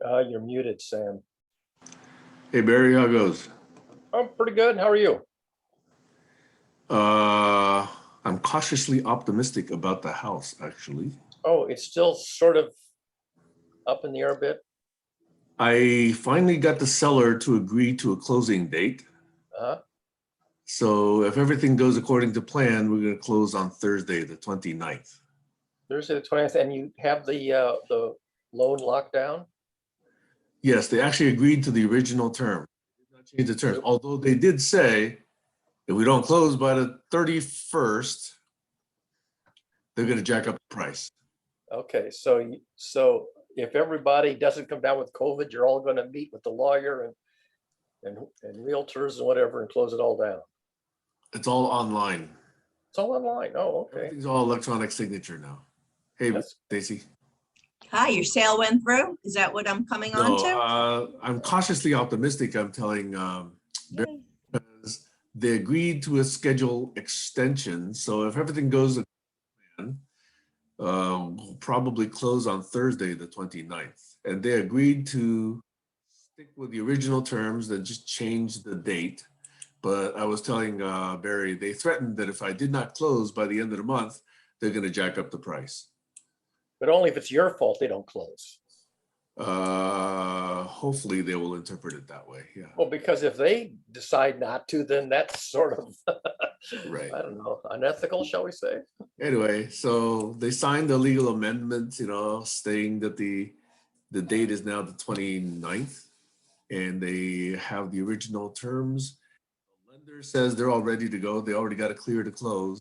You're muted, Sam. Hey Barry, how goes? I'm pretty good. How are you? I'm cautiously optimistic about the house, actually. Oh, it's still sort of up in the air a bit. I finally got the seller to agree to a closing date. Uh, So if everything goes according to plan, we're going to close on Thursday, the 29th. Thursday the 20th, and you have the loan locked down? Yes, they actually agreed to the original term. They did not change the terms, although they did say if we don't close by the 31st, they're going to jack up the price. Okay, so if everybody doesn't come down with COVID, you're all going to meet with the lawyer and realtors and whatever and close it all down. It's all online. It's all online. Oh, okay. Everything's all electronic signature now. Hey, Yes. Stacy. Hi, your sale went through? Is that what I'm coming on to? No, I'm cautiously optimistic. I'm telling Barry, because they agreed to a schedule extension. So if everything goes to plan, we'll probably close on Thursday, the 29th. And they agreed to stick with the original terms and just change the date. But I was telling Barry, they threatened that if I did not close by the end of the month, they're going to jack up the price. But only if it's your fault they don't close. Hopefully they will interpret it that way. Yeah. Well, because if they decide not to, then that's sort of, Right. I don't know, unethical, shall we say? Anyway, so they signed the legal amendment, stating that the date is now the 29th, and they have the original terms. The lender says they're all ready to go. They already got it clear to close.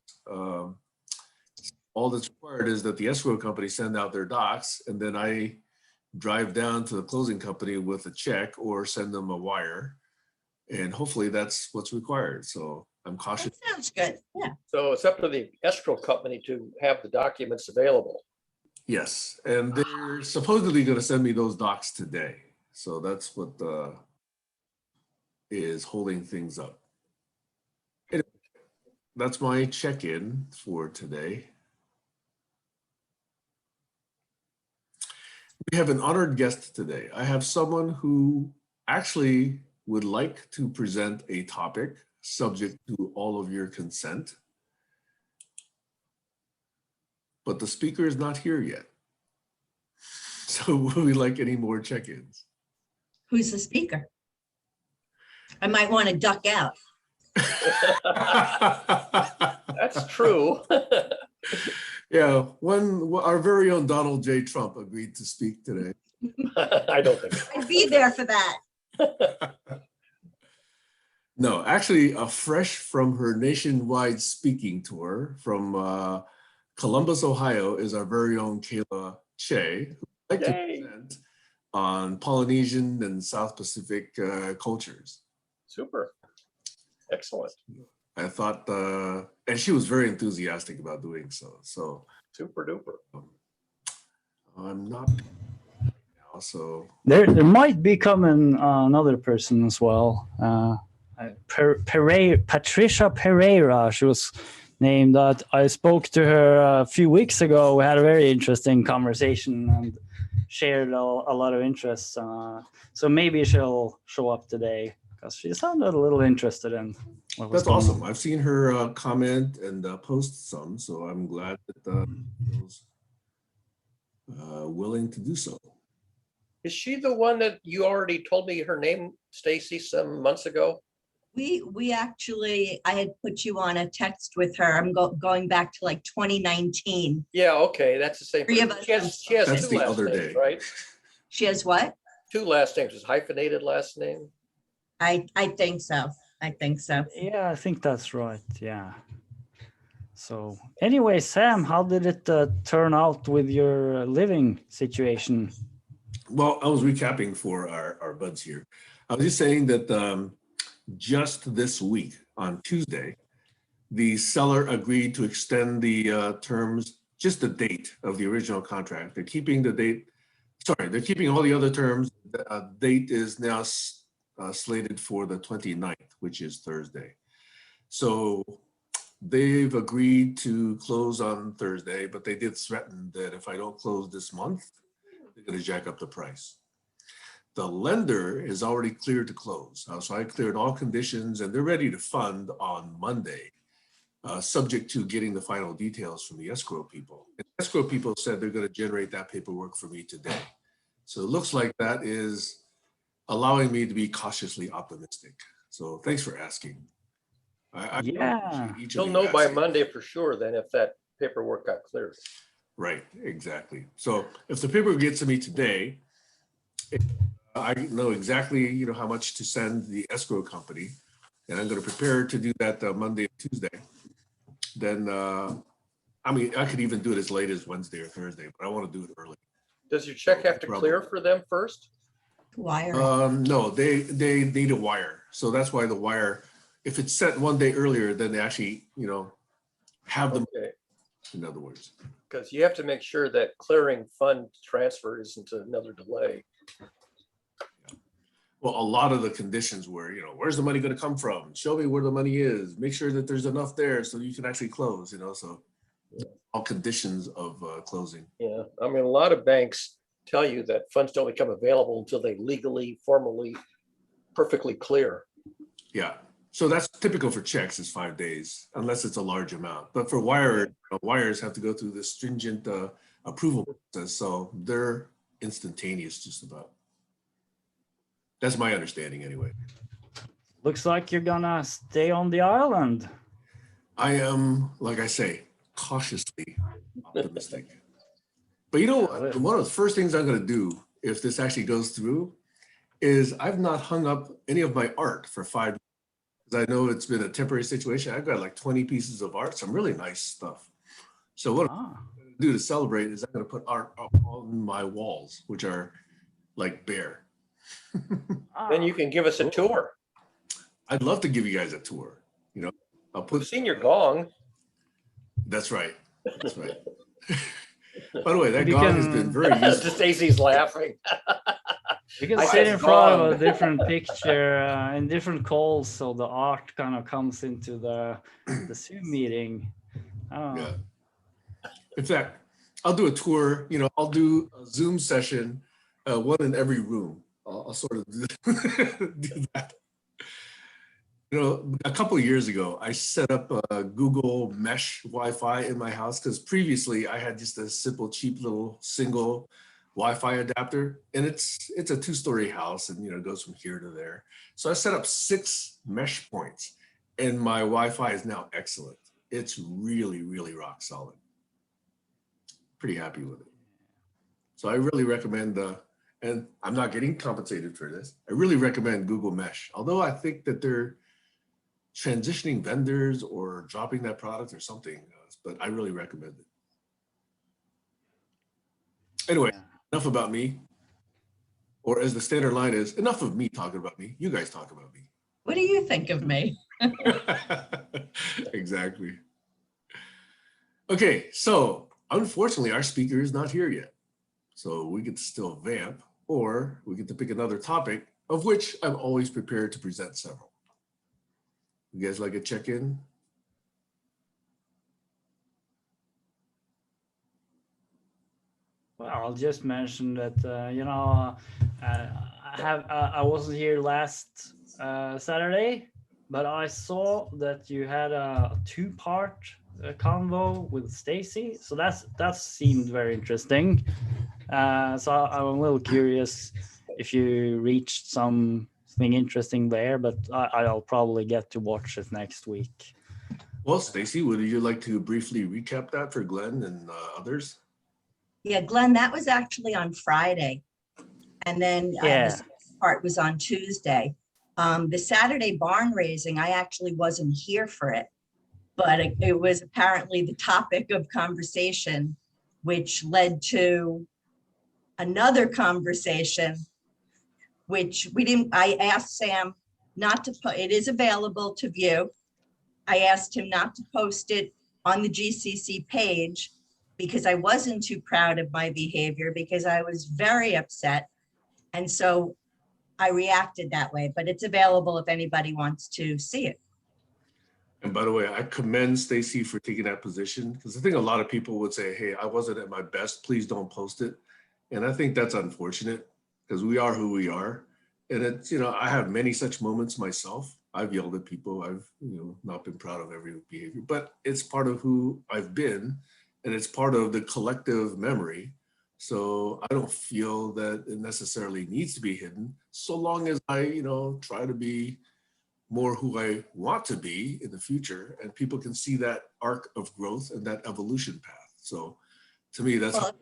All that's required is that the escrow company send out their docs, and then I drive down to the closing company with a check or send them a wire, and hopefully that's what's required. So I'm cautious. That sounds good. Yeah. So it's up to the escrow company to have the documents available. Yes, and they're supposedly going to send me those docs today. So that's what is holding things up. Anyway, that's my check-in for today. We have an honored guest today. I have someone who actually would like to present a topic subject to all of your consent, but the speaker is not here yet. So would we like any more check-ins? Who's the speaker? I might want to duck out. That's true. Yeah, our very own Donald J. Trump agreed to speak today. I don't think so. I'd be there for that. No, actually, fresh from her nationwide speaking tour from Columbus, Ohio, is our very own Kayla Che, who would like to present on Polynesian and South Pacific cultures. Super. Excellent. I thought, and she was very enthusiastic about doing so. So super duper. I'm not now, so there might be coming another person as well. Patricia Pereira, she was named that. I spoke to her a few weeks ago. We had a very interesting conversation and shared a lot of interests. So maybe she'll show up today because she sounded a little interested in what was that's awesome. on. I've seen her comment and post some, so I'm glad that she's willing to do so. Is she the one that you already told me her name, Stacy, some months ago? We actually, I had put you on a text with her. I'm going back to like 2019. Yeah, okay, that's the same. Three of us. She has That's two the last other names, day. right? She has what? Two last names, is hyphenated last name? I think so. I think so. Yeah, I think that's right. Yeah. So anyway, Sam, how did it turn out with your living situation? Well, I was recapping for our buds here. I was just saying that just this week on Tuesday, the seller agreed to extend the terms, just the date of the original contract. They're keeping the date, they're keeping all the other terms. The date is now slated for the 29th, which is Thursday. So they've agreed to close on Thursday, but they did threaten that if I don't close this month, they're going to jack up the price. The lender is already cleared to close. So I cleared all conditions and they're ready to fund on Monday, subject to getting the final details from the escrow people. And escrow people said they're going to generate that paperwork for me today. So it looks like that is allowing me to be cautiously optimistic. So thanks for asking. I Yeah. appreciate each of You'll you know by asking. Monday for sure then if that paperwork got cleared. Right, exactly. So if the paper gets to me today, I know exactly, how much to send the escrow company, and I'm going to prepare to do that Monday or Tuesday. Then, I could even do it as late as Wednesday or Thursday, but I want to do it early. Does your check have to clear for them first? Wire. No, they need a wire, so that's why the wire. If it's set one day earlier, then they actually, have them. Okay, In other words. because you have to make sure that clearing fund transfer isn't another delay. Well, a lot of the conditions were, where's the money going to come from? Show me where the money is. Make sure that there's enough there so you can actually close, so all conditions of closing. Yeah, I mean, a lot of banks tell you that funds don't become available until they legally, formally, perfectly clear. Yeah. So that's typical for checks is 5 days, unless it's a large amount. But for wires have to go through this stringent approval process. So they're instantaneous just about. That's my understanding anyway. Looks like you're gonna stay on the island. I am, like I say, cautiously optimistic. But you know what? One of the first things I'm going to do if this actually goes through is I've not hung up any of my art for 5 years. Because I know it's been a temporary situation. I've got like 20 pieces of art, some really nice stuff. So what I'm going to do to celebrate is I'm going to put art up on my walls, which are like bare. Then you can give us a tour. I'd love to give you guys a tour. I'll put. We've seen your gong. That's right. That's right. By the way, that You gong has can- been very useful. Just AC's laughing. You can I sit said in front of gone. a different picture in different calls, so the art kind of comes into the Zoom meeting. Yeah. In fact, I'll do a tour. I'll do a Zoom session, one in every room. I'll sort of do that. A couple of years ago, I set up a Google Mesh Wi-Fi in my house because previously I had just a simple, cheap little single Wi-Fi adapter, and it's a 2-story house, and it goes from here to there. So I set up 6 mesh points, and my Wi-Fi is now excellent. It's really, really rock solid. Pretty happy with it. So I really recommend and I'm not getting compensated for this. I really recommend Google Mesh, although I think that they're transitioning vendors or dropping that product or something, but I really recommend it. Anyway, enough about me, or as the standard line is, enough of me talking about me. You guys talk about me. What do you think of me? Exactly. Okay, so unfortunately, our speaker is not here yet. So we get to still vamp, or we get to pick another topic, of which I'm always prepared to present several. You guys like a check-in? Well, I'll just mention that I wasn't here last Saturday, but I saw that you had a 2-part convo with Stacy, so that seemed very interesting. So I'm a little curious if you reached something interesting there, but I'll probably get to watch it next week. Well, Stacy, would you like to briefly recap that for Glenn and others? Yeah, Glenn, that was actually on Friday. And then the second part was on Tuesday. The Saturday barn raising, I actually wasn't here for it, but it was apparently the topic of conversation, which led to another conversation, which I asked Sam not to put, it is available to view. I asked him not to post it on the GCC page because I wasn't too proud of my behavior, because I was very upset. And so I reacted that way, but it's available if anybody wants to see it. And by the way, I commend Stacy for taking that position, because I think a lot of people would say, hey, I wasn't at my best, please don't post it. And I think that's unfortunate. because we are who we are. And it's, you know, I have many such moments myself. I've yelled at people. I've, you know, not been proud of every behavior, but it's part of who I've been, and it's part of the collective memory. So I don't feel that it necessarily needs to be hidden, so long as I, you know, try to be more who I want to be in the future, and people can see that arc of growth and that evolution path. So to me, that's how I Well,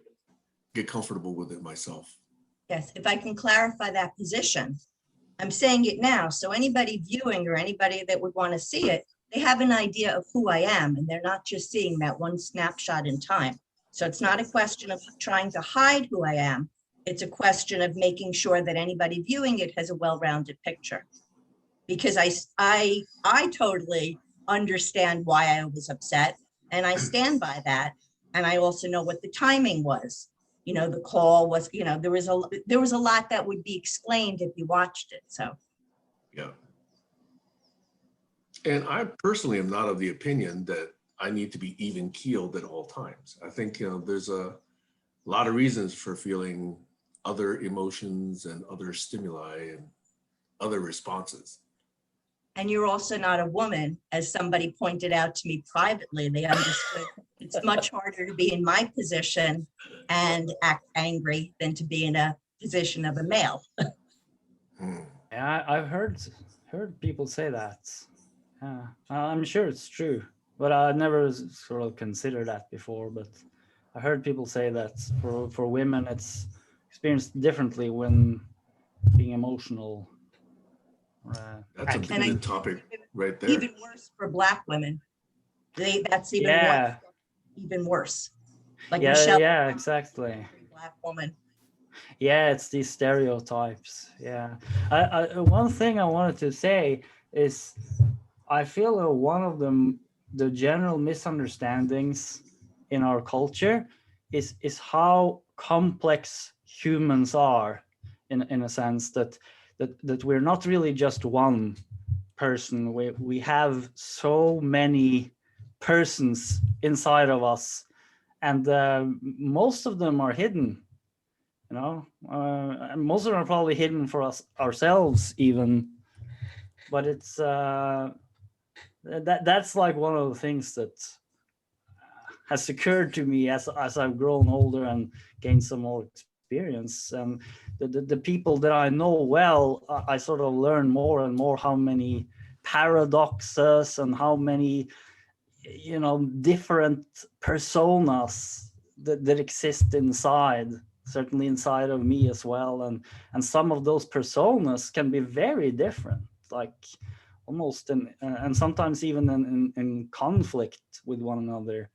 get comfortable with it myself. yes, if I can clarify that position, I'm saying it now, so anybody viewing or anybody that would want to see it, they have an idea of who I am, and they're not just seeing that one snapshot in time. So it's not a question of trying to hide who I am. It's a question of making sure that anybody viewing it has a well-rounded picture. Because I totally understand why I was upset, and I stand by that. And I also know what the timing was. You know, the call was, you know, there was a lot that would be explained if you watched it. So Yeah. And I personally am not of the opinion that I need to be even keeled at all times. I think, you know, there's a lot of reasons for feeling other emotions and other stimuli and other responses. and you're also not a woman, as somebody pointed out to me privately. They understood it's much harder to be in my position and act angry than to be in a position of a male. Hmm. Yeah, I've heard people say that. I'm sure it's true, but I never sort of considered that before. But I heard people say that for women, it's experienced differently when being emotional. That's a Acting. And I big topic right there. even worse for Black women. That's even Yeah, even worse. Like yeah, Michelle, yeah, exactly. Black woman. Yeah, it's these stereotypes. Yeah, one thing I wanted to say is I feel that one of the general misunderstandings in our culture is how complex humans are, in a sense that we're not really just one person. We have so many persons inside of us, and most of them are hidden. You know, and most of them are probably hidden for us ourselves even. But it's that's like one of the things that has occurred to me as I've grown older and gained some more experience. And the people that I know well, I sort of learn more and more how many paradoxes and how many, you know, different personas that exist inside, certainly inside of me as well. And some of those personas can be very different, like almost and sometimes even in conflict with one another.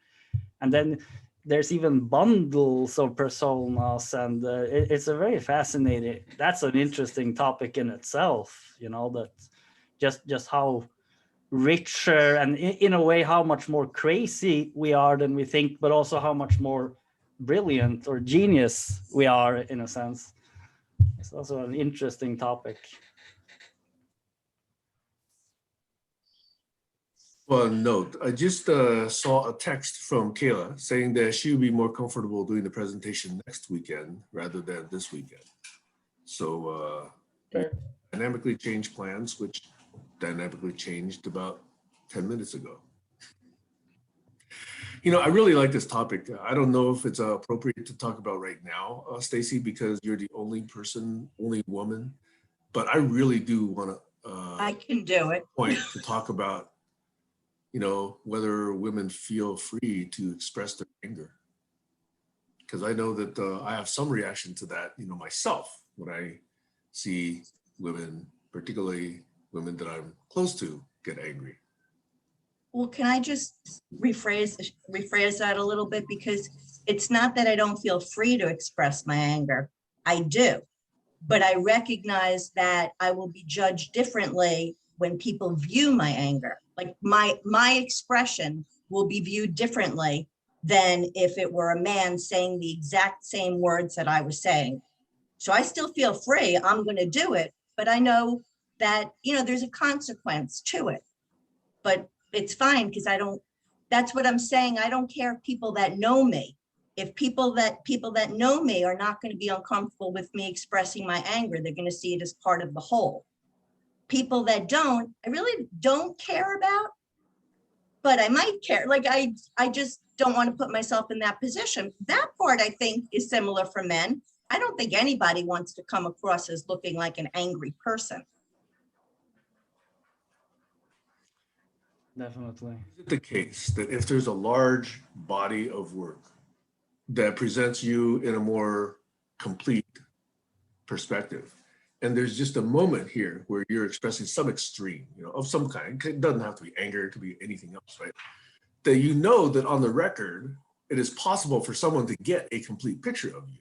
And then there's even bundles of personas, and it's a very fascinating, that's an interesting topic in itself, you know, that just how richer and in a way how much more crazy we are than we think, but also how much more brilliant or genius we are, in a sense. It's also an interesting topic. Well, note, I just saw a text from Kayla saying that she would be more comfortable doing the presentation next weekend rather than this weekend. So we dynamically changed plans, which dynamically changed about 10 minutes ago. You know, I really like this topic. I don't know if it's appropriate to talk about right now, Stacy, because you're the only woman, but I really do want to I can do it. point to talk about, you know, whether women feel free to express their anger. Because I know that I have some reaction to that, you know, myself, when I see women, particularly women that I'm close to, get angry. Well, can I just rephrase that a little bit? Because it's not that I don't feel free to express my anger. I do. But I recognize that I will be judged differently when people view my anger. Like my expression will be viewed differently than if it were a man saying the exact same words that I was saying. So I still feel free. I'm going to do it, but I know that, you know, there's a consequence to it. But it's fine because that's what I'm saying. I don't care if people that know me if people that know me are not going to be uncomfortable with me expressing my anger, they're going to see it as part of the whole. People that don't, I really don't care about, but I might care. Like I just don't want to put myself in that position. That part I think is similar for men. I don't think anybody wants to come across as looking like an angry person. Definitely. Is it the case that if there's a large body of work that presents you in a more complete perspective, and there's just a moment here where you're expressing some extreme, of some kind, it doesn't have to be anger, it could be anything else, right? That you know that on the record, it is possible for someone to get a complete picture of you.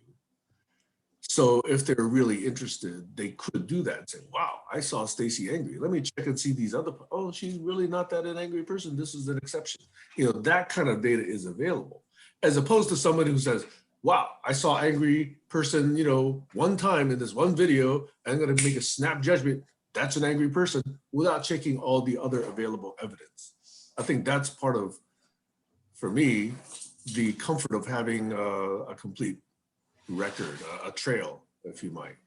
So if they're really interested, they could do that and say, wow, I saw Stacy angry. Let me check and see these other, oh, she's really not that an angry person. This is an exception. That kind of data is available, as opposed to somebody who says, wow, I saw angry person, one time in this one video, I'm going to make a snap judgment. That's an angry person without checking all the other available evidence. I think that's part of, for me, the comfort of having a complete record, a trail, if you might.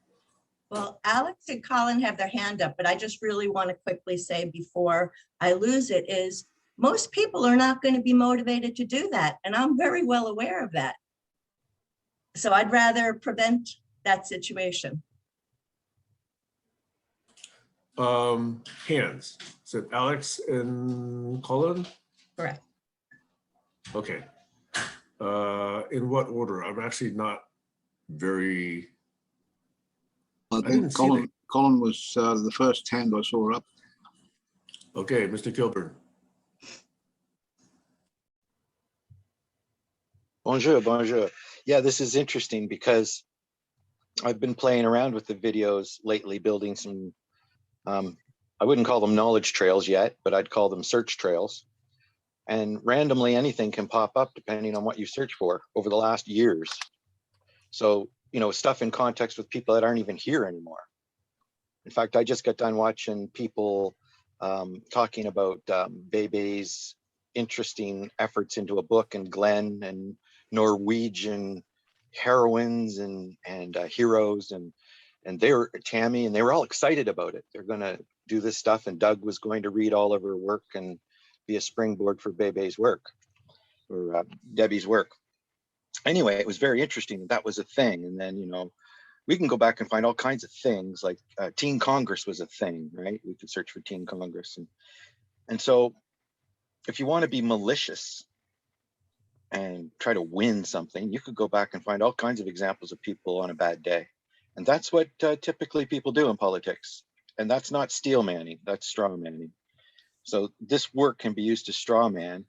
Well, Alex and Colin have their hand up, but I just really want to quickly say before I lose it is most people are not going to be motivated to do that. And I'm very well aware of that. So I'd rather prevent that situation. Hands. Is it Alex and Colin? Correct. Okay. In what order? I'm actually not very. I didn't think see Colin was the first hand I saw up. Okay, Mr. Kilburn. Bonjour, bonjour. Yeah, this is interesting because I've been playing around with the videos lately, building some, I wouldn't call them knowledge trails yet, but I'd call them search trails. And randomly anything can pop up depending on what you search for over the last years. So, stuff in context with people that aren't even here anymore. In fact, I just got done watching people talking about Bebe's interesting efforts into a book, and Glenn and Norwegian heroines and heroes and they were Tammy, and they were all excited about it. They're going to do this stuff, and Doug was going to read all of her work and be a springboard for Bebe's work, or Debbie's work. Anyway, it was very interesting that was a thing. And then, we can go back and find all kinds of things, like Teen Congress was a thing, right? We could search for Teen Congress. And so if you want to be malicious and try to win something, you could go back and find all kinds of examples of people on a bad day. And that's what typically people do in politics. And that's not steel manning, that's straw manning. So this work can be used to straw man.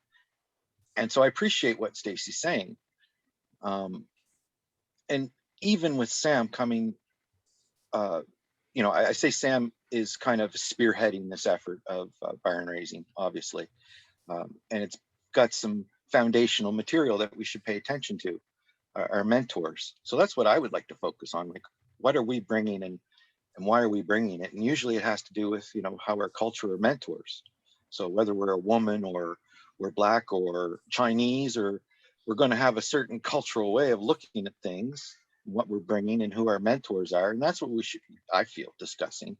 And so I appreciate what Stacy's saying. And even with Sam coming, I say Sam is kind of spearheading this effort of barn raising, obviously. And it's got some foundational material that we should pay attention to, our mentors. So that's what I would like to focus on. Like, what are we bringing and why are we bringing it? And usually it has to do with, how our culture are mentors. So whether we're a woman or we're Black or Chinese, or we're going to have a certain cultural way of looking at things, what we're bringing and who our mentors are. And that's what we should, I feel, discussing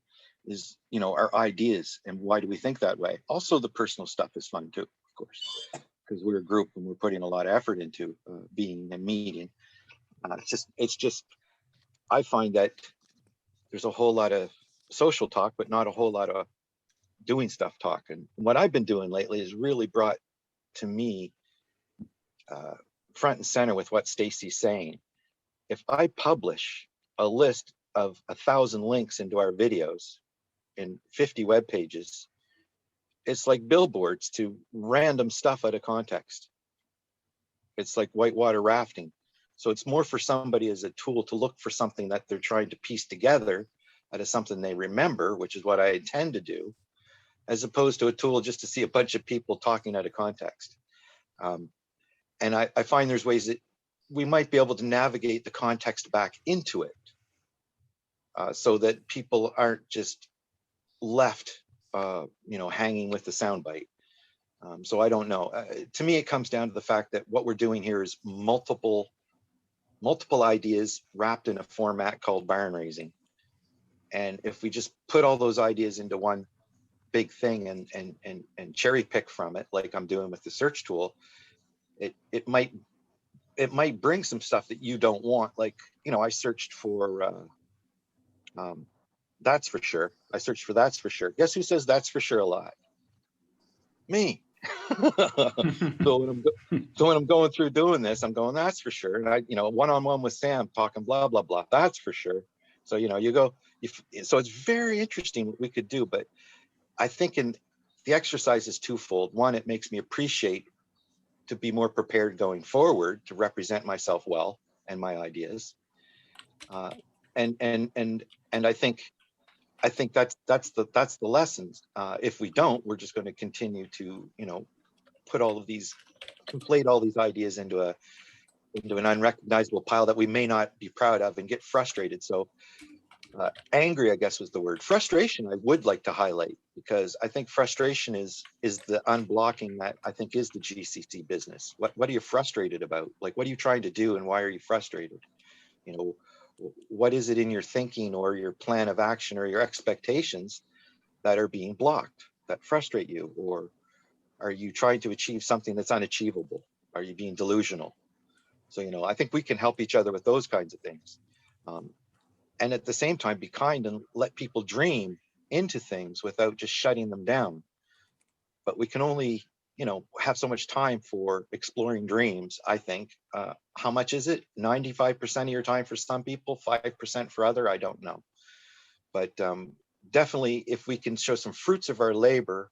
is, our ideas and why do we think that way? Also, the personal stuff is fun too, of course, because we're a group and we're putting a lot of effort into being and meeting. It's just, I find that there's a whole lot of social talk, but not a whole lot of doing stuff talk. And what I've been doing lately is really brought to me front and center with what Stacy's saying. If I publish a list of 1,000 links into our videos in 50 web pages, it's like billboards to random stuff out of context. It's like whitewater rafting. So it's more for somebody as a tool to look for something that they're trying to piece together out of something they remember, which is what I intend to do, as opposed to a tool just to see a bunch of people talking out of context. And I find there's ways that we might be able to navigate the context back into it so that people aren't just left, hanging with the soundbite. So I don't know. To me, it comes down to the fact that what we're doing here is multiple ideas wrapped in a format called barn raising. And if we just put all those ideas into one big thing and cherry pick from it, like I'm doing with the search tool, it might bring some stuff that you don't want. Like, you know, I searched for that's for sure. I searched for that's for sure. Guess who says that's for sure a lot? Me. So when I'm going through doing this, I'm going, that's for sure. And I, you know, one-on-one with Sam talking blah, blah, blah, that's for sure. So, you know, so it's very interesting what we could do, but I think the exercise is twofold. One, it makes me appreciate to be more prepared going forward to represent myself well and my ideas. And I think that's the lessons. If we don't, we're just going to continue to, you know, conflate all these ideas into an unrecognizable pile that we may not be proud of and get frustrated. So angry, I guess, was the word. Frustration, I would like to highlight, because I think frustration is the unblocking that I think is the GCC business. What are you frustrated about? Like, what are you trying to do and why are you frustrated? You know, what is it in your thinking or your plan of action or your expectations that are being blocked, that frustrate you? Or are you trying to achieve something that's unachievable? Are you being delusional? So, you know, I think we can help each other with those kinds of things. And at the same time, be kind and let people dream into things without just shutting them down. But we can only, you know, have so much time for exploring dreams, I think. How much is it? 95% of your time for some people, 5% for other, I don't know. But definitely, if we can show some fruits of our labor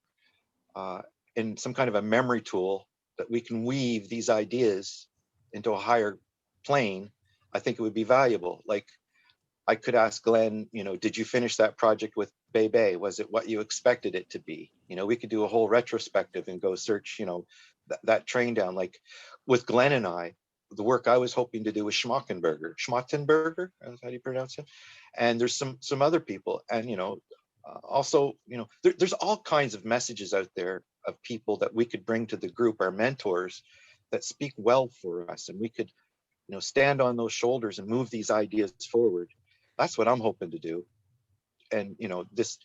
in some kind of a memory tool that we can weave these ideas into a higher plane, I think it would be valuable. Like, I could ask Glenn, you know, did you finish that project with Bebe? Was it what you expected it to be? You know, we could do a whole retrospective and go search, you know, that train down. Like with Glenn and I, the work I was hoping to do was Schmottenberger, how do you pronounce it? And there's some other people. And, you know, also, you know, there's all kinds of messages out there of people that we could bring to the group, our mentors, that speak well for us. And we could, you know, stand on those shoulders and move these ideas forward. That's what I'm hoping to do. And, you know, this,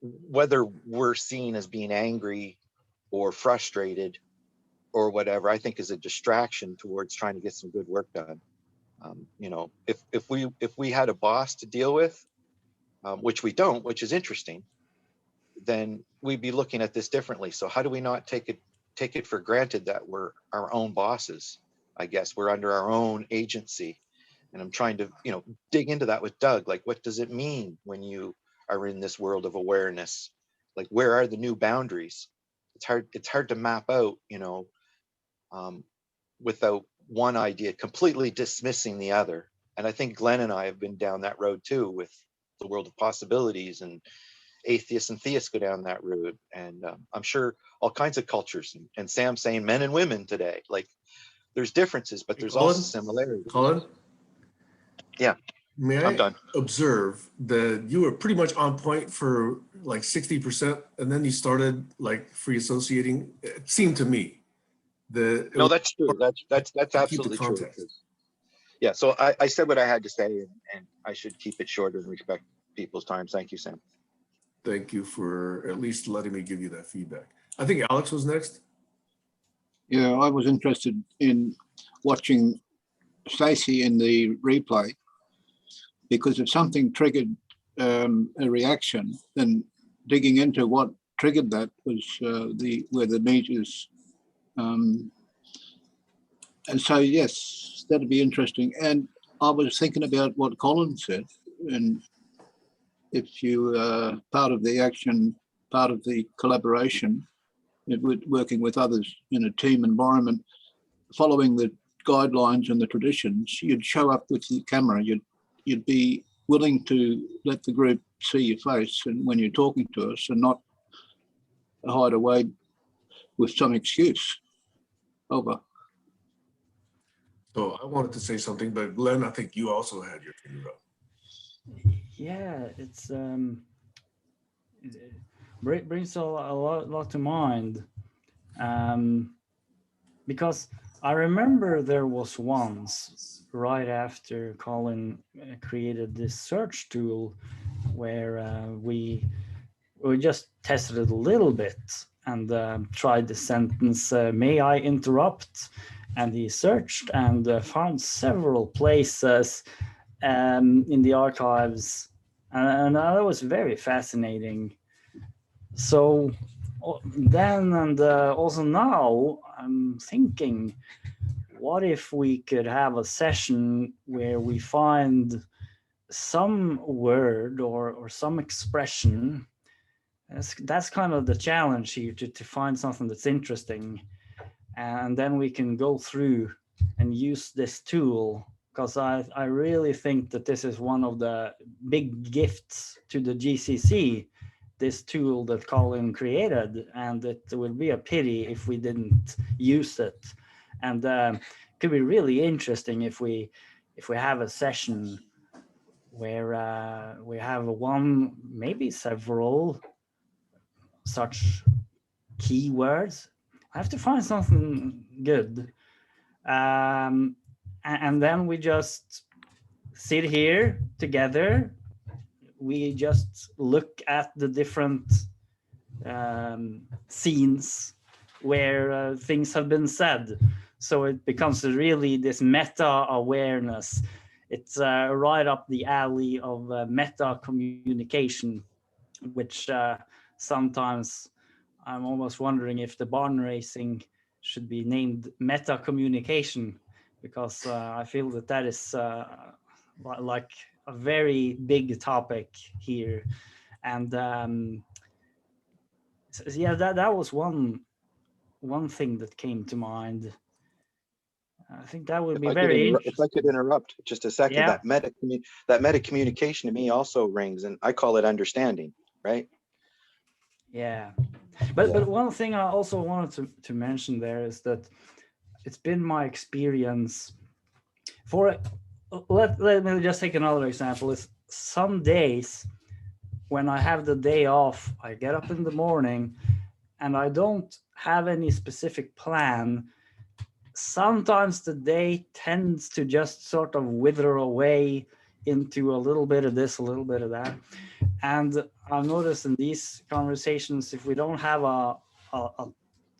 whether we're seen as being angry or frustrated or whatever, I think is a distraction towards trying to get some good work done. You know, if we had a boss to deal with, which we don't, which is interesting, then we'd be looking at this differently. So how do we not take it for granted that we're our own bosses? I guess we're under our own agency. And I'm trying to, you know, dig into that with Doug. Like, what does it mean when you are in this world of awareness? Like, where are the new boundaries? It's hard to map out, you know, without one idea completely dismissing the other. And I think Glenn and I have been down that road too, with the world of possibilities, and atheists and theists go down that road. And I'm sure all kinds of cultures, and Sam saying men and women today, like there's differences, but there's also similarities. Colin? Yeah. May I'm I done. observe that you were pretty much on point for like 60%, and then you started like free associating? It seemed to me that No, that's true. That's keep the absolutely true. context. Yeah. So I said what I had to say, and I should keep it short and respect people's time. Thank you, Sam. Thank you for at least letting me give you that feedback. I think Alex was next. Yeah, I was interested in watching Stacey in the replay, because if something triggered a reaction, then digging into what triggered that was where the meat is. And so, yes, that'd be interesting. And I was thinking about what Colin said, and if you are part of the action, part of the collaboration, working with others in a team environment, following the guidelines and the traditions, you'd show up with the camera. You'd be willing to let the group see your face and when you're talking to us, and not hide away with some excuse. Over. So I wanted to say something, but Glenn, I think you also had your finger up. Yeah, it's it brings a lot to mind. Because I remember there was once right after Colin created this search tool where we just tested it a little bit and tried the sentence, may I interrupt? And he searched and found several places in the archives. And that was very fascinating. So then and also now, I'm thinking, what if we could have a session where we find some word or some expression? That's kind of the challenge here, to find something that's interesting. And then we can go through and use this tool, because I really think that this is one of the big gifts to the GCC, this tool that Colin created, and it would be a pity if we didn't use it. And could be really interesting if we have a session where we have one, maybe several such keywords. I have to find something good. And then we just sit here together. We just look at the different scenes where things have been said. So it becomes really this meta awareness. It's right up the alley of meta communication, which sometimes I'm almost wondering if the barn racing should be named meta communication, because I feel that is like a very big topic here. And so yeah, that was one thing that came to mind. I think that would be very interesting. If I could interrupt just a second, Yeah. that meta communication to me also rings, and I call it understanding, right? Yeah, but one thing I also wanted to mention there is that it's been my experience for let me just take another example. Is some days when I have the day off, I get up in the morning and I don't have any specific plan. Sometimes the day tends to just sort of wither away into a little bit of this, a little bit of that. And I've noticed in these conversations, if we don't have a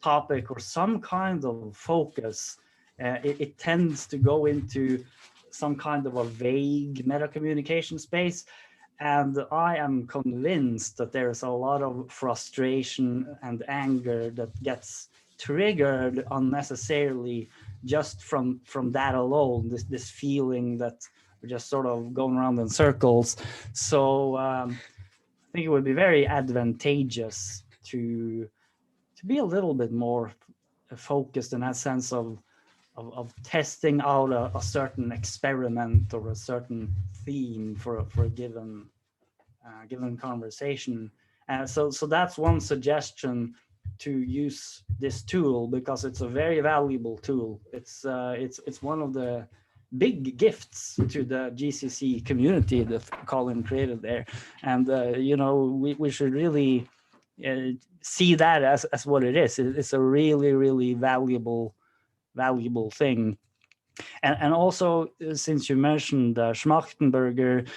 topic or some kind of focus, it tends to go into some kind of a vague meta communication space. And I am convinced that there's a lot of frustration and anger that gets triggered unnecessarily just from that alone, this feeling that we're just sort of going around in circles. So I think it would be very advantageous to be a little bit more focused in that sense of testing out a certain experiment or a certain theme for a given conversation. So that's one suggestion, to use this tool, because it's a very valuable tool. It's one of the big gifts to the GCC community that Colin created there. And we should really see that as what it is. It's a really, really valuable thing. And also, since you mentioned Schmachtenberger,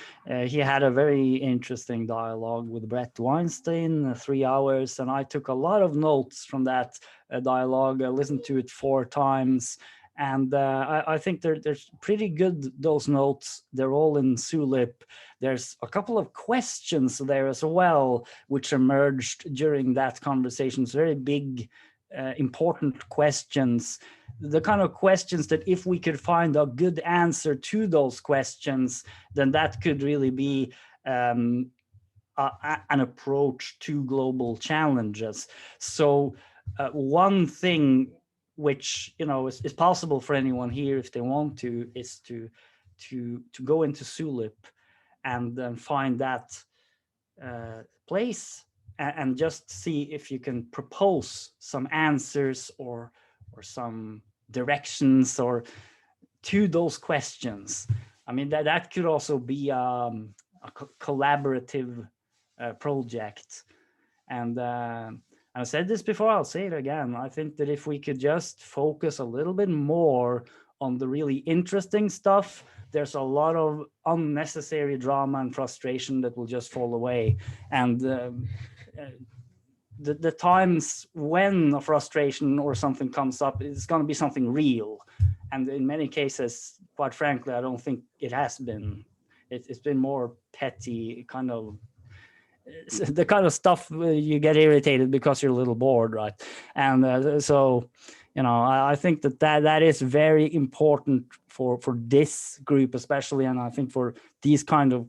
he had a very interesting dialogue with Brett Weinstein, 3 hours, and I took a lot of notes from that dialogue. I listened to it 4 times, and I think there's pretty good, those notes. They're all in Sulip. There's a couple of questions there as well, which emerged during that conversation. It's very big, important questions. The kind of questions that if we could find a good answer to those questions, then that could really be an approach to global challenges. So one thing which is possible for anyone here if they want to, is to go into Sulip and then find that place and just see if you can propose some answers or some directions or to those questions. I mean, that could also be a collaborative project. And And I said this before, I'll say it again. I think that if we could just focus a little bit more on the really interesting stuff, there's a lot of unnecessary drama and frustration that will just fall away. And the times when a frustration or something comes up, it's going to be something real. And in many cases, quite frankly, I don't think it has been. It's been more petty, kind of the kind of stuff you get irritated because you're a little bored, right? And so, I think that is very important for this group especially, and I think for these kind of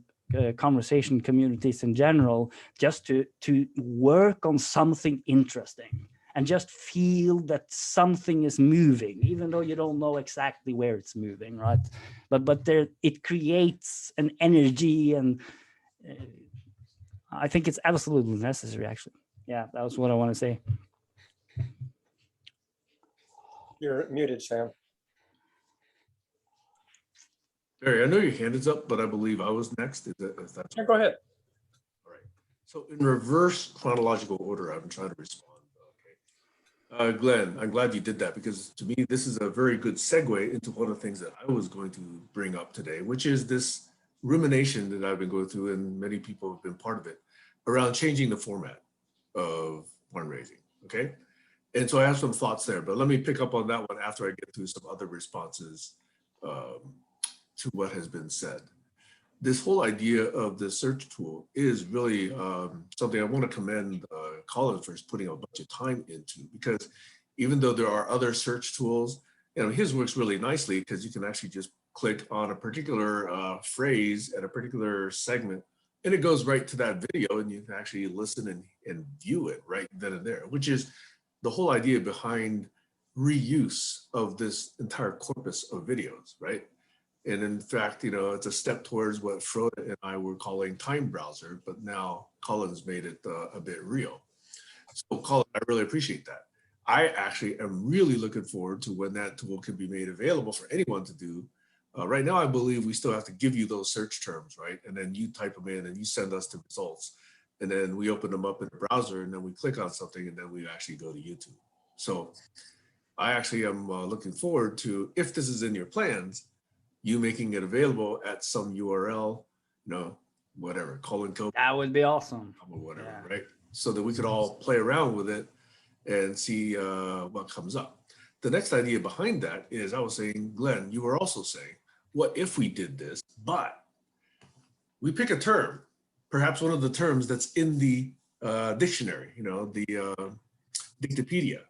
conversation communities in general, just to work on something interesting and just feel that something is moving, even though you don't know exactly where it's moving, right? But there, it creates an energy, and I think it's absolutely necessary, actually. Yeah, that was what I want to say. You're muted, Sam. Barry, I know your hand is up, but I believe I was next. If that's Yeah, go ahead. all right. So in reverse chronological order, I'm trying to respond. Okay. Glenn, I'm glad you did that, because to me, this is a very good segue into one of the things that I was going to bring up today, which is this rumination that I've been going through, and many people have been part of it, around changing the format of barn raising. Okay. And so I have some thoughts there, but let me pick up on that one after I get through some other responses to what has been said. This whole idea of the search tool is really something I want to commend Colin for putting a bunch of time into, because even though there are other search tools, his works really nicely because you can actually just click on a particular phrase at a particular segment, and it goes right to that video, and you can actually listen and view it right then and there, which is the whole idea behind reuse of this entire corpus of videos, right? And in fact, it's a step towards what Frode and I were calling time browser, but now Colin's made it a bit real. So Colin, I really appreciate that. I actually am really looking forward to when that tool can be made available for anyone to do. Right now, I believe we still have to give you those search terms, right? And then you type them in and you send us the results. And then we open them up in the browser, and then we click on something, and then we actually go to YouTube. So I actually am looking forward to, if this is in your plans, you making it available at some URL, whatever, colon code. That would be awesome. Or whatever, yeah. Right? So that we could all play around with it and see what comes up. The next idea behind that is, I was saying, Glenn, you were also saying, what if we did this, but we pick a term, perhaps one of the terms that's in the dictionary, the Dictopedia.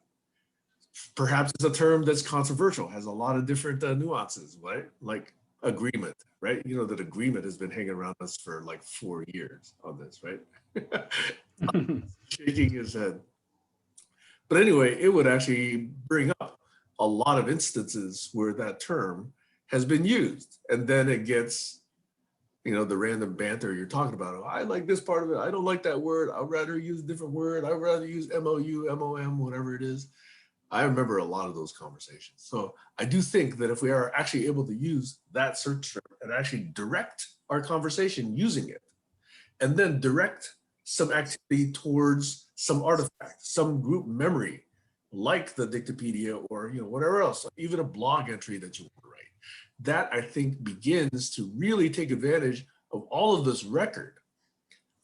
Perhaps it's a term that's controversial, has a lot of different nuances, right? Like agreement, right? That agreement has been hanging around us for like 4 years on this, right? Shaking his head. But anyway, it would actually bring up a lot of instances where that term has been used. And then it gets, the random banter you're talking about. Oh, I like this part of it. I don't like that word. I'd rather use a different word. I'd rather use MOU, MOM, whatever it is. I remember a lot of those conversations. So I do think that if we are actually able to use that search term and actually direct our conversation using it, and then direct some activity towards some artifact, some group memory, like the Dictopedia or whatever else, even a blog entry that you want to write, that I think begins to really take advantage of all of this record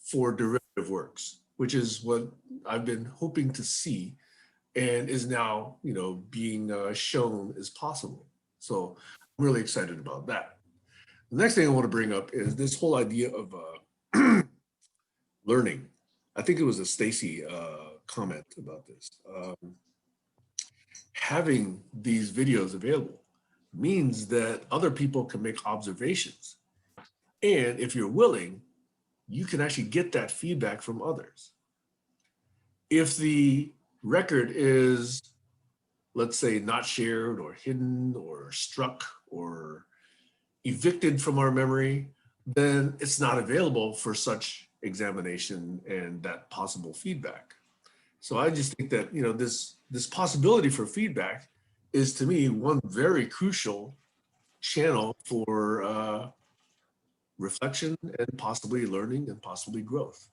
for derivative works, which is what I've been hoping to see, and is now, being shown is possible. So I'm really excited about that. The next thing I want to bring up is this whole idea of learning. I think it was a Stacy comment about this. Having these videos available means that other people can make observations. And if you're willing, you can actually get that feedback from others. If the record is, let's say, not shared or hidden or struck or evicted from our memory, then it's not available for such examination and that possible feedback. So I just think that, this possibility for feedback is, to me, one very crucial channel for reflection and possibly learning and possibly growth.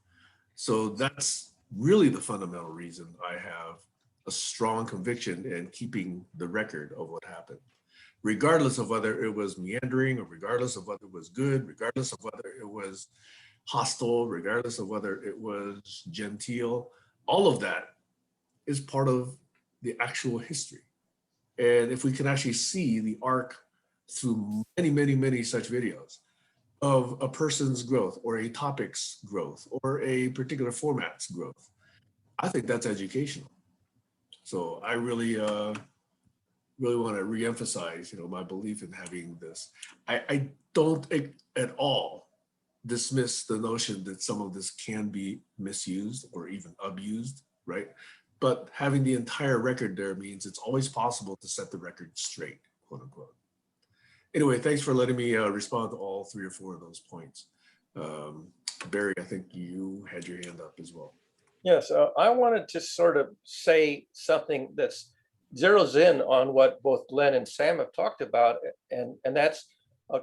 So that's really the fundamental reason I have a strong conviction in keeping the record of what happened, regardless of whether it was meandering or regardless of whether it was good, regardless of whether it was hostile, regardless of whether it was genteel. All of that is part of the actual history. And if we can actually see the arc through many, many, many such videos of a person's growth or a topic's growth or a particular format's growth, I think that's educational. So I really want to reemphasize, my belief in having this. I don't at all dismiss the notion that some of this can be misused or even abused, right? But having the entire record there means it's always possible to set the record straight, quote unquote. Anyway, thanks for letting me respond to all 3 or 4 of those points. Barry, I think you had your hand up as well. Yes, I wanted to sort of say something that zeroes in on what both Glenn and Sam have talked about, and that's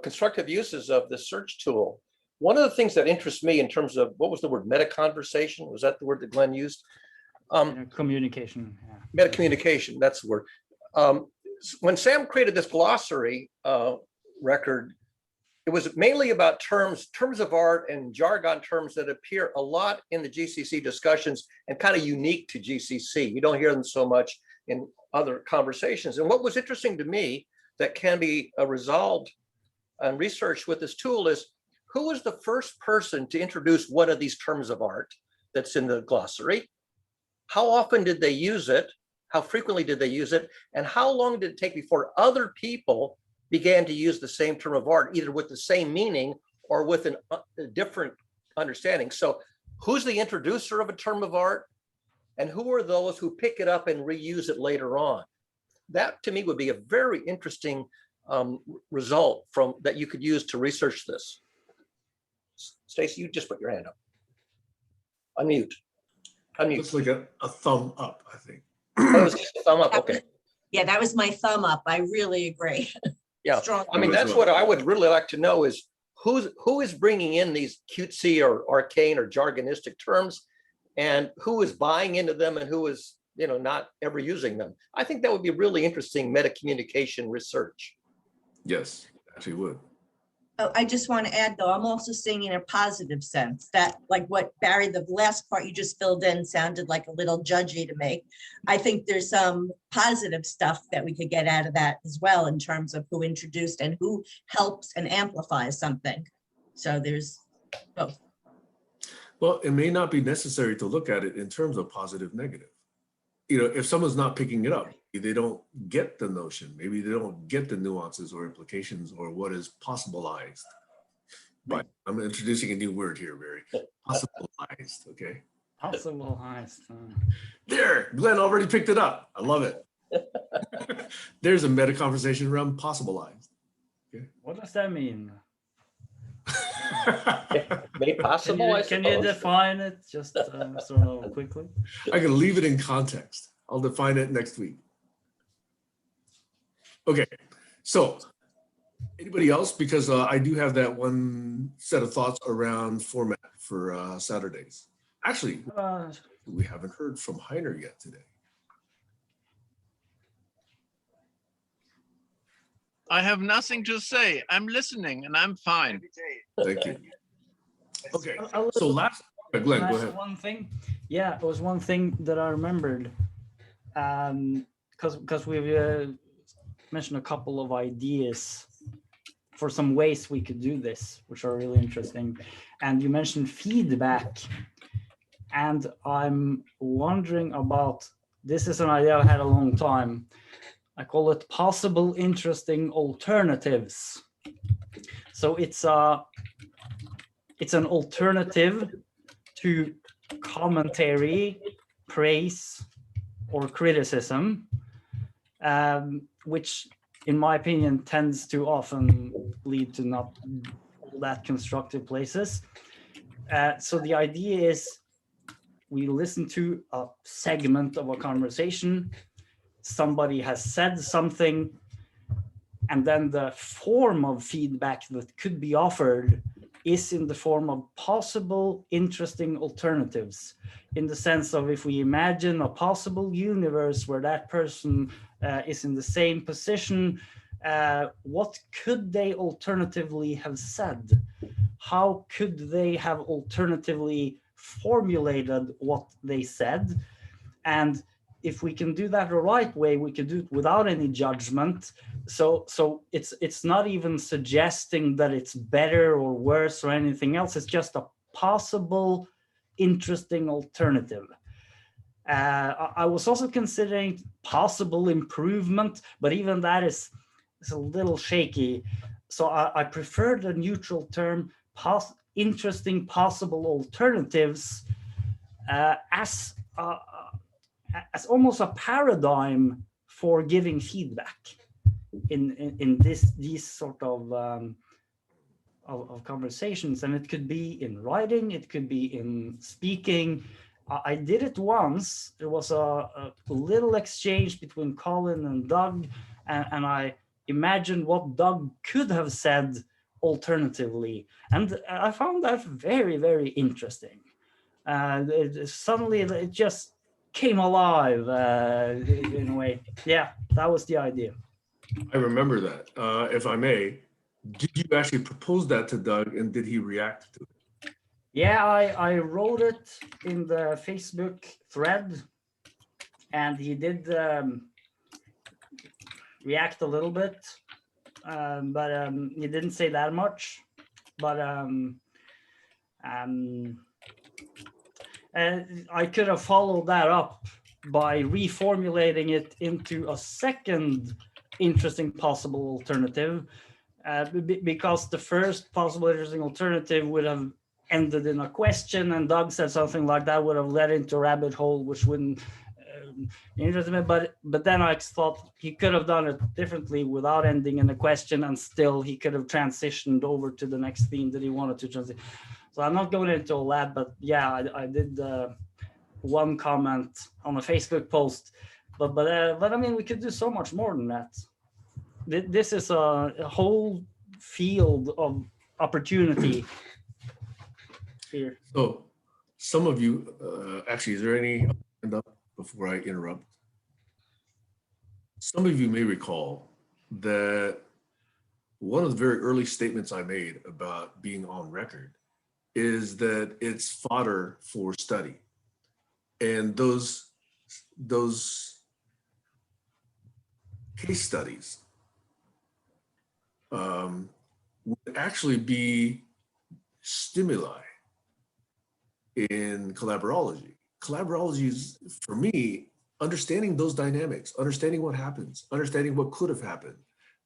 constructive uses of the search tool. One of the things that interests me in terms of, what was the word, meta conversation? Was that the word that Glenn used? Communication. Yeah. Meta communication, that's the word. When Sam created this glossary record, it was mainly about terms of art and jargon terms that appear a lot in the GCC discussions and kind of unique to GCC. You don't hear them so much in other conversations. And what was interesting to me that can be resolved and researched with this tool is, who was the first person to introduce one of these terms of art that's in the glossary? How often did they use it? How frequently did they use it? And how long did it take before other people began to use the same term of art, either with the same meaning or with a different understanding? So who's the introducer of a term of art? And who are those who pick it up and reuse it later on? That to me would be a very interesting result from that you could use to research this. Stacy, you just put your hand up. Unmute. Looks like a thumb up, I think. Oh, it was just a thumb up, okay. Yeah, that was my thumb up. I really agree. Yeah, Strong. I mean, that's what I would really like to know is who is bringing in these cutesy or arcane or jargonistic terms, and who is buying into them and who is, not ever using them. I think that would be really interesting meta communication research. Yes, actually would. Oh, I just want to add, though, I'm also saying in a positive sense that, like what Barry, the last part you just filled in sounded like a little judgy to me. I think there's some positive stuff that we could get out of that as well in terms of who introduced and who helps and amplifies something. So there's both. Well, it may not be necessary to look at it in terms of positive, negative. If someone's not picking it up, they don't get the notion. Maybe they don't get the nuances or implications or what is possibilized. But I'm introducing a new word here, Barry. Possibilized, okay? Possibilized. There, Glenn already picked it up. I love it. There's a meta conversation around possibilized. Okay. What does that mean? Made possible, Can you define it just sort of quickly? I can leave it in context. I'll define it next week. Okay, so anybody else? Because I do have that one set of thoughts around format for Saturdays. Actually, we haven't heard from Heiner yet today. I have nothing to say. I'm listening and I'm fine. Thank you. Okay, so Glenn, go ahead. One thing, yeah, it was one thing that I remembered, because we've mentioned a couple of ideas for some ways we could do this, which are really interesting. And you mentioned feedback, and I'm wondering about, this is an idea I've had a long time. I call it possible interesting alternatives. So it's an alternative to commentary, praise, or criticism, which in my opinion tends to often lead to not all that constructive places. So the idea is we listen to a segment of a conversation, somebody has said something, and then the form of feedback that could be offered is in the form of possible interesting alternatives, in the sense of if we imagine a possible universe where that person is in the same position, what could they alternatively have said? How could they have alternatively formulated what they said? And if we can do that the right way, we can do it without any judgment. So it's not even suggesting that it's better or worse or anything else. It's just a possible, interesting alternative. I was also considering possible improvement, but even that is a little shaky. So I prefer the neutral term, interesting possible alternatives, as almost a paradigm for giving feedback in these sort of conversations. And it could be in writing, it could be in speaking. I did it once. There was a little exchange between Colin and Doug, and I imagined what Doug could have said alternatively. And I found that very, very interesting. Suddenly it just came alive in a way. Yeah, that was the idea. I remember that. If I may, did you actually propose that to Doug, and did he react to it? Yeah, I wrote it in the Facebook thread, and he did react a little bit, but he didn't say that much. But I could have followed that up by reformulating it into a second interesting possible alternative, because the first possible interesting alternative would have ended in a question, and Doug said something like that would have led into a rabbit hole, which wouldn't interest me. But then I thought he could have done it differently without ending in a question, and still he could have transitioned over to the next theme that he wanted to transition. So I'm not going into all that, but yeah, I did one comment on a Facebook post, but I mean, we could do so much more than that. This is a whole field of opportunity here. So some of you, actually, is there any hand up before I interrupt? Some of you may recall that one of the very early statements I made about being on record is that it's fodder for study. And those case studies would actually be stimuli in collaborology. Collaborology is, for me, understanding those dynamics, understanding what happens, understanding what could have happened,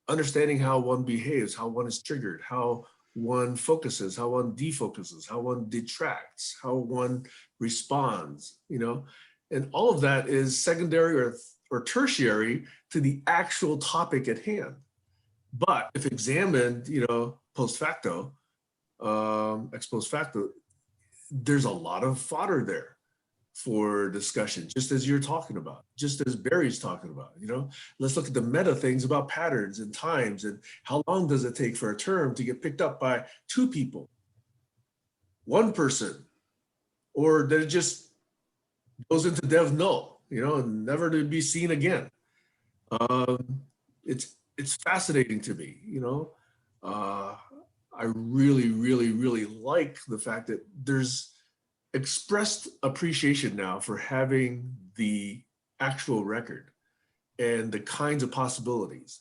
understanding how one behaves, how one is triggered, how one focuses, how one defocuses, how one detracts, how one responds, and all of that is secondary or tertiary to the actual topic at hand. But if examined, post facto, ex post facto, there's a lot of fodder there for discussion, just as you're talking about, just as Barry's talking about. Let's look at the meta things about patterns and times, and how long does it take for a term to get picked up by two people, one person, or that it just goes into dev null, and never to be seen again. It's fascinating to me. I really, really, really like the fact that there's expressed appreciation now for having the actual record and the kinds of possibilities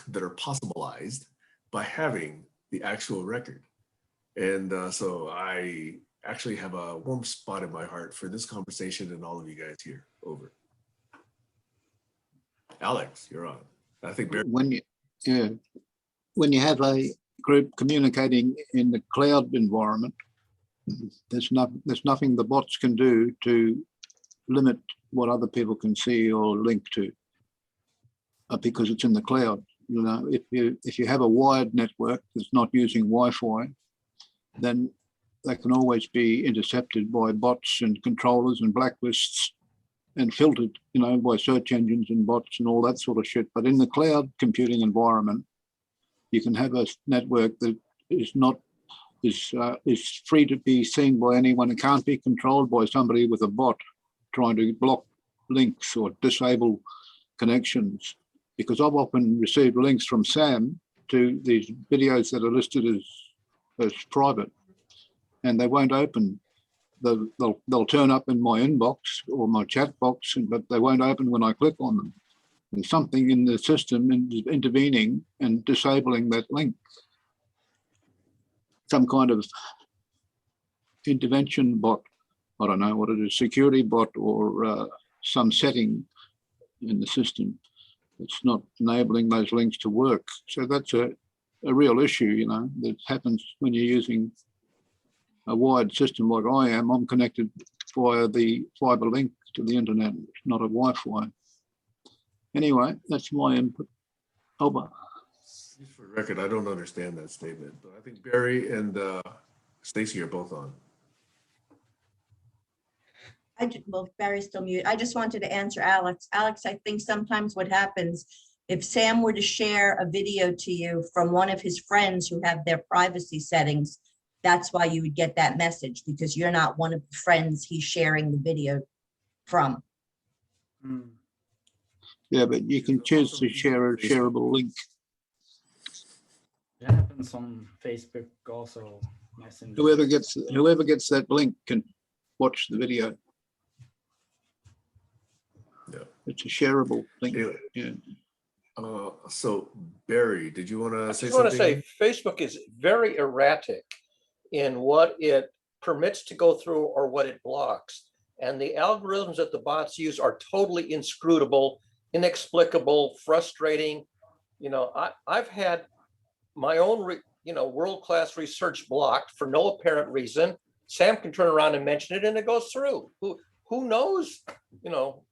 that are possibilized by having the actual record. And so I actually have a warm spot in my heart for this conversation and all of you guys here. Over. Alex, you're on. I think Barry. When you have a group communicating in the cloud environment, there's nothing the bots can do to limit what other people can see or link to, because it's in the cloud. If you have a wired network that's not using Wi-Fi, then they can always be intercepted by bots and controllers and blacklists and filtered, by search engines and bots and all that sort of shit. But in the cloud computing environment, you can have a network that is not is free to be seen by anyone. It can't be controlled by somebody with a bot trying to block links or disable connections. Because I've often received links from Sam to these videos that are listed as private, and they won't open. They'll turn up in my inbox or my chat box, but they won't open when I click on them. There's something in the system intervening and disabling that link. Some kind of intervention bot. I don't know what it is, security bot or some setting in the system. It's not enabling those links to work. So that's a real issue, you know, that happens when you're using a wired system like I am. I'm connected via the fiber link to the internet, not a Wi-Fi. Anyway, that's my input. Over. Just for the record, I don't understand that statement, but I think Barry and Stacey are both on. Well, Barry's still muted. I just wanted to answer Alex. Alex, I think sometimes what happens, if Sam were to share a video to you from one of his friends who have their privacy settings, that's why you would get that message, because you're not one of the friends he's sharing the video from. Yeah, but you can choose to share a shareable link. It happens on Facebook also. Messenger. Whoever gets that link can watch the video. Yeah. It's a shareable link. Anyway, Yeah. so Barry, did you want to I say just want to something? say Facebook is very erratic in what it permits to go through or what it blocks. And the algorithms that the bots use are totally inscrutable, inexplicable, frustrating. You know, I've had my own, world-class research blocked for no apparent reason. Sam can turn around and mention it and it goes through. Who knows,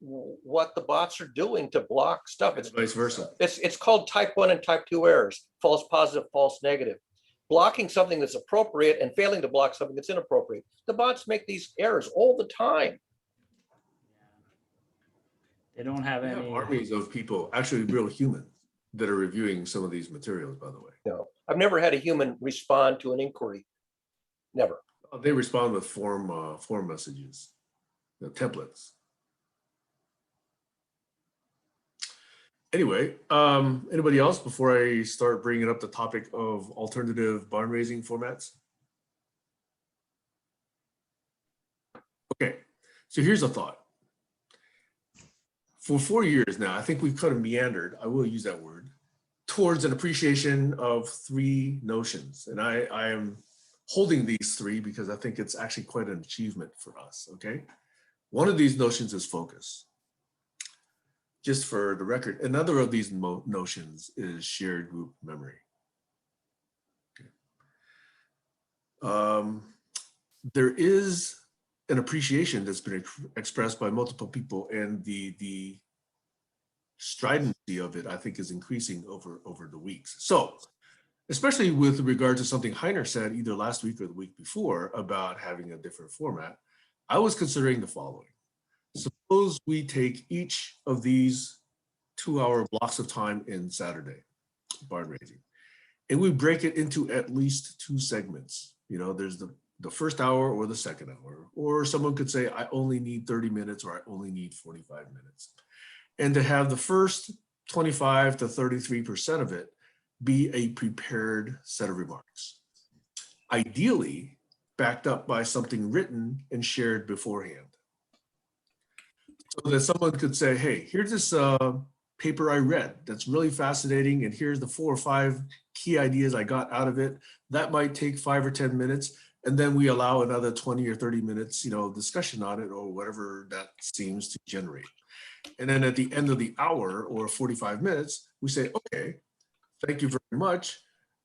what the bots are doing to block stuff. It's Vice versa. It's called type 1 and type 2 errors, false positive, false negative. Blocking something that's appropriate and failing to block something that's inappropriate. The bots make these errors all the time. They don't have We have any. armies of people, actually real humans, that are reviewing some of these materials, by the way. No, I've never had a human respond to an inquiry. Never. They respond with form messages, templates. Anyway, anybody else before I start bringing up the topic of alternative barn raising formats? Okay, so here's a thought. For 4 years now, I think we've kind of meandered, I will use that word, towards an appreciation of 3 notions. And I am holding these 3 because I think it's actually quite an achievement for us, okay? One of these notions is focus. Just for the record, another of these notions is shared group memory. Okay. There is an appreciation that's been expressed by multiple people, and the stridency of it, I think, is increasing over the weeks. So, especially with regard to something Heiner said either last week or the week before about having a different format, I was considering the following. Suppose we take each of these 2-hour blocks of time in Saturday, barn raising, and we break it into at least 2 segments. There's the first hour or the second hour, or someone could say, I only need 30 minutes or I only need 45 minutes. And to have the first 25 to 33% of it be a prepared set of remarks, ideally backed up by something written and shared beforehand. So that someone could say, hey, here's this paper I read that's really fascinating, and here's the 4 or 5 key ideas I got out of it. That might take 5 or 10 minutes, and then we allow another 20 or 30 minutes, discussion on it or whatever that seems to generate. And then at the end of the hour or 45 minutes, we say, okay, thank you very much.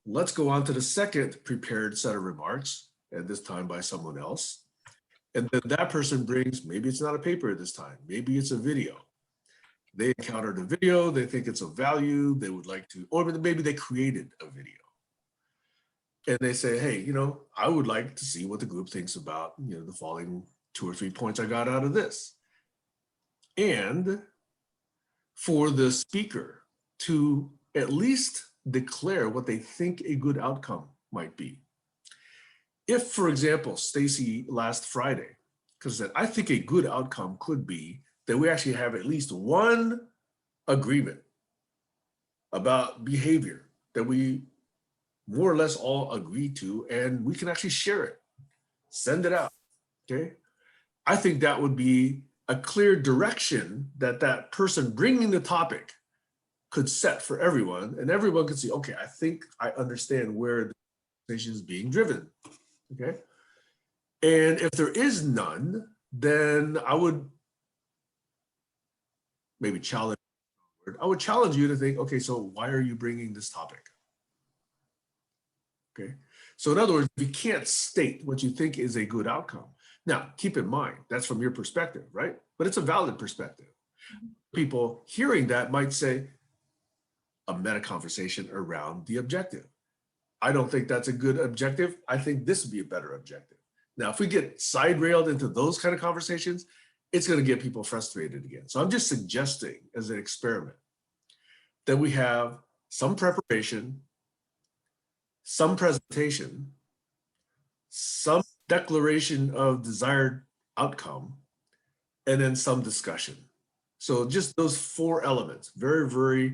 Let's go on to the second prepared set of remarks, at this time by someone else. And then that person brings, maybe it's not a paper this time, maybe it's a video. They encountered a video, they think it's of value, they would like to, or maybe they created a video. And they say, hey, I would like to see what the group thinks about, the following 2 or 3 points I got out of this. And for the speaker to at least declare what they think a good outcome might be. if, for example, Stacy last Friday, because I think a good outcome could be that we actually have at least one agreement about behavior that we more or less all agree to, and we can actually share it, send it out, okay? I think that would be a clear direction that that person bringing the topic could set for everyone, and everyone could see, okay, I think I understand where the conversation is being driven, okay? And if there is none, then I would maybe challenge, I would challenge you to think, okay, so why are you bringing this topic? Okay, so in other words, you can't state what you think is a good outcome. Now, keep in mind, that's from your perspective, right? But it's a valid perspective. People hearing that might say a meta conversation around the objective. I don't think that's a good objective. I think this would be a better objective. Now, if we get side railed into those kind of conversations, it's going to get people frustrated again. So I'm just suggesting as an experiment that we have some preparation, some presentation, some declaration of desired outcome, and then some discussion. So just those 4 elements, very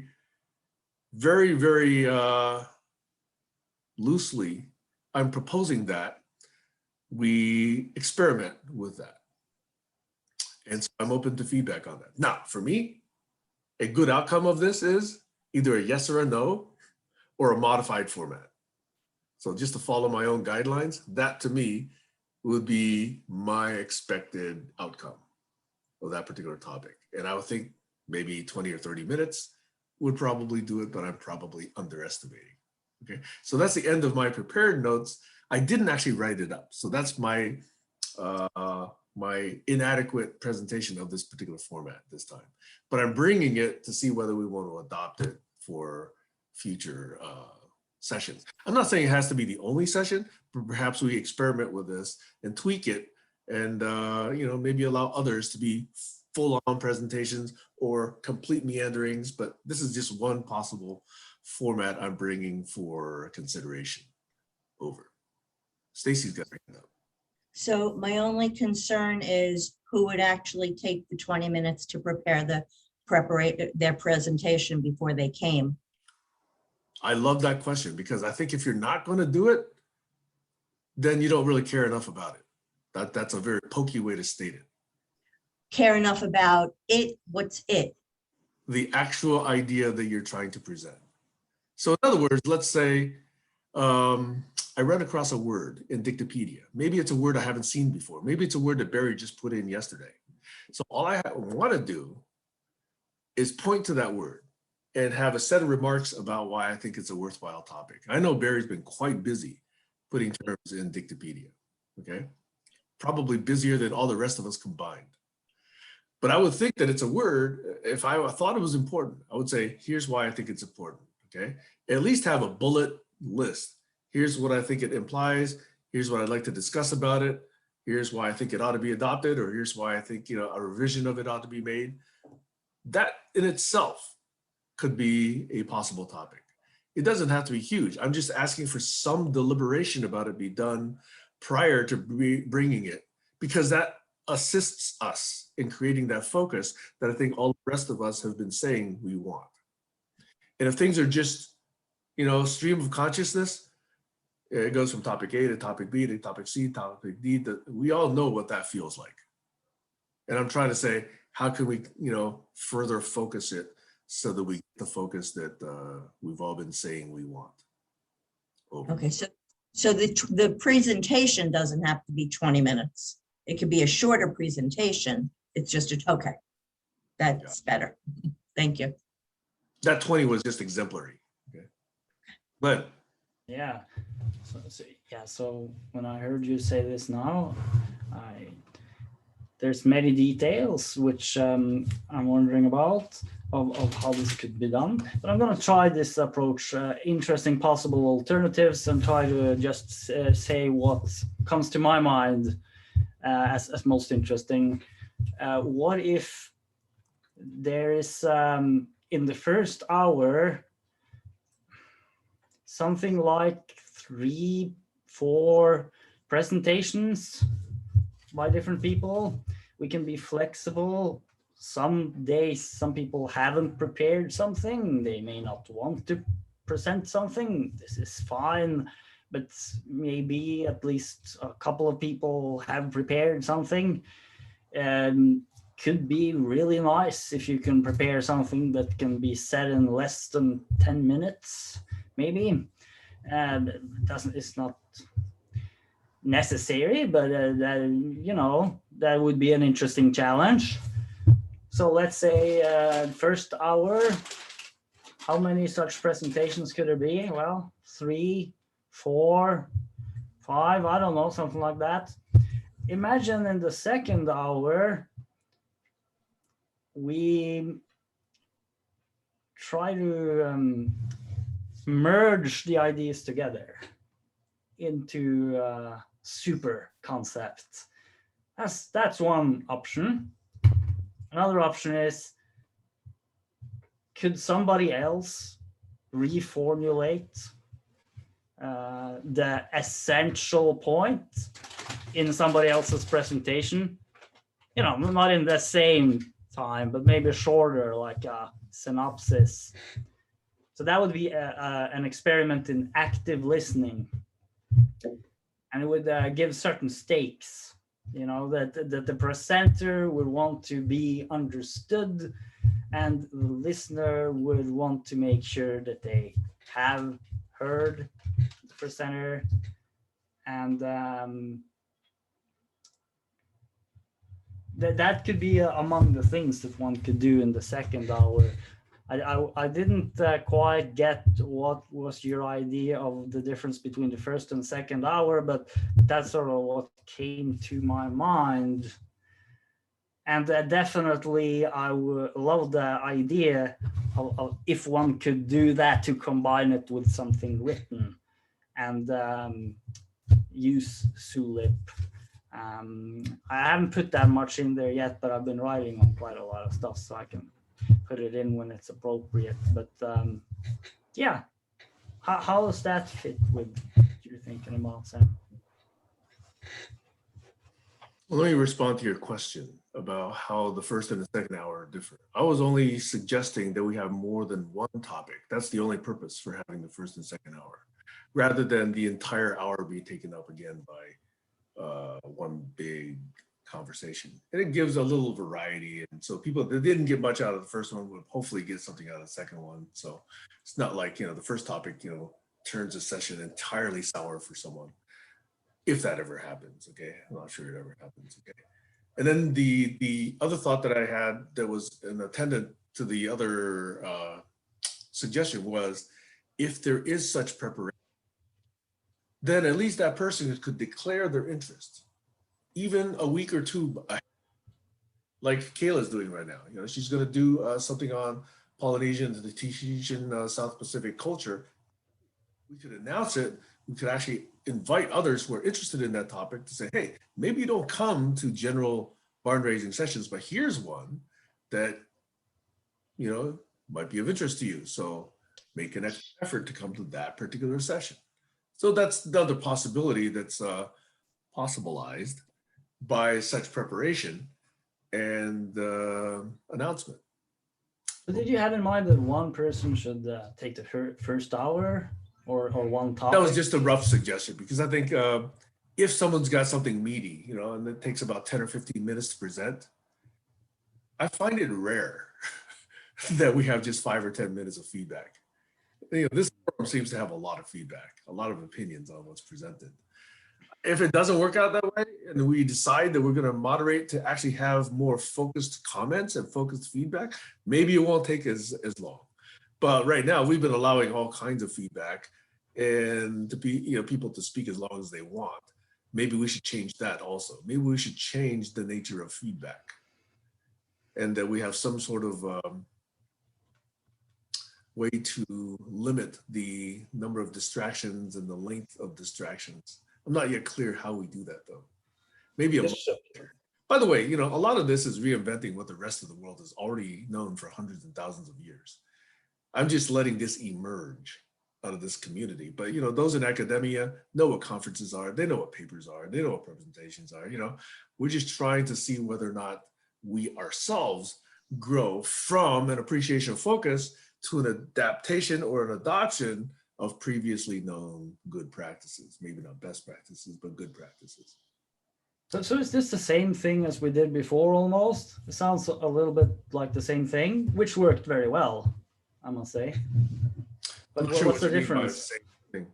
loosely, I'm proposing that we experiment with that. And so I'm open to feedback on that. Now, for me, a good outcome of this is either a yes or a no, or a modified format. So just to follow my own guidelines, that to me would be my expected outcome of that particular topic. And I would think maybe 20 or 30 minutes would probably do it, but I'm probably underestimating. Okay, so that's the end of my prepared notes. I didn't actually write it up. So that's my my inadequate presentation of this particular format this time. But I'm bringing it to see whether we want to adopt it for future sessions. I'm not saying it has to be the only session, but perhaps we experiment with this and tweak it, and you know, maybe allow others to be full-on presentations or complete meanderings. But this is just one possible format I'm bringing for consideration. Over. Stacy's got her hand up. So my only concern is who would actually take the 20 minutes to prepare their presentation before they came. I love that question, because I think if you're not going to do it, then you don't really care enough about it. That's a very pokey way to state it. Care enough about it? What's it? The actual idea that you're trying to present. So in other words, let's say I ran across a word in Dictopedia. Maybe it's a word I haven't seen before. Maybe it's a word that Barry just put in yesterday. So all I want to do is point to that word and have a set of remarks about why I think it's a worthwhile topic. I know Barry's been quite busy putting terms in Dictopedia, okay? Probably busier than all the rest of us combined. But I would think that it's a word, if I thought it was important, I would say, here's why I think it's important, okay? At least have a bullet list. Here's what I think it implies. Here's what I'd like to discuss about it. Here's why I think it ought to be adopted, or here's why I think, you know, a revision of it ought to be made. That in itself could be a possible topic. It doesn't have to be huge. I'm just asking for some deliberation about it be done prior to bringing it, because that assists us in creating that focus that I think all the rest of us have been saying we want. And if things are just, you know, stream of consciousness, it goes from topic A to topic B to topic C, topic D, we all know what that feels like. And I'm trying to say, how can we, you know, further focus it so that we get the focus that we've all been saying we want. Over. Okay, so the presentation doesn't have to be 20 minutes. It could be a shorter presentation. It's just okay. That's better. Thank you. That 20 was just exemplary. Okay. But yeah. So when I heard you say this now, there's many details which I'm wondering about of how this could be done. But I'm going to try this approach, interesting possible alternatives, and try to just say what comes to my mind as most interesting. What if there is in the first hour something like 3, 4 presentations by different people. We can be flexible. Some days, some people haven't prepared something. They may not want to present something. This is fine, but maybe at least a couple of people have prepared something. Could be really nice if you can prepare something that can be said in less than 10 minutes, maybe. It's not necessary, but that would be an interesting challenge. So let's say first hour, how many such presentations could there be? Well, 3, 4, 5, I don't know, something like that. Imagine in the second hour, we try to merge the ideas together into a super concept. That's one option. Another option is, could somebody else reformulate the essential point in somebody else's presentation? Not in the same time, but maybe shorter, like a synopsis. So that would be an experiment in active listening, and it would give certain stakes. That the presenter would want to be understood, and the listener would want to make sure that they have heard the presenter, and that could be among the things that one could do in the second hour. I didn't quite get what was your idea of the difference between the first and second hour, but that's sort of what came to my mind. And definitely I would love the idea of if one could do that, to combine it with something written and use Zulip. I haven't put that much in there yet, but I've been writing on quite a lot of stuff, so I can put it in when it's appropriate. But yeah, how does that fit with what you're thinking about, Sam? Well, let me respond to your question about how the first and the second hour are different. I was only suggesting that we have more than one topic. That's the only purpose for having the first and second hour, rather than the entire hour be taken up again by one big conversation. And it gives a little variety. And so people that didn't get much out of the first one would hopefully get something out of the second one. So it's not like, the first topic, turns a session entirely sour for someone. If that ever happens, okay? I'm not sure it ever happens, okay? And then the other thought that I had that was an attendant to the other suggestion was, if there is such preparation, then at least that person could declare their interest, even a week or two ahead, like Kayla's doing right now. She's going to do something on Polynesian, the Tahitian South Pacific culture. We could announce it. We could actually invite others who are interested in that topic to say, hey, maybe you don't come to general barn raising sessions, but here's one that, might be of interest to you. So make an extra effort to come to that particular session. So that's the other possibility that's possibilized by such preparation and announcement. But did you have in mind that one person should take the first hour or one topic? That was just a rough suggestion, because I think if someone's got something meaty, and it takes about 10 or 15 minutes to present, I find it rare that we have just 5 or 10 minutes of feedback. This forum seems to have a lot of feedback, a lot of opinions on what's presented. If it doesn't work out that way, and we decide that we're going to moderate to actually have more focused comments and focused feedback, maybe it won't take as long. But right now, we've been allowing all kinds of feedback and to be, people to speak as long as they want. Maybe we should change that also. Maybe we should change the nature of feedback, and that we have some sort of way to limit the number of distractions and the length of distractions. I'm not yet clear how we do that, though. Maybe by the way, a lot of this is reinventing what the rest of the world has already known for hundreds and thousands of years. I'm just letting this emerge out of this community. But, you know, those in academia know what conferences are. They know what papers are. They know what presentations are. You know, we're just trying to see whether or not we ourselves grow from an appreciation focus to an adaptation or an adoption of previously known good practices. Maybe not best practices, but good practices. So is this the same thing as we did before almost? It sounds a little bit like the same thing, which worked very well, I must say. But I'm not sure what's the what you mean by difference? same thing.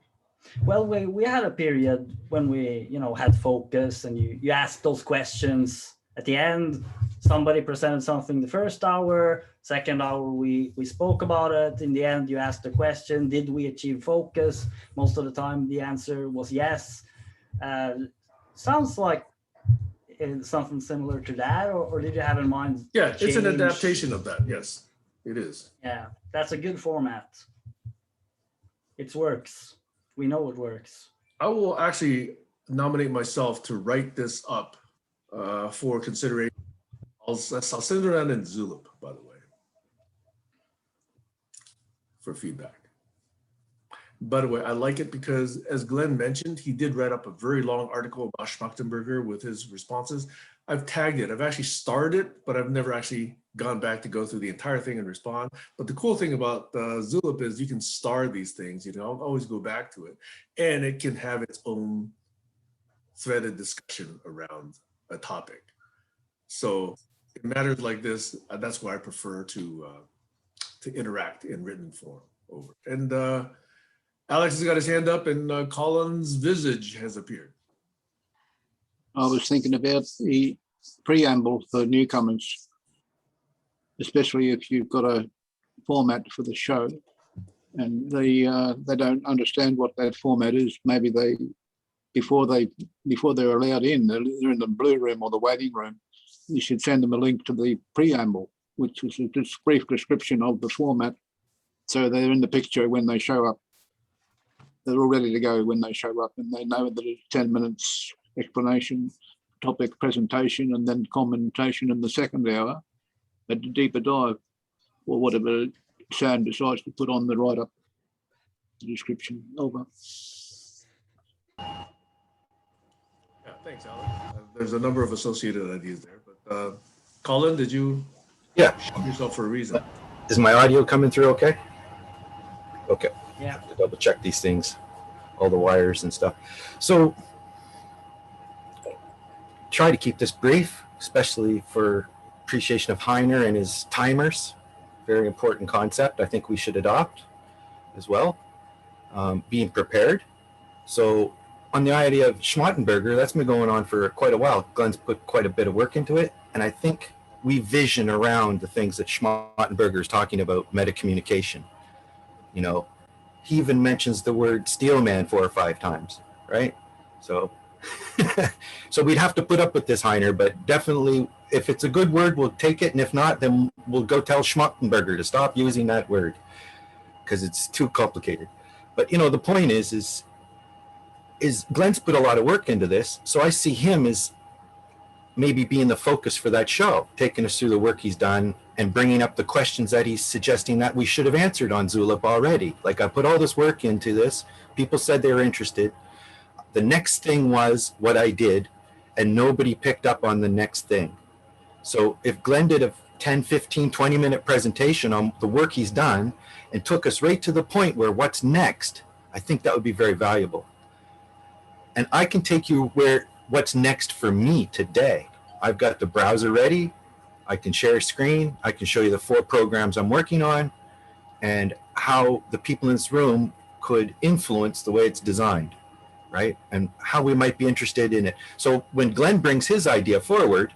Well, we had a period when we, you know, had focus and you asked those questions at the end. Somebody presented something the first hour, second hour we spoke about it. In the end, you asked the question, did we achieve focus? Most of the time the answer was yes. Sounds like something similar to that, or did you have in mind? Yeah, it's an change? adaptation of that. Yes, it is. Yeah, that's a good format. It works. We know it works. I will actually nominate myself to write this up for consideration. I'll send it around in Zulip, by the way, for feedback. By the way, I like it because, as Glenn mentioned, he did write up a very long article about Schmachtenberger with his responses. I've tagged it. I've actually started it, but I've never actually gone back to go through the entire thing and respond. But the cool thing about Zulip is you can star these things. You know, I'll always go back to it, and it can have its own threaded discussion around a topic. So in matters like this, that's why I prefer to interact in written form over. And Alex has got his hand up, and Colin's visage has appeared. I was thinking about the preamble for newcomers, especially if you've got a format for the show and they don't understand what that format is. Maybe before they're allowed in, they're in the blue room or the waiting room. You should send them a link to the preamble, which is a brief description of the format, so they're in the picture when they show up. They're all ready to go when they show up, and they know that it's 10 minutes explanation, topic presentation, and then commentation in the second hour, a deeper dive, or whatever Sam decides to put on the write-up, the description. Over. Yeah, thanks, Alex. There's a number of associated ideas there, but Colin, did you show yourself for a reason? Is my audio coming through okay? Okay. Yeah. Have to double check these things, all the wires and stuff. So try to keep this brief, especially for appreciation of Heiner and his timers. Very important concept I think we should adopt as well. Being prepared. So on the idea of Schmachtenberger, that's been going on for quite a while. Glenn's put quite a bit of work into it. And I think we vision around the things that Schmachtenberger is talking about, meta-communication. You know, he even mentions the word steelman 4 or 5 times, right? So, so we'd have to put up with this, Heiner, but definitely if it's a good word, we'll take it. And if not, then we'll go tell Schmachtenberger to stop using that word because it's too complicated. But, you know, the point is Glenn's put a lot of work into this. So I see him as maybe being the focus for that show, taking us through the work he's done and bringing up the questions that he's suggesting that we should have answered on Zulip already. Like, I put all this work into this. People said they were interested. The next thing was what I did, and nobody picked up on the next thing. So if Glenn did a 10, 15, 20-minute presentation on the work he's done and took us right to the point where what's next, I think that would be very valuable. And I can take you where what's next for me today. I've got the browser ready. I can share a screen. I can show you the 4 programs I'm working on and how the people in this room could influence the way it's designed, right? And how we might be interested in it. So when Glenn brings his idea forward,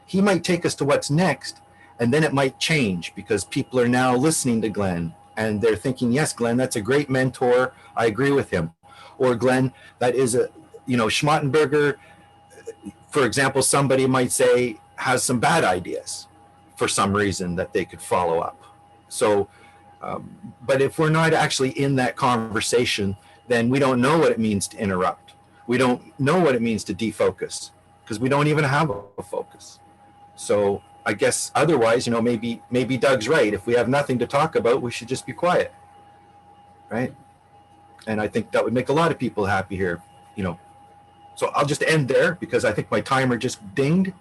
he might take us to what's next, and then it might change because people are now listening to Glenn and they're thinking, yes, Glenn, that's a great mentor. I agree with him. Or Glenn, that is a, you know, Schmachtenberger, for example, somebody might say has some bad ideas for some reason that they could follow up. So, but if we're not actually in that conversation, then we don't know what it means to interrupt. We don't know what it means to defocus because we don't even have a focus. So I guess otherwise, you know, maybe Doug's right. If we have nothing to talk about, we should just be quiet, right? And I think that would make a lot of people happy here, you know. So I'll just end there because I think my timer just dinged,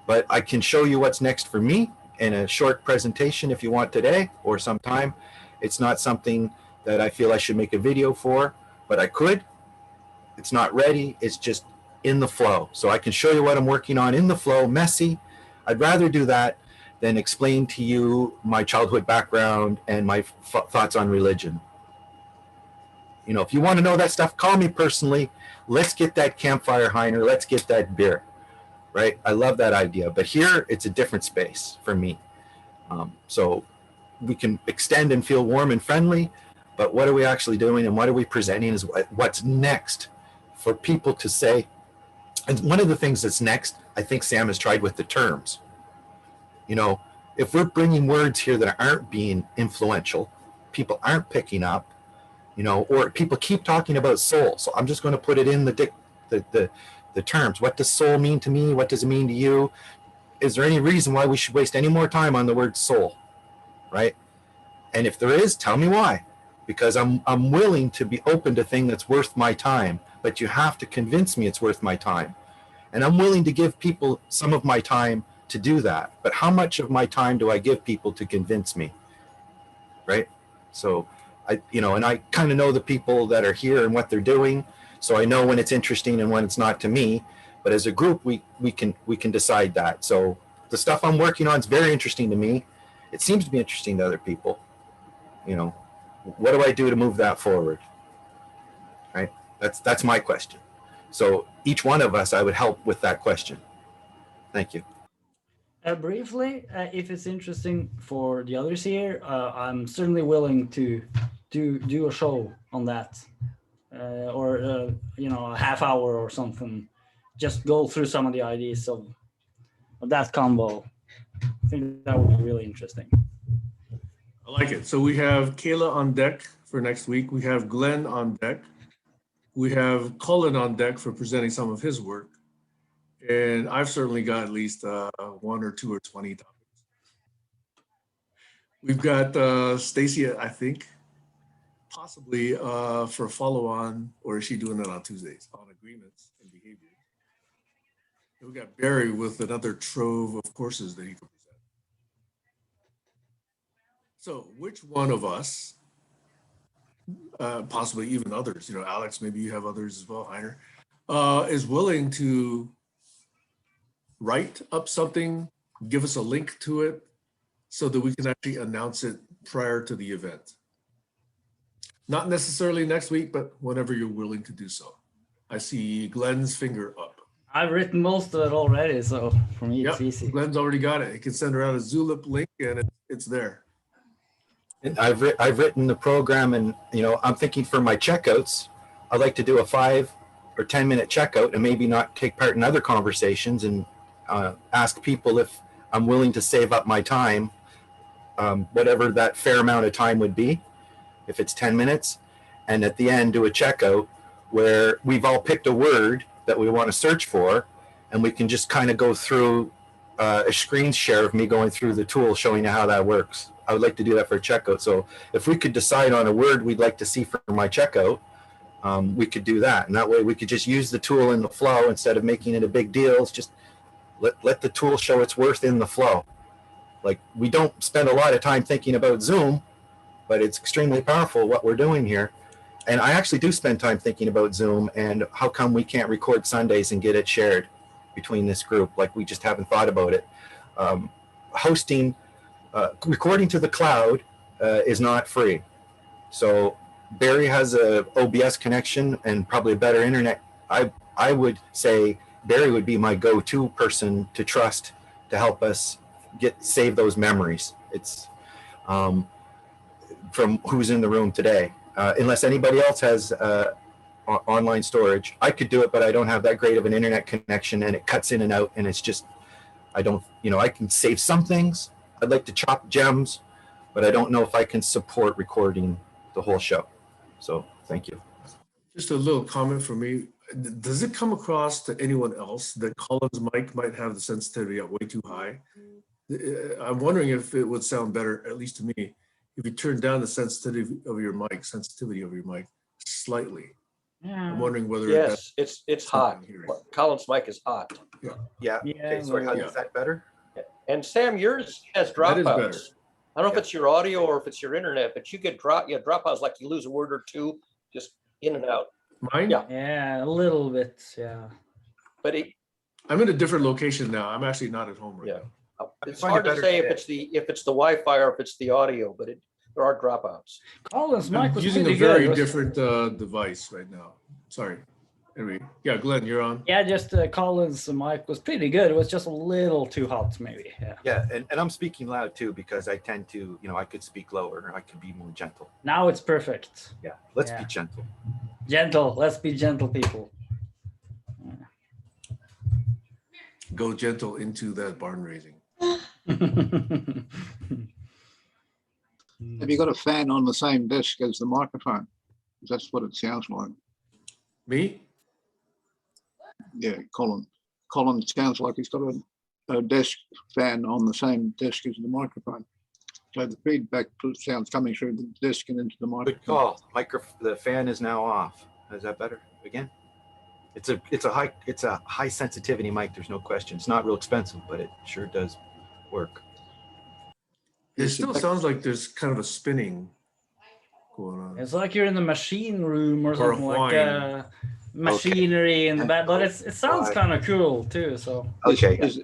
but I can show you what's next for me in a short presentation if you want today or sometime. It's not something that I feel I should make a video for, but I could. It's not ready. It's just in the flow. So I can show you what I'm working on in the flow, messy. I'd rather do that than explain to you my childhood background and my thoughts on religion. You know, if you want to know that stuff, call me personally. Let's get that campfire, Heiner. Let's get that beer, right? I love that idea. But here, it's a different space for me. So we can extend and feel warm and friendly, but what are we actually doing and what are we presenting is what's next for people to say. And one of the things that's next, I think Sam has tried with the terms. You know, if we're bringing words here that aren't being influential, people aren't picking up, you know, or people keep talking about soul. So I'm just going to put it in the terms. What does soul mean to me? What does it mean to you? Is there any reason why we should waste any more time on the word soul, right? And if there is, tell me why. Because I'm willing to be open to thing that's worth my time, but you have to convince me it's worth my time. And I'm willing to give people some of my time to do that. But how much of my time do I give people to convince me, right? So you know, and I kind of know the people that are here and what they're doing. So I know when it's interesting and when it's not to me. But as a group, we can decide that. So the stuff I'm working on is very interesting to me. It seems to be interesting to other people. You know, what do I do to move that forward? Right? That's my question. So each one of us, I would help with that question. Thank you. Briefly, if it's interesting for the others here, I'm certainly willing to do a show on that, or you know, a half hour or something. Just go through some of the ideas of that combo. I think that would be really interesting. I like it. So we have Kayla on deck for next week. We have Glenn on deck. We have Colin on deck for presenting some of his work. And I've certainly got at least 1 or 2 or 20 topics. We've got Stacy, I think, possibly for a follow-on, or is she doing that on Tuesdays, on agreements and behavior. And we got Barry with another trove of courses that he can present. So which one of us, possibly even others, you know, Alex, maybe you have others as well, Heiner, is willing to write up something, give us a link to it so that we can actually announce it prior to the event. Not necessarily next week, but whenever you're willing to do so. I see Glenn's finger up. I've written most of it already, so for me it's easy. Glenn's already got it. He can send around a Zulip link and it's there. And I've written the program, and you know, I'm thinking for my checkouts, I'd like to do a 5 or 10 minute checkout and maybe not take part in other conversations and ask people if I'm willing to save up my time, whatever that fair amount of time would be, if it's 10 minutes, and at the end do a checkout where we've all picked a word that we want to search for, and we can just kind of go through a screen share of me going through the tool showing you how that works. I would like to do that for a checkout. So if we could decide on a word we'd like to see for my checkout, we could do that. And that way we could just use the tool in the flow instead of making it a big deal. It's just let the tool show its worth in the flow. Like, we don't spend a lot of time thinking about Zoom, but it's extremely powerful what we're doing here. And I actually do spend time thinking about Zoom and how come we can't record Sundays and get it shared between this group. Like, we just haven't thought about it. Hosting, recording to the cloud is not free. So Barry has a OBS connection and probably a better internet. I would say Barry would be my go-to person to trust to help us save those memories. It's from who's in the room today. Unless anybody else has online storage, I could do it, but I don't have that great of an internet connection, and it cuts in and out, and it's just, I don't, you know, I can save some things. I'd like to chop gems, but I don't know if I can support recording the whole show. So thank you. Just a little comment from me. Does it come across to anyone else that Colin's mic might have the sensitivity up way too high? I'm wondering if it would sound better, at least to me, if you turn down the sensitivity of your mic, slightly. I'm Yeah. wondering whether Yes, it's hot. something here. Colin's mic is hot. Yeah. Yeah, Okay, sorry, well, is that better? And Sam, yours has That is better. dropouts. I don't know if it's your audio or if it's your internet, but you get dropouts, like you lose a word or two, just in and out. Mine? Yeah. yeah, a little bit. Yeah. But I'm in a different location now. I'm actually not at home right Yeah. now. it's find hard it to better say today. if it's the Wi-Fi or if it's the audio, but there are dropouts. Colin's mic I'm was using a pretty very good. different device right now. Sorry. Anyway, yeah, Glenn, you're on. Yeah, just Colin's mic was pretty good. It was just a little too hot, maybe. Yeah. Yeah, and I'm speaking loud too because I tend to, I could speak lower. I could be more gentle. Now it's perfect. Yeah, let's Yeah. be gentle. Gentle. Let's be gentle, people. Go gentle into that barn raising. Have you got a fan on the same desk as the microphone? That's what it sounds like. Me? Yeah, Colin. Colin sounds like he's got a desk fan on the same desk as the microphone. So the feedback sounds coming through the desk and into the Good microphone. call. The fan is now off. Is that better again? It's a high sensitivity mic. There's no question. It's not real expensive, but it sure does work. It Yes, still but- sounds like there's kind of a spinning going on. It's like you're in the machine room or Or a something like whine. machinery in the back, but it sounds Why? kind of cool too. So Okay. Is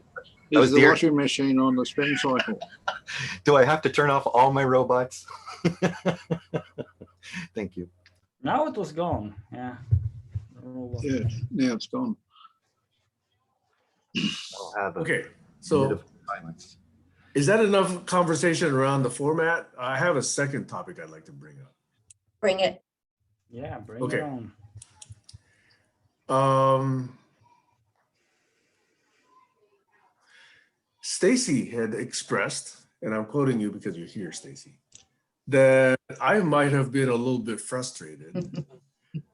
was the the- washing machine on the spin cycle? Do I have to turn off all my robots? Thank you. now it was gone. Yeah. Yeah, now it's gone. I'll have a Okay, minute so of silence. is that enough conversation around the format? I have a second topic I'd like to bring up. Bring it. Yeah, bring Okay. it on. Stacy had expressed, and I'm quoting you because you're here, Stacy, that I might have been a little bit frustrated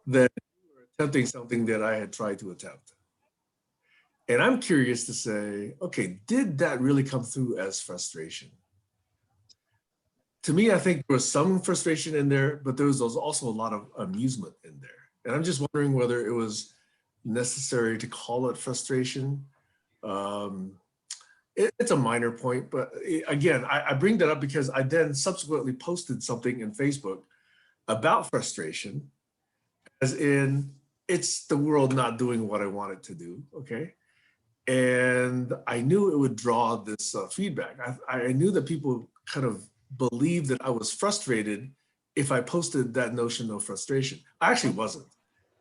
that you were attempting something that I had tried to attempt. And I'm curious to say, okay, did that really come through as frustration? To me, I think there was some frustration in there, but there was also a lot of amusement in there. And I'm just wondering whether it was necessary to call it frustration. It's a minor point, but again, I bring that up because I then subsequently posted something in Facebook about frustration, as in it's the world not doing what I want it to do, okay? And I knew it would draw this feedback. I knew that people kind of believed that I was frustrated if I posted that notion of frustration. I actually wasn't.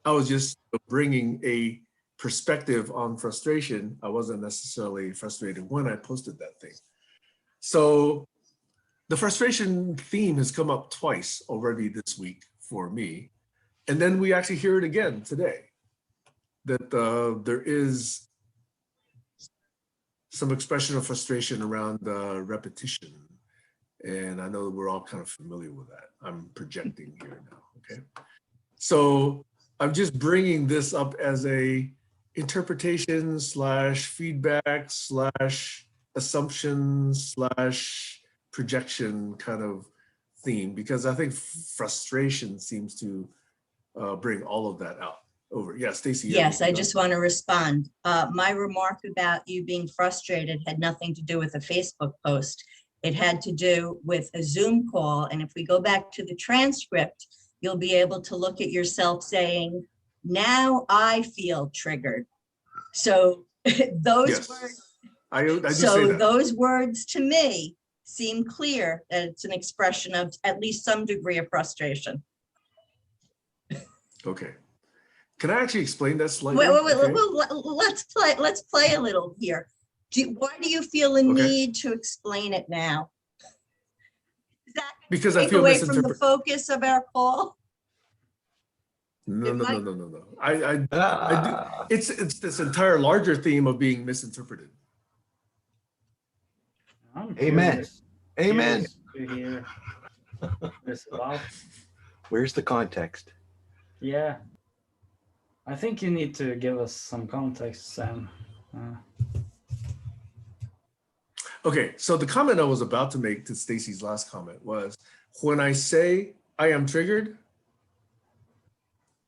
I was just bringing a perspective on frustration. I wasn't necessarily frustrated when I posted that thing. So the frustration theme has come up twice already this week for me. And then we actually hear it again today, that there is some expression of frustration around repetition. And I know that we're all kind of familiar with that. I'm projecting here now, okay? So I'm just bringing this up as a interpretation / feedback / assumption / projection kind of theme, because I think frustration seems to bring all of that out over. Yeah, Stacy. Yes, I just want to respond. My remark about you being frustrated had nothing to do with a Facebook post. It had to do with a Zoom call. And if we go back to the transcript, you'll be able to look at yourself saying, now I feel triggered. So those Yes, words, I do say so that. those words to me seem clear that it's an expression of at least some degree of frustration. Okay. Can I actually explain that slightly? Wait, Okay. well, let's play a little here. Why do you feel a need to explain it now? Is that Because I take feel away from the misinterpreted. focus of our call? No. I do. Ah, It's this entire larger theme of being misinterpreted. I'm Amen. curious- amen. curious to hear this about. Where's the context? Yeah. I think you need to give us some context, Sam. Okay, so the comment I was about to make to Stacy's last comment was, when I say I am triggered,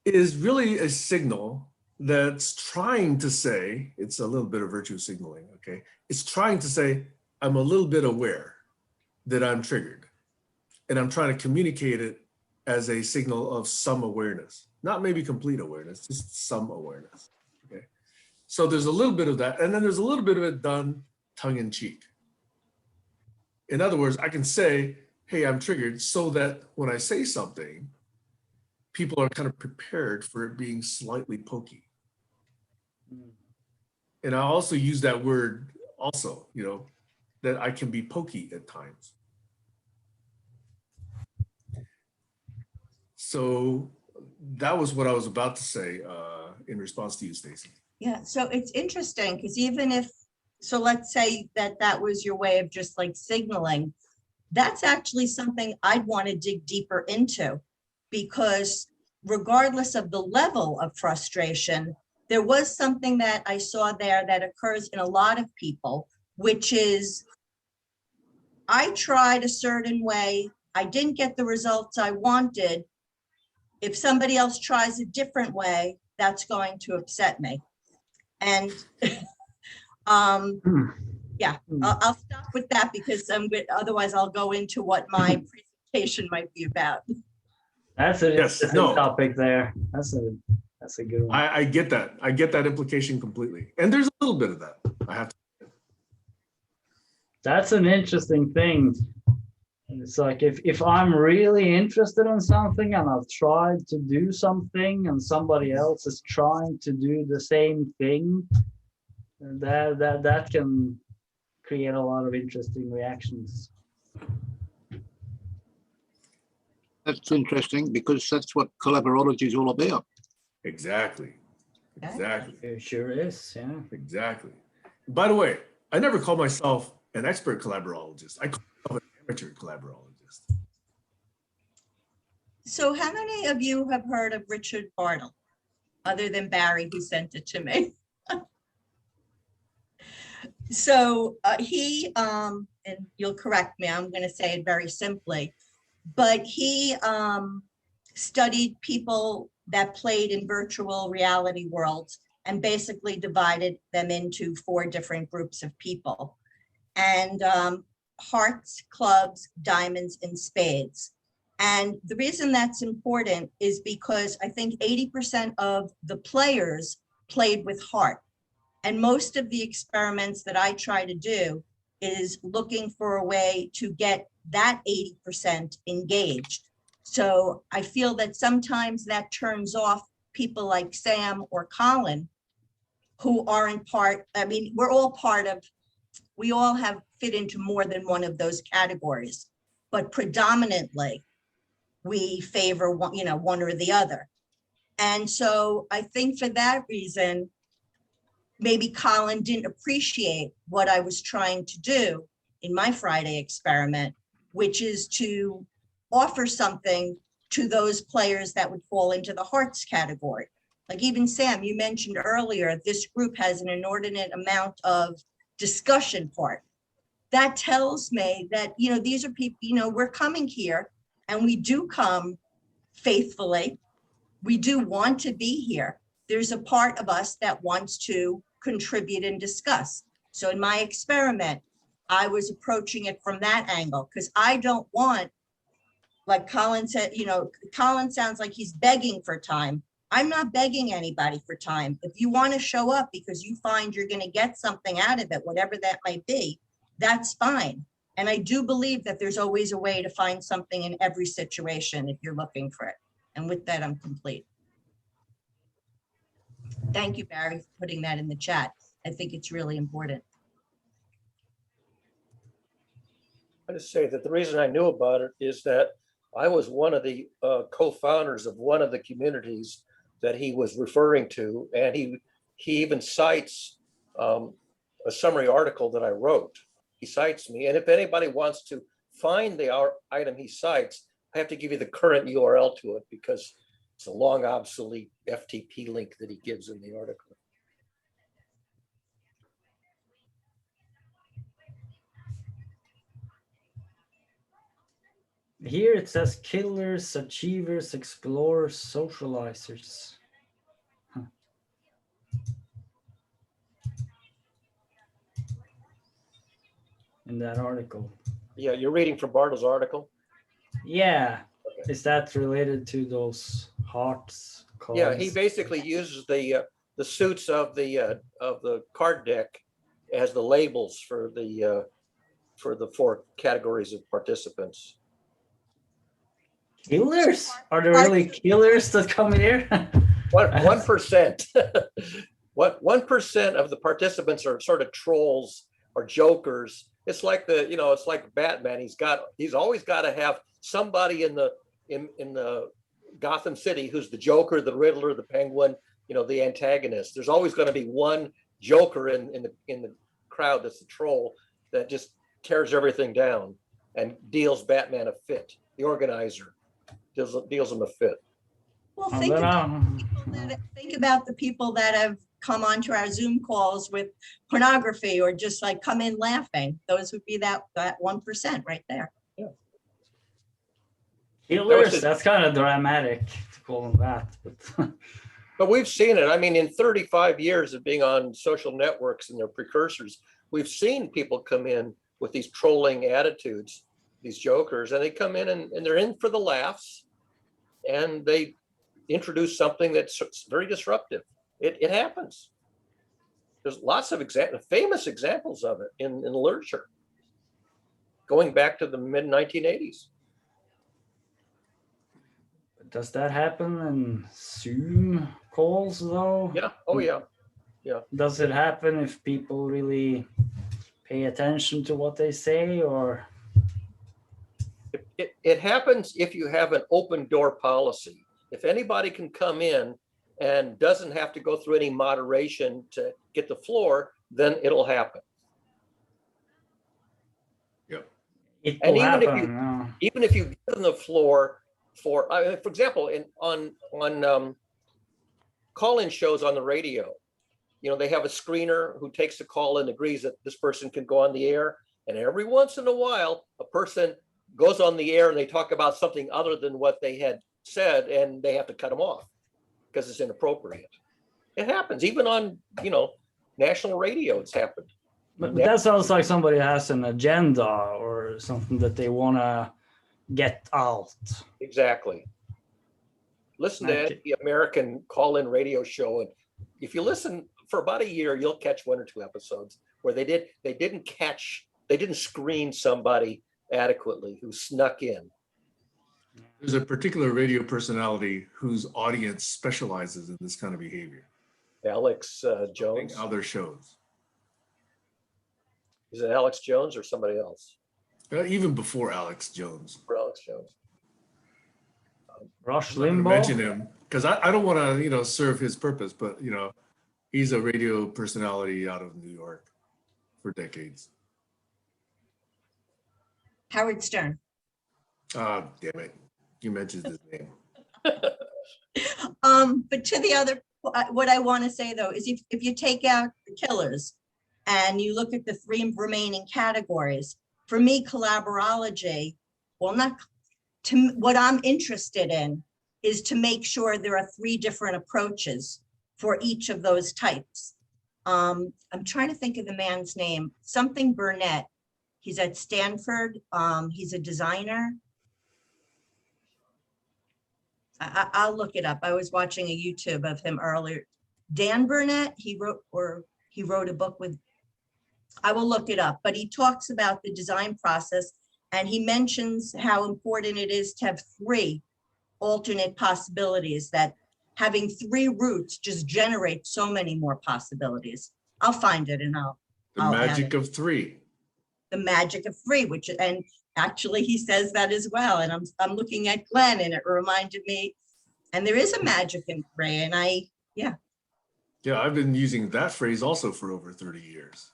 is really a signal that's trying to say, it's a little bit of virtue signaling, okay? It's trying to say, I'm a little bit aware that I'm triggered. And I'm trying to communicate it as a signal of some awareness, not maybe complete awareness, just some awareness, okay? So there's a little bit of that. And then there's a little bit of it done tongue in cheek. In other words, I can say, hey, I'm triggered, so that when I say something, people are kind of prepared for it being slightly pokey. And I also use that word also, you know, that I can be pokey at times. So that was what I was about to say in response to you, Stacy. Yeah, so it's interesting because even if, so let's say that that was your way of just like signaling, that's actually something I'd want to dig deeper into, because regardless of the level of frustration, there was something that I saw there that occurs in a lot of people, which is I tried a certain way, I didn't get the results I wanted. If somebody else tries a different way, that's going to upset me. And yeah, I'll stop with that because otherwise I'll go into what my presentation might be about. That's an Yes, interesting no. topic there. That's a good one. I get that. I get that implication completely. And there's a little bit of that. I have to. That's an interesting thing. It's like if I'm really interested in something and I've tried to do something and somebody else is trying to do the same thing, that can create a lot of interesting reactions. That's interesting because that's what collaborology is all about. Exactly. Exactly. It sure is, yeah. Exactly. By the way, I never call myself an expert collaborologist. I call myself an amateur collaborologist. So how many of you have heard of Richard Bartle, other than Barry, who sent it to me? So he, and you'll correct me, I'm going to say it very simply, but he studied people that played in virtual reality worlds and basically divided them into 4 different groups of people. And hearts, clubs, diamonds, and spades. And the reason that's important is because I think 80% of the players played with heart. And most of the experiments that I try to do is looking for a way to get that 80% engaged. So I feel that sometimes that turns off people like Sam or Colin, who aren't part, I mean, we're all part of, we all have fit into more than one of those categories, but predominantly we favor one, you know, one or the other. And so I think for that reason, maybe Colin didn't appreciate what I was trying to do in my Friday experiment, which is to offer something to those players that would fall into the hearts category. Like even Sam, you mentioned earlier, this group has an inordinate amount of discussion part. That tells me that, you know, these are people, you know, we're coming here and we do come faithfully. We do want to be here. There's a part of us that wants to contribute and discuss. So in my experiment, I was approaching it from that angle because I don't want, like Colin said, you know, Colin sounds like he's begging for time. I'm not begging anybody for time. If you want to show up because you find you're going to get something out of it, whatever that might be, that's fine. And I do believe that there's always a way to find something in every situation if you're looking for it. And with that, I'm complete. Thank you, Barry, for putting that in the chat. I think it's really important. I just say that the reason I knew about it is that I was one of the co-founders of one of the communities that he was referring to, and he even cites a summary article that I wrote. He cites me, and if anybody wants to find the item he cites, I have to give you the current URL to it because it's a long obsolete FTP link that he gives in the article. Here it says killers, achievers, explorers, socializers. Huh. In that article. Yeah, you're reading from Bartle's article. Yeah. Is that related to those hearts? Yeah, he cards? basically uses the suits of the card deck as the labels for the 4 categories of participants. Killers? Are there really killers that come here? 1%. What 1% of the participants are sort of trolls or jokers. It's like it's like Batman. He's always got to have somebody in the Gotham City who's the Joker, the Riddler, the Penguin, the antagonist. There's always going to be one Joker in the crowd that's the troll that just tears everything down and deals Batman a fit. The organizer deals him a fit. Well, think about the people that have come onto our Zoom calls with pornography or just like come in laughing. Those would be that 1% right there. Yeah. Killers, that's kind of dramatic to call them that. But we've seen it. I mean, in 35 years of being on social networks and their precursors, we've seen people come in with these trolling attitudes, these jokers, and they come in and they're in for the laughs, and they introduce something that's very disruptive. It happens. There's lots of famous examples of it in literature, going back to the mid 1980s. Does that happen in Zoom calls though? Yeah. Oh yeah. Yeah. Does it happen if people really pay attention to what they say, or? It happens if you have an open door policy. If anybody can come in and doesn't have to go through any moderation to get the floor, then it'll happen. Yep. And even if you give them the floor for example, on call-in shows on the radio, they have a screener who takes the call and agrees that this person can go on the air. And every once in a while, a person goes on the air and they talk about something other than what they had said, and they have to cut them off because it's inappropriate. It happens even on national radio. It's happened. But that sounds like somebody has an agenda or something that they want to get out. Exactly. Listen to the American call-in radio show, and if you listen for about a year, you'll catch 1 or 2 episodes where they didn't screen somebody adequately who snuck in. There's a particular radio personality whose audience specializes in this kind of behavior. Alex Jones. Other shows. Is it Alex Jones or somebody else? Even before Alex Jones. For Alex Jones. Rush I'm gonna Limbaugh. mention him because I don't want to serve his purpose, but he's a radio personality out of New York for decades. Howard Stern. Ah, damn it. You mentioned his name. But to the other, what I want to say though, is if you take out the killers and you look at the 3 remaining categories, for me, collaborology, what I'm interested in is to make sure there are 3 different approaches for each of those types. I'm trying to think of the man's name, something Burnett. He's at Stanford. He's a designer. I'll look it up. I was watching a YouTube of him earlier. Dan Burnett, he wrote a book with, I will look it up, but he talks about the design process, and he mentions how important it is to have 3 alternate possibilities, that having 3 routes just generates so many more possibilities. I'll find it and I'll magic of 3. The magic of 3, and actually he says that as well. And I'm looking at Glenn, and it reminded me, and there is a magic in 3, and yeah. Yeah, I've been using that phrase also for over 30 years.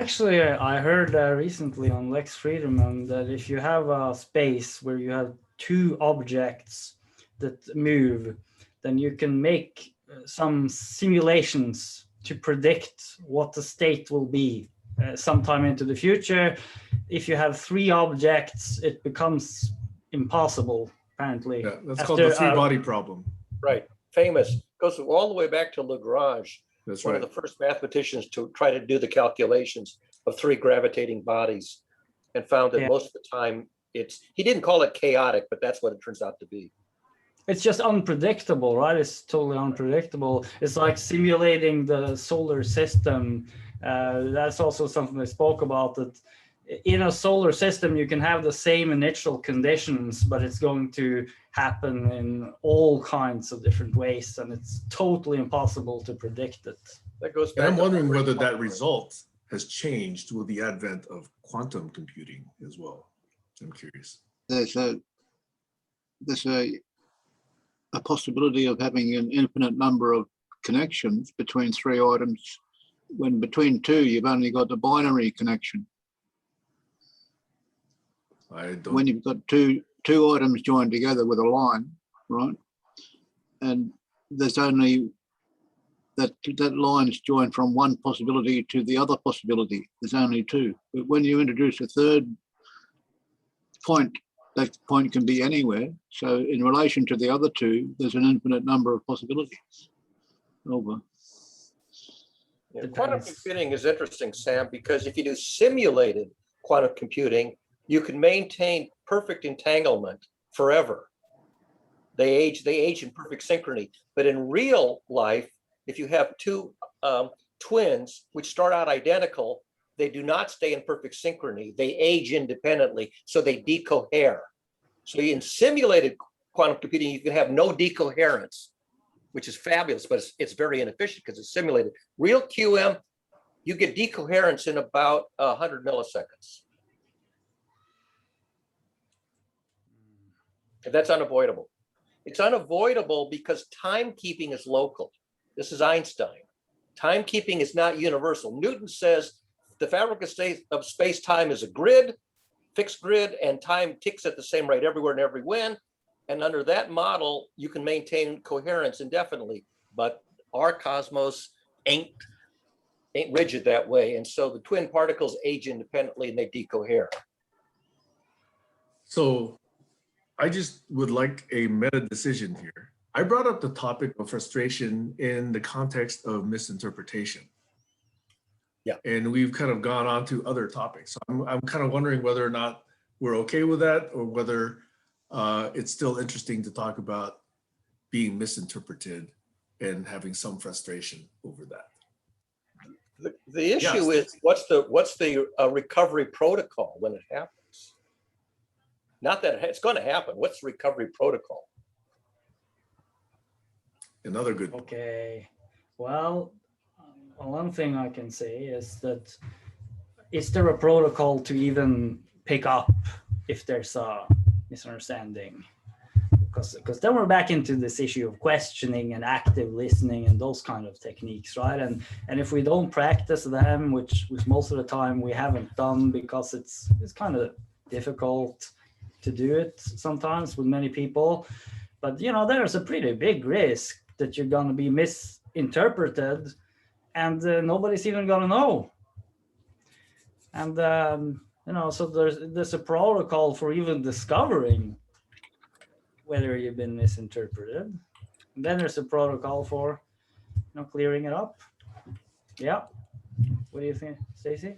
Actually, I heard recently on Lex Friedman that if you have a space where you have 2 objects that move, then you can make some simulations to predict what the state will be sometime into the future. If you have 3 objects, it becomes impossible, apparently. Yeah, that's called the three-body problem. Right, famous, goes all the way back to Lagrange, That's one right. of the first mathematicians to try to do the calculations of 3 gravitating bodies, and found that Yeah. most of the time he didn't call it chaotic, but that's what it turns out to be. It's just unpredictable, right? It's totally unpredictable. It's like simulating the solar system. That's also something they spoke about, that in a solar system, you can have the same initial conditions, but it's going to happen in all kinds of different ways, and it's totally impossible to predict it. That goes And back I'm to wondering whether that result has changed with the advent of quantum computing as well. I'm curious. There's a possibility of having an infinite number of connections between 3 items, when between 2 you've only got the binary connection. I don't. When you've got two items joined together with a line, right? And there's only that line is joined from one possibility to the other possibility. There's only 2. But when you introduce a third point, that point can be anywhere. So in relation to the other 2, there's an infinite number of possibilities. Over. Yeah, quantum computing is interesting, Sam, because if you do simulated quantum computing, you can maintain perfect entanglement forever. They age in perfect synchrony. But in real life, if you have 2 twins which start out identical, they do not stay in perfect synchrony. They age independently, so they decohere. So in simulated quantum computing, you can have no decoherence, which is fabulous, but it's very inefficient because it's simulated. Real QM, you get decoherence in about 100 milliseconds. And that's unavoidable. It's unavoidable because timekeeping is local. This is Einstein. Timekeeping is not universal. Newton says the fabric of space-time is a grid, fixed grid, and time ticks at the same rate everywhere and everywhen. And under that model, you can maintain coherence indefinitely. But our cosmos ain't rigid that way. And so the twin particles age independently and they decohere. So I just would like a meta decision here. I brought up the topic of frustration in the context of misinterpretation. Yeah. And we've kind of gone on to other topics. So I'm kind of wondering whether or not we're okay with that, or whether it's still interesting to talk about being misinterpreted and having some frustration over that. The issue is what's the recovery protocol when it happens? Not that it's going to happen. What's the recovery protocol? Another good. Okay. Well, one thing I can say is that is there a protocol to even pick up if there's a misunderstanding? Because then we're back into this issue of questioning and active listening and those kind of techniques, right? And if we don't practice them, which most of the time we haven't done because it's kind of difficult to do it sometimes with many people. But there's a pretty big risk that you're going to be misinterpreted, and nobody's even going to know. And so there's a protocol for even discovering whether you've been misinterpreted. And then there's a protocol for clearing it up. Yeah. What do you think, Stacey?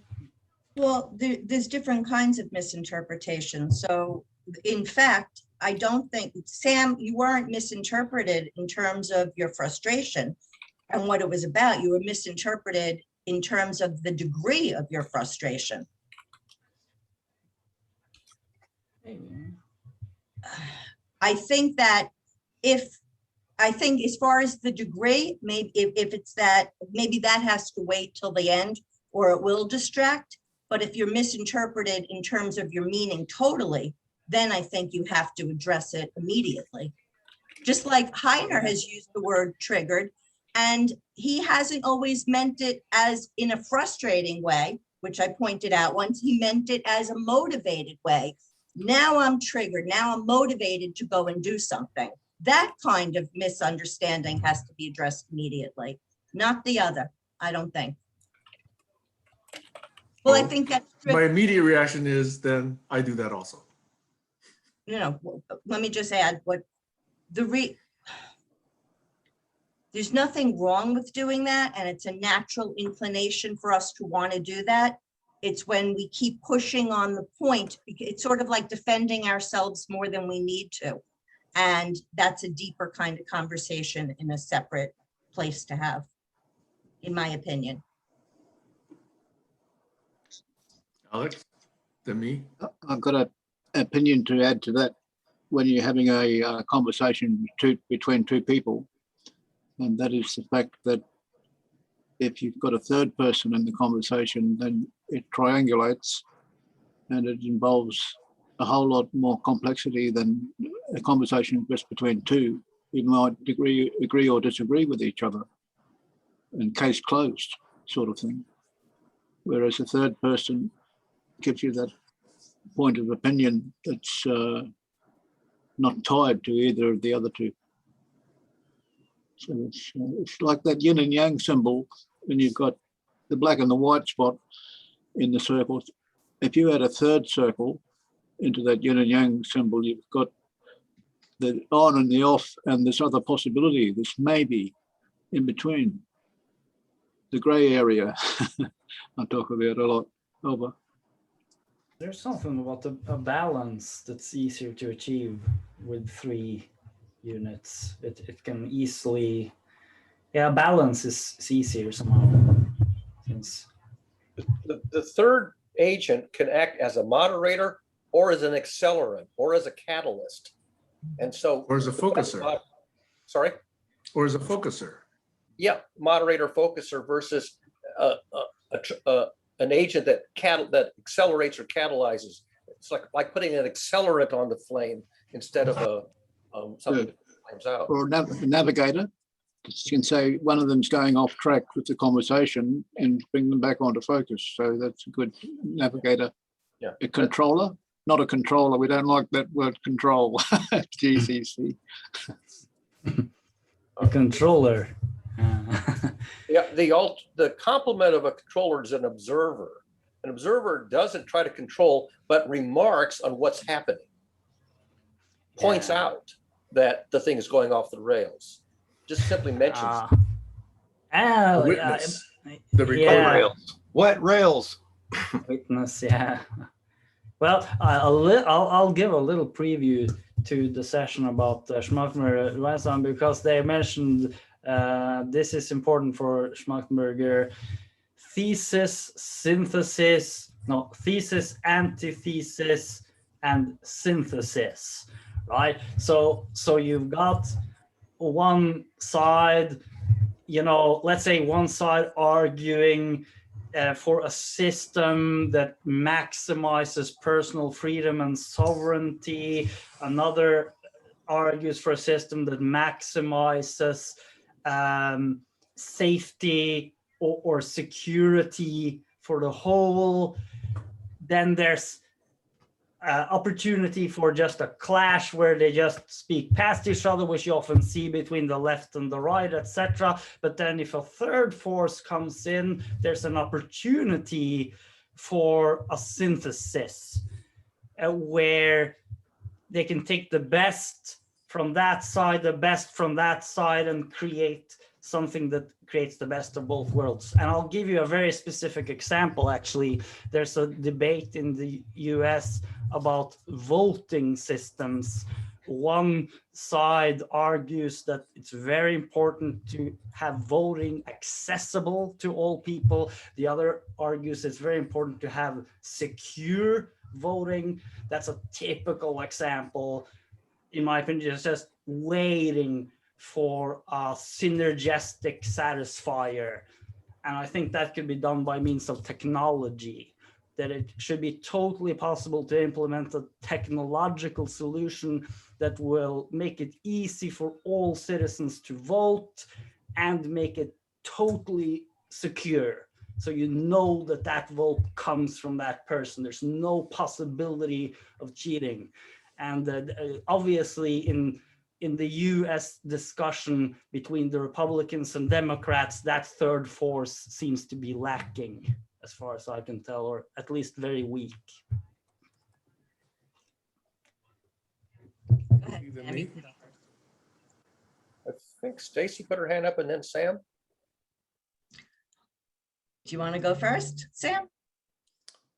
Well, there's different kinds of misinterpretation. So in fact, I don't think, Sam, you weren't misinterpreted in terms of your frustration and what it was about. You were misinterpreted in terms of the degree of your frustration. I think that as far as the degree, maybe if it's that, maybe that has to wait till the end or it will distract. But if you're misinterpreted in terms of your meaning totally, then I think you have to address it immediately. Just like Heiner has used the word triggered, and he hasn't always meant it as in a frustrating way, which I pointed out once. He meant it as a motivated way. Now I'm triggered. Now I'm motivated to go and do something. That kind of misunderstanding has to be addressed immediately, not the other, I don't think. Well, I Well, think that's, My immediate reaction is then I do that also. let me just add what there's nothing wrong with doing that, and it's a natural inclination for us to want to do that. It's when we keep pushing on the point, it's sort of like defending ourselves more than we need to. And that's a deeper kind of conversation in a separate place to have, in my opinion. Alex, then me. I've got an opinion to add to that. When you're having a conversation between two people, and that is the fact that if you've got a third person in the conversation, then it triangulates and it involves a whole lot more complexity than a conversation just between two, who might agree or disagree with each other, and case closed sort of thing. Whereas a third person gives you that point of opinion that's not tied to either of the other two. So it's like that yin and yang symbol, when you've got the black and the white spot in the circles. If you add a third circle into that yin and yang symbol, you've got the on and the off and this other possibility, this maybe in between, the grey area. I talk about a lot. Over. There's something about a balance that's easier to achieve with 3 units. It can easily, balance is easier somehow. Since The third agent can act as a moderator or as an accelerant or as a catalyst. And so. Or as a focuser. Sorry? Or as a focuser. Yeah, moderator focuser versus an agent that accelerates or catalyzes. It's like putting an accelerant on the flame instead of something that flames out. Or a navigator. You can say one of them's going off track with the conversation and bring them back onto focus. So that's a good navigator. Yeah. A controller, not a controller. We don't like that word control. GCC. a controller. Yeah, the complement of a controller is an observer. An observer doesn't try to control, but remarks on what's happening. Points out that the thing is going off the rails. Just simply mentions. A witness. The rails. What rails? Witness, yeah. Well, I'll give a little preview to the session about Schmalkenberger because they mentioned this is important for Schmalkenberger. Thesis, antithesis, and synthesis, right? So you've got one side, let's say one side arguing for a system that maximizes personal freedom and sovereignty. Another argues for a system that maximizes safety or security for the whole. Then there's opportunity for just a clash where they just speak past each other, which you often see between the left and the right, etc. But then if a third force comes in, there's an opportunity for a synthesis where they can take the best from that side, the best from that side, and create something that creates the best of both worlds. And I'll give you a very specific example, actually. There's a debate in the US about voting systems. One side argues that it's very important to have voting accessible to all people. The other argues it's very important to have secure voting. That's a typical example, in my opinion. It's just waiting for a synergistic satisfier. And I think that could be done by means of technology, that it should be totally possible to implement a technological solution that will make it easy for all citizens to vote and make it totally secure. So you know that that vote comes from that person. There's no possibility of cheating. And obviously in the US discussion between the Republicans and Democrats, that third force seems to be lacking. as far as I can tell, or at least very weak. Go ahead, Either Sam, me? you can go first. I think Stacy put her hand up and then Sam. Do you want to go first, Sam?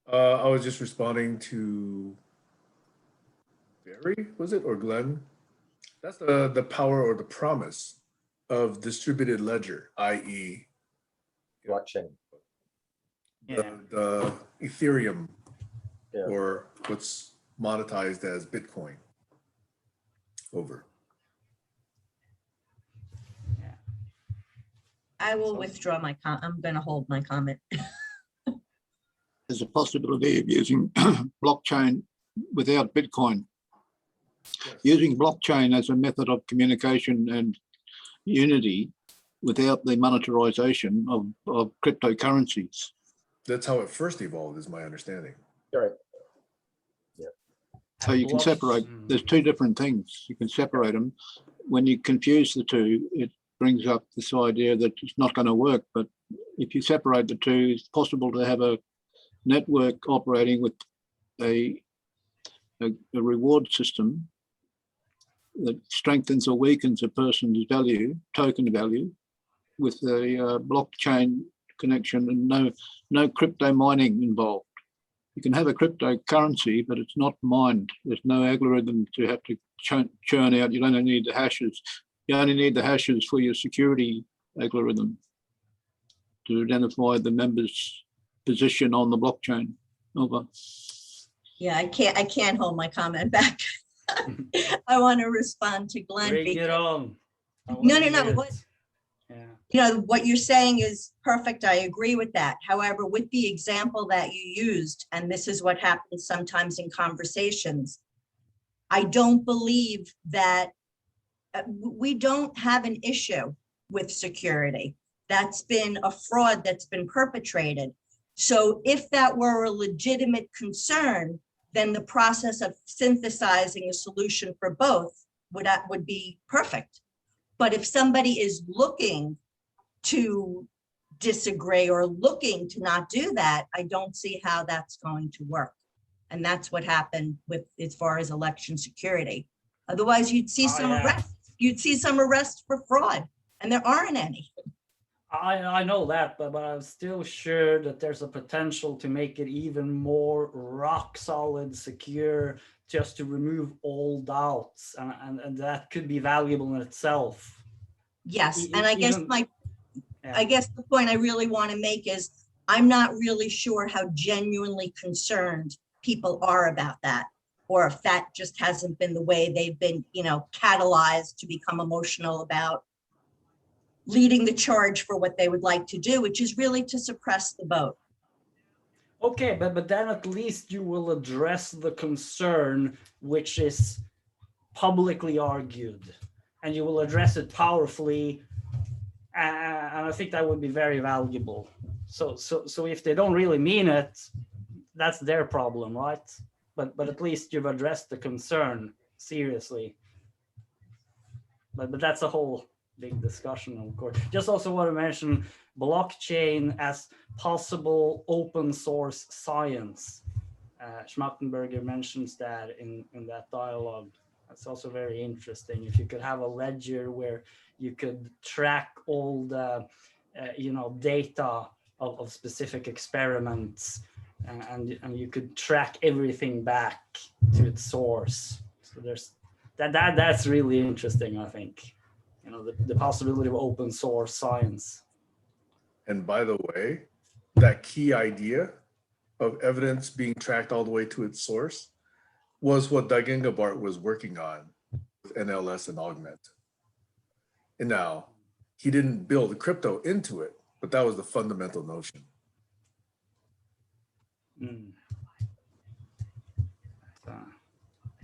I was just responding to Barry, was it, or Glenn? That's the power or the promise of distributed ledger, i.e. Blockchain. the Ethereum, Yeah. or what's monetized as Bitcoin. Over. I will withdraw my I'm going to hold my comment. There's a possibility of using blockchain without Bitcoin. Yes. Using blockchain as a method of communication and unity without the monetarization of cryptocurrencies. That's how it first evolved, is my understanding. All right. So you can separate, there's two different things. You can separate them. When you confuse the two, it brings up this idea that it's not going to work. But if you separate the two, it's possible to have a network operating with a reward system that strengthens or weakens a person's value, token value, with a blockchain connection and no crypto mining involved. You can have a cryptocurrency, but it's not mined. There's no algorithm to have to churn out. You don't need the hashes. You only need the hashes for your security algorithm to identify the member's position on the blockchain. Over. Yeah, I can't hold my comment back. I want to respond to Glenn. Bring it because- on. No. What, Yeah. you know, what you're saying is perfect. I agree with that. However, with the example that you used, and this is what happens sometimes in conversations, I don't believe that we don't have an issue with security. That's been a fraud that's been perpetrated. So if that were a legitimate concern, then the process of synthesizing a solution for both would be perfect. But if somebody is looking to disagree or looking to not do that, I don't see how that's going to work. And that's what happened with as far as election security. Otherwise, you'd see some arrests. You'd see some arrests for fraud, and there aren't any. I know that, but I'm still sure that there's a potential to make it even more rock solid, secure, just to remove all doubts, and that could be valuable in itself. Yes, and I guess Even- I guess the point I really want to make is I'm not really sure how genuinely concerned people are about that, or if that just hasn't been the way they've been, you know, catalyzed to become emotional about leading the charge for what they would like to do, which is really to suppress the vote. Okay, but then at least you will address the concern, which is publicly argued, and you will address it powerfully, and I think that would be very valuable. So if they don't really mean it, that's their problem, right? But at least you've addressed the concern seriously. But that's a whole big discussion, of course. Just also want to mention blockchain as possible open source science. Schmachtenberger mentions that in that dialogue. That's also very interesting. If you could have a ledger where you could track all the data of specific experiments, and you could track everything back to its source. So there's that's really interesting, I think. You know, the possibility of open source science. And by the way, that key idea of evidence being tracked all the way to its source was what Doug Engelbart was working on with NLS and Augment. And now, he didn't build crypto into it, but that was the fundamental notion.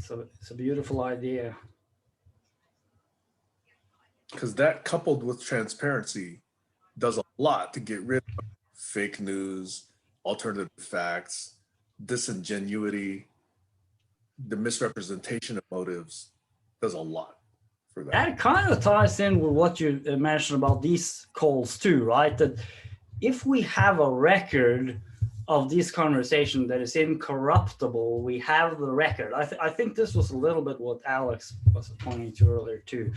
So it's a beautiful idea. Because that, coupled with transparency, does a lot to get rid of fake news, alternative facts, disingenuity, the misrepresentation of motives. Does a lot for that. That kind of ties in with what you mentioned about these calls too, right? That if we have a record of this conversation that is incorruptible, we have the record. I think this was a little bit what Alex was pointing to earlier too.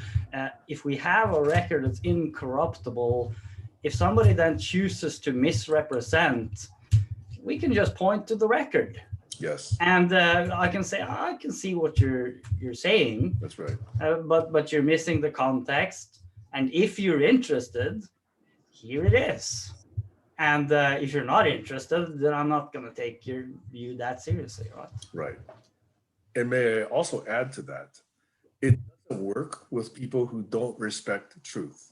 If we have a record that's incorruptible, if somebody then chooses to misrepresent, we can just point to the record. Yes, And I can say, I can see what you're saying, that's right. but you're missing the context. And if you're interested, here it is. And if you're not interested, then I'm not going to take your view that seriously, right? Right. And may I also add to that, it doesn't work with people who don't respect truth.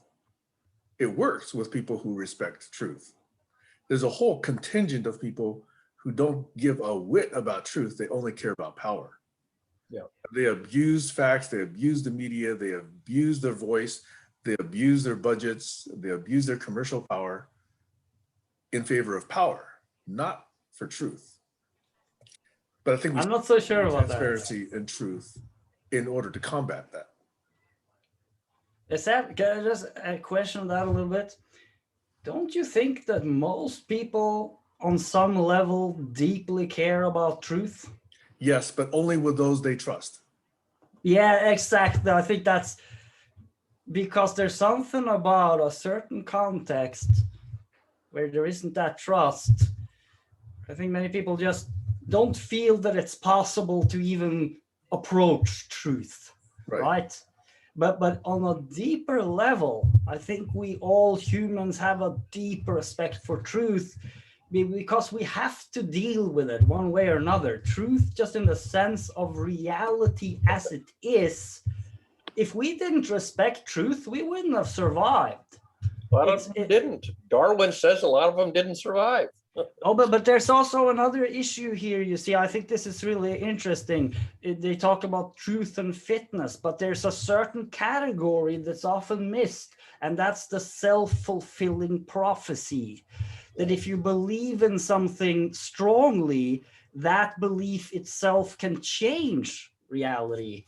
It works with people who respect truth. There's a whole contingent of people who don't give a whit about truth. They only care about power. Yeah. They abuse facts, they abuse the media, they abuse their voice, they abuse their budgets, they abuse their commercial power in favor of power, not for truth. But I think I'm not so sure about that. transparency and truth in order to combat that. Can I just question that a little bit? Don't you think that most people on some level deeply care about truth? Yes, but only with those they trust. Yeah, exactly. I think that's because there's something about a certain context where there isn't that trust. I think many people just don't feel that it's possible to even approach truth, right? But on a deeper level, I think we all humans have a deep respect for truth because we have to deal with it one way or another. Truth, just in the sense of reality as it is. If we didn't respect truth, we wouldn't have survived. A lot of them didn't. Darwin says a lot of them didn't survive. Oh, but there's also another issue here. You see, I think this is really interesting. They talk about truth and fitness, but there's a certain category that's often missed, and that's the self-fulfilling prophecy. That if you believe in something strongly, that belief itself can change reality.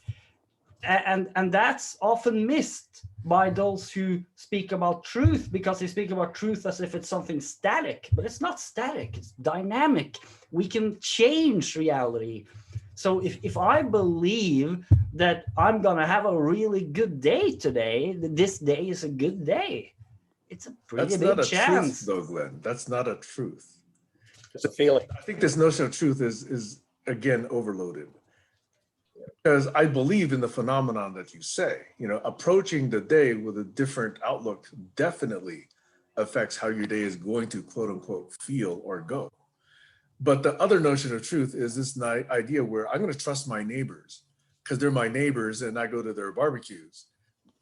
And that's often missed by those who speak about truth, because they speak about truth as if it's something static, but it's not static, it's dynamic. We can change reality. So if I believe that I'm gonna have a really good day today, that this day is a good day, it's a pretty big chance. Truth, though, Glenn. That's not a truth. It's a feeling. I think this notion of truth is again overloaded. Because I believe in the phenomenon that you say, approaching the day with a different outlook definitely affects how your day is going to quote unquote feel or go. But the other notion of truth is this idea where I'm going to trust my neighbors because they're my neighbors and I go to their barbecues.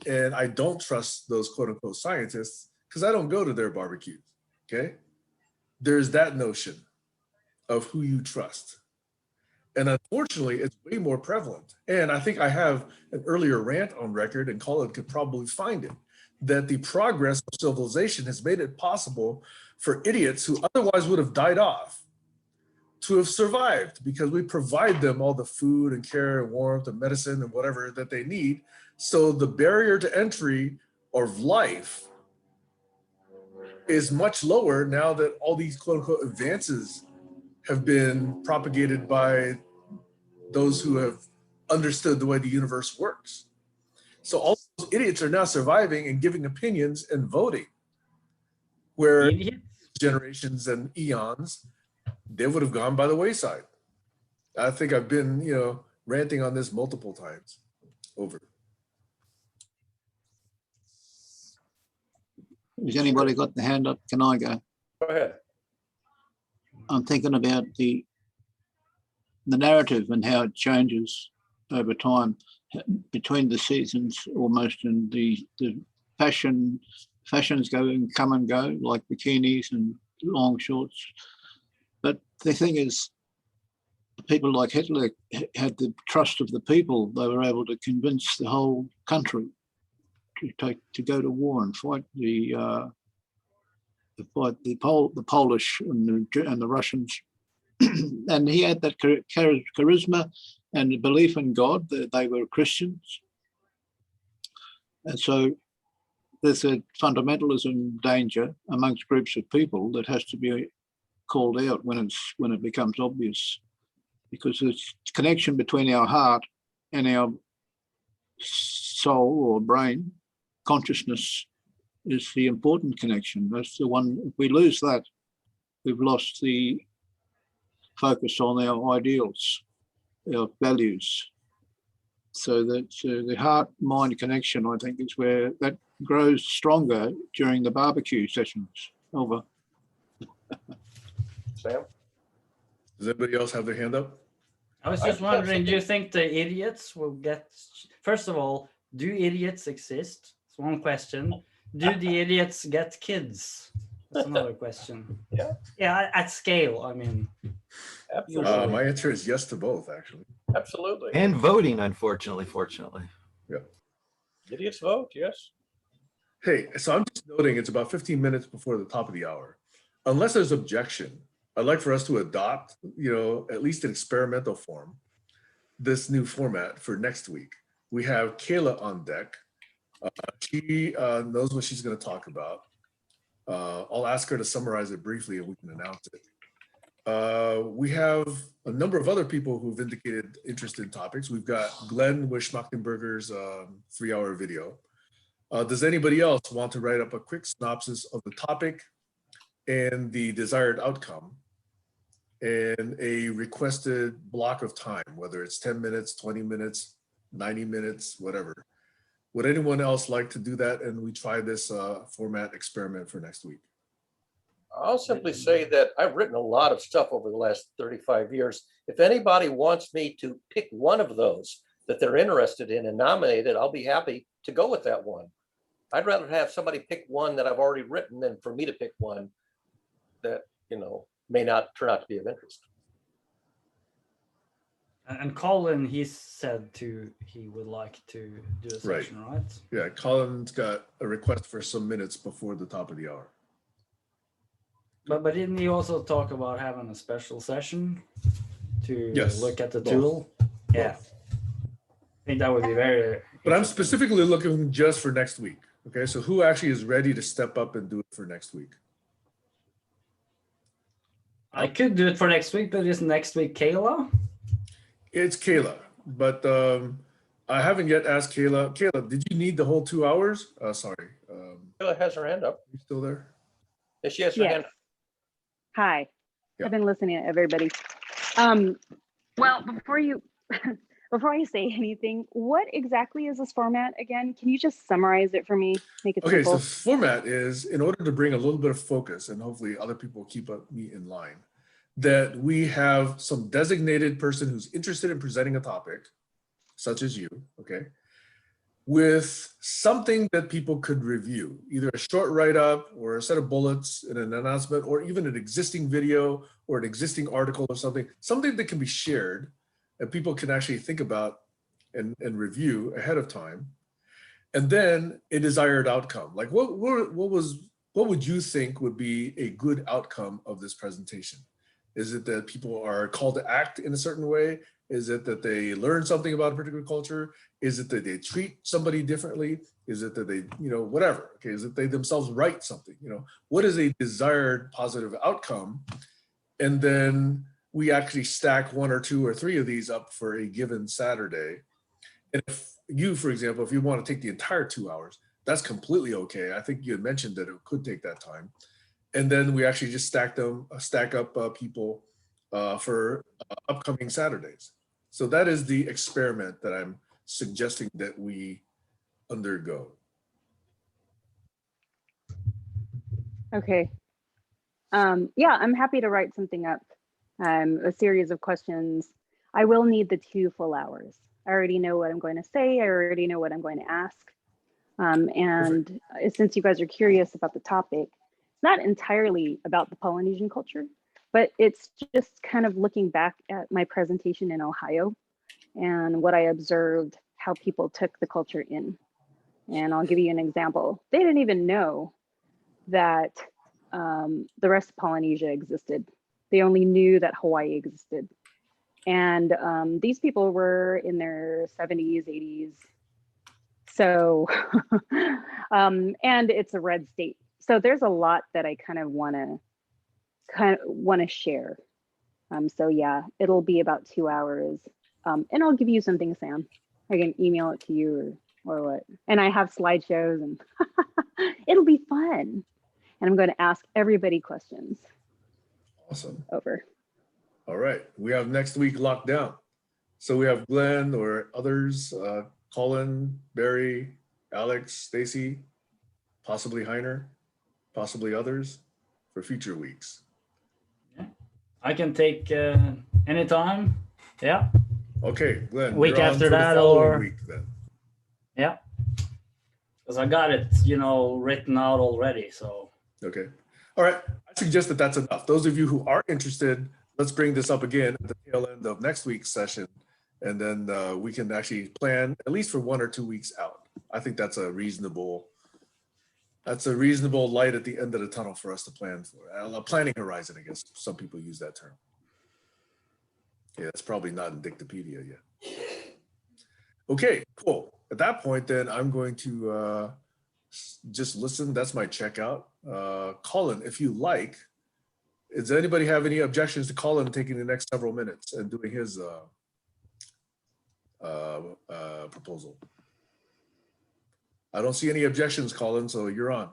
And I don't trust those quote unquote scientists because I don't go to their barbecues. Okay. There's that notion of who you trust. And unfortunately, it's way more prevalent. And I think I have an earlier rant on record, and Colin could probably find it, that the progress of civilization has made it possible for idiots who otherwise would have died off to have survived because we provide them all the food and care and warmth and medicine and whatever that they need. So the barrier to entry of life is much lower now that all these quote unquote advances have been propagated by those who have understood the way the universe works. So all those idiots are now surviving and giving opinions and voting, where generations and eons, they would have gone by the wayside. I think I've been, ranting on this multiple times over. Has anybody got the hand up? Can I go? Go ahead. I'm thinking about the narrative and how it changes over time between the seasons almost, and the fashions come and go, like bikinis and long shorts. But the thing is, people like Hitler had the trust of the people. They were able to convince the whole country to go to war and fight the Polish and the Russians. And he had that charisma and the belief in God, that they were Christians. And so there's a fundamentalism danger amongst groups of people that has to be called out when it becomes obvious, because the connection between our heart and our soul or brain consciousness is the important connection. That's the one. If we lose that, we've lost the focus on our ideals, our values. So that the heart-mind connection, I think, is where that grows stronger during the barbecue sessions. Over. Sam? Does anybody else have their hand up? I was I just just have wondering, do you something- think the idiots will get, first of all, do idiots exist? That's one question. Do the idiots get kids? That's another question. Yeah. Yeah, at scale, I mean. Absolutely. My answer is yes to both, actually. Absolutely. And voting, unfortunately, fortunately. Idiots vote, yes. Hey, so I'm just noting it's about 15 minutes before the top of the hour. Unless there's objection, I'd like for us to adopt, at least in experimental form, this new format for next week. We have Kayla on deck. She knows what she's going to talk about. I'll ask her to summarize it briefly and we can announce it. We have a number of other people who've indicated interest in topics. We've got Glenn with Schmachtenberger's 3-hour video. Does anybody else want to write up a quick synopsis of the topic and the desired outcome and a requested block of time, whether it's 10 minutes, 20 minutes, 90 minutes, whatever? Would anyone else like to do that? And we try this format experiment for next week. I'll simply say that I've written a lot of stuff over the last 35 years. If anybody wants me to pick one of those that they're interested in and nominate it, I'll be happy to go with that one. I'd rather have somebody pick one that I've already written than for me to pick one that, may not turn out to be of interest. And Colin, he said he would like to do a Right. session, right? Yeah, Colin's got a request for some minutes before the top of the hour. But didn't he also talk about having a special session to Yes, look at the both. tool? Yeah. I think that would be very. But I'm interesting. specifically looking just for next week. Okay, so who actually is ready to step up and do it for next week? I could do it for next week, but is next week Kayla? It's Kayla, but I haven't yet asked Kayla. Kayla, did you need the whole 2 hours? Sorry, Kayla has her hand up. you still there? Yes, she has her Yes. hand up. Hi. Yeah. I've been listening to everybody. Well, before I say anything, what exactly is this format again? Can you just summarize it for me? Make it Okay, so simple. format is in order to bring a little bit of focus, and hopefully other people keep me in line, that we have some designated person who's interested in presenting a topic, such as you, okay, with something that people could review, either a short write-up or a set of bullets and an announcement, or even an existing video or an existing article or something that can be shared and people can actually think about and review ahead of time. And then a desired outcome. Like what would you think would be a good outcome of this presentation? Is it that people are called to act in a certain way? Is it that they learn something about a particular culture? Is it that they treat somebody differently? Is it that they, whatever? Okay, is it they themselves write something? What is a desired positive outcome? And then we actually stack 1 or 2 or 3 of these up for a given Saturday. And if you, for example, if you want to take the entire 2 hours, that's completely okay. I think you had mentioned that it could take that time. And then we actually just stack up people for upcoming Saturdays. So that is the experiment that I'm suggesting that we undergo. Okay. Yeah, I'm happy to write something up, a series of questions. I will need the 2 full hours. I already know what I'm going to say. I already know what I'm going to ask. And since you guys are curious about the topic, it's not entirely about the Polynesian culture, but it's just kind of looking back at my presentation in Ohio and what I observed, how people took the culture in. And I'll give you an example. They didn't even know that the rest of Polynesia existed. They only knew that Hawaii existed. And these people were in their 70s, 80s. So, and it's a red state. So there's a lot that I kind of want to kind of want to share. So yeah, it'll be about 2 hours. And I'll give you something, Sam. I can email it to you or what. And I have slideshows and it'll be fun. And I'm going to ask everybody questions. Awesome. Over. All right. We have next week locked down. So we have Glenn or others, Colin, Barry, Alex, Stacy, possibly Heiner, possibly others for future weeks. I can take anytime. Yeah. Okay, Glenn. Week you're on after for the that, following or week then. yeah, because I got it, written out already. So Okay. All right. I suggest that that's enough. Those of you who are interested, let's bring this up again at the tail end of next week's session. And then we can actually plan at least for 1 or 2 weeks out. I think that's a reasonable light at the end of the tunnel for us to plan for. A planning horizon, I guess some people use that term. Yeah, it's probably not in Dictopedia yet. Okay, cool. At that point, then I'm going to just listen. That's my checkout. Colin, if you like, does anybody have any objections to Colin taking the next several minutes and doing his proposal? I don't see any objections, Colin, so you're on.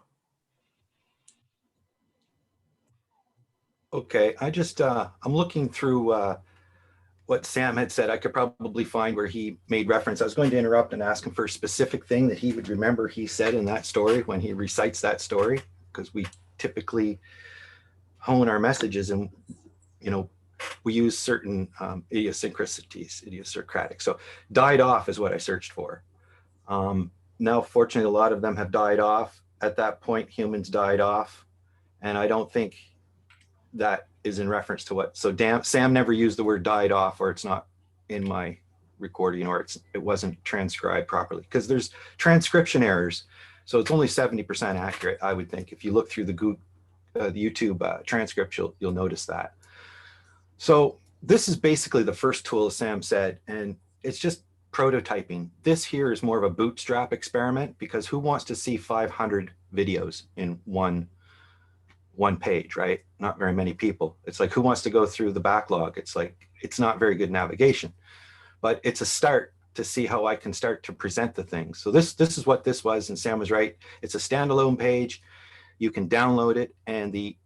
Okay, I'm looking through what Sam had said. I could probably find where he made reference. I was going to interrupt and ask him for a specific thing that he would remember he said in that story when he recites that story, because we typically hone our messages and, we use certain idiosyncratic. So died off is what I searched for. Now, fortunately, a lot of them have died off. At that point, humans died off. And I don't think that is in reference to what, so Sam never used the word died off, or it's not in my recording, or it wasn't transcribed properly, because there's transcription errors. So it's only 70% accurate, I would think. If you look through the YouTube transcript, you'll notice that. So this is basically the first tool, as Sam said, and it's just prototyping. This here is more of a bootstrap experiment, because who wants to see 500 videos in one page, right? Not very many people. It's like, who wants to go through the backlog? It's like, it's not very good navigation, but it's a start to see how I can start to present the things. So this is what this was, and Sam was right. It's a standalone page. You can download it, and the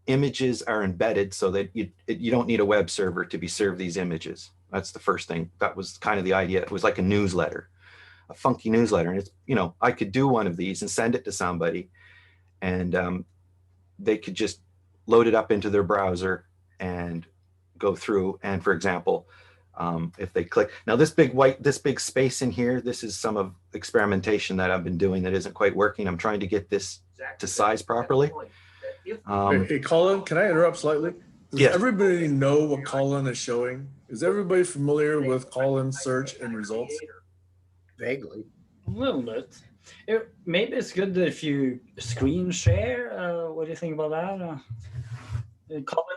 images are embedded so that you don't need a web server to be served these images. That's the first thing. That was kind of the idea. It was like a newsletter, a funky newsletter. And it's, I could do one of these and send it to somebody, and they could just load it up into their browser and go through. And for example, if they click, now this big space in here, this is some of experimentation that I've been doing that isn't quite working. I'm trying to get this to size properly. Hey, Colin, can I interrupt slightly? Does Yes. everybody know what Colin is showing? Is everybody familiar with Colin's search and results? Vaguely. a little bit. Maybe it's good if you screen share. What do you think about that?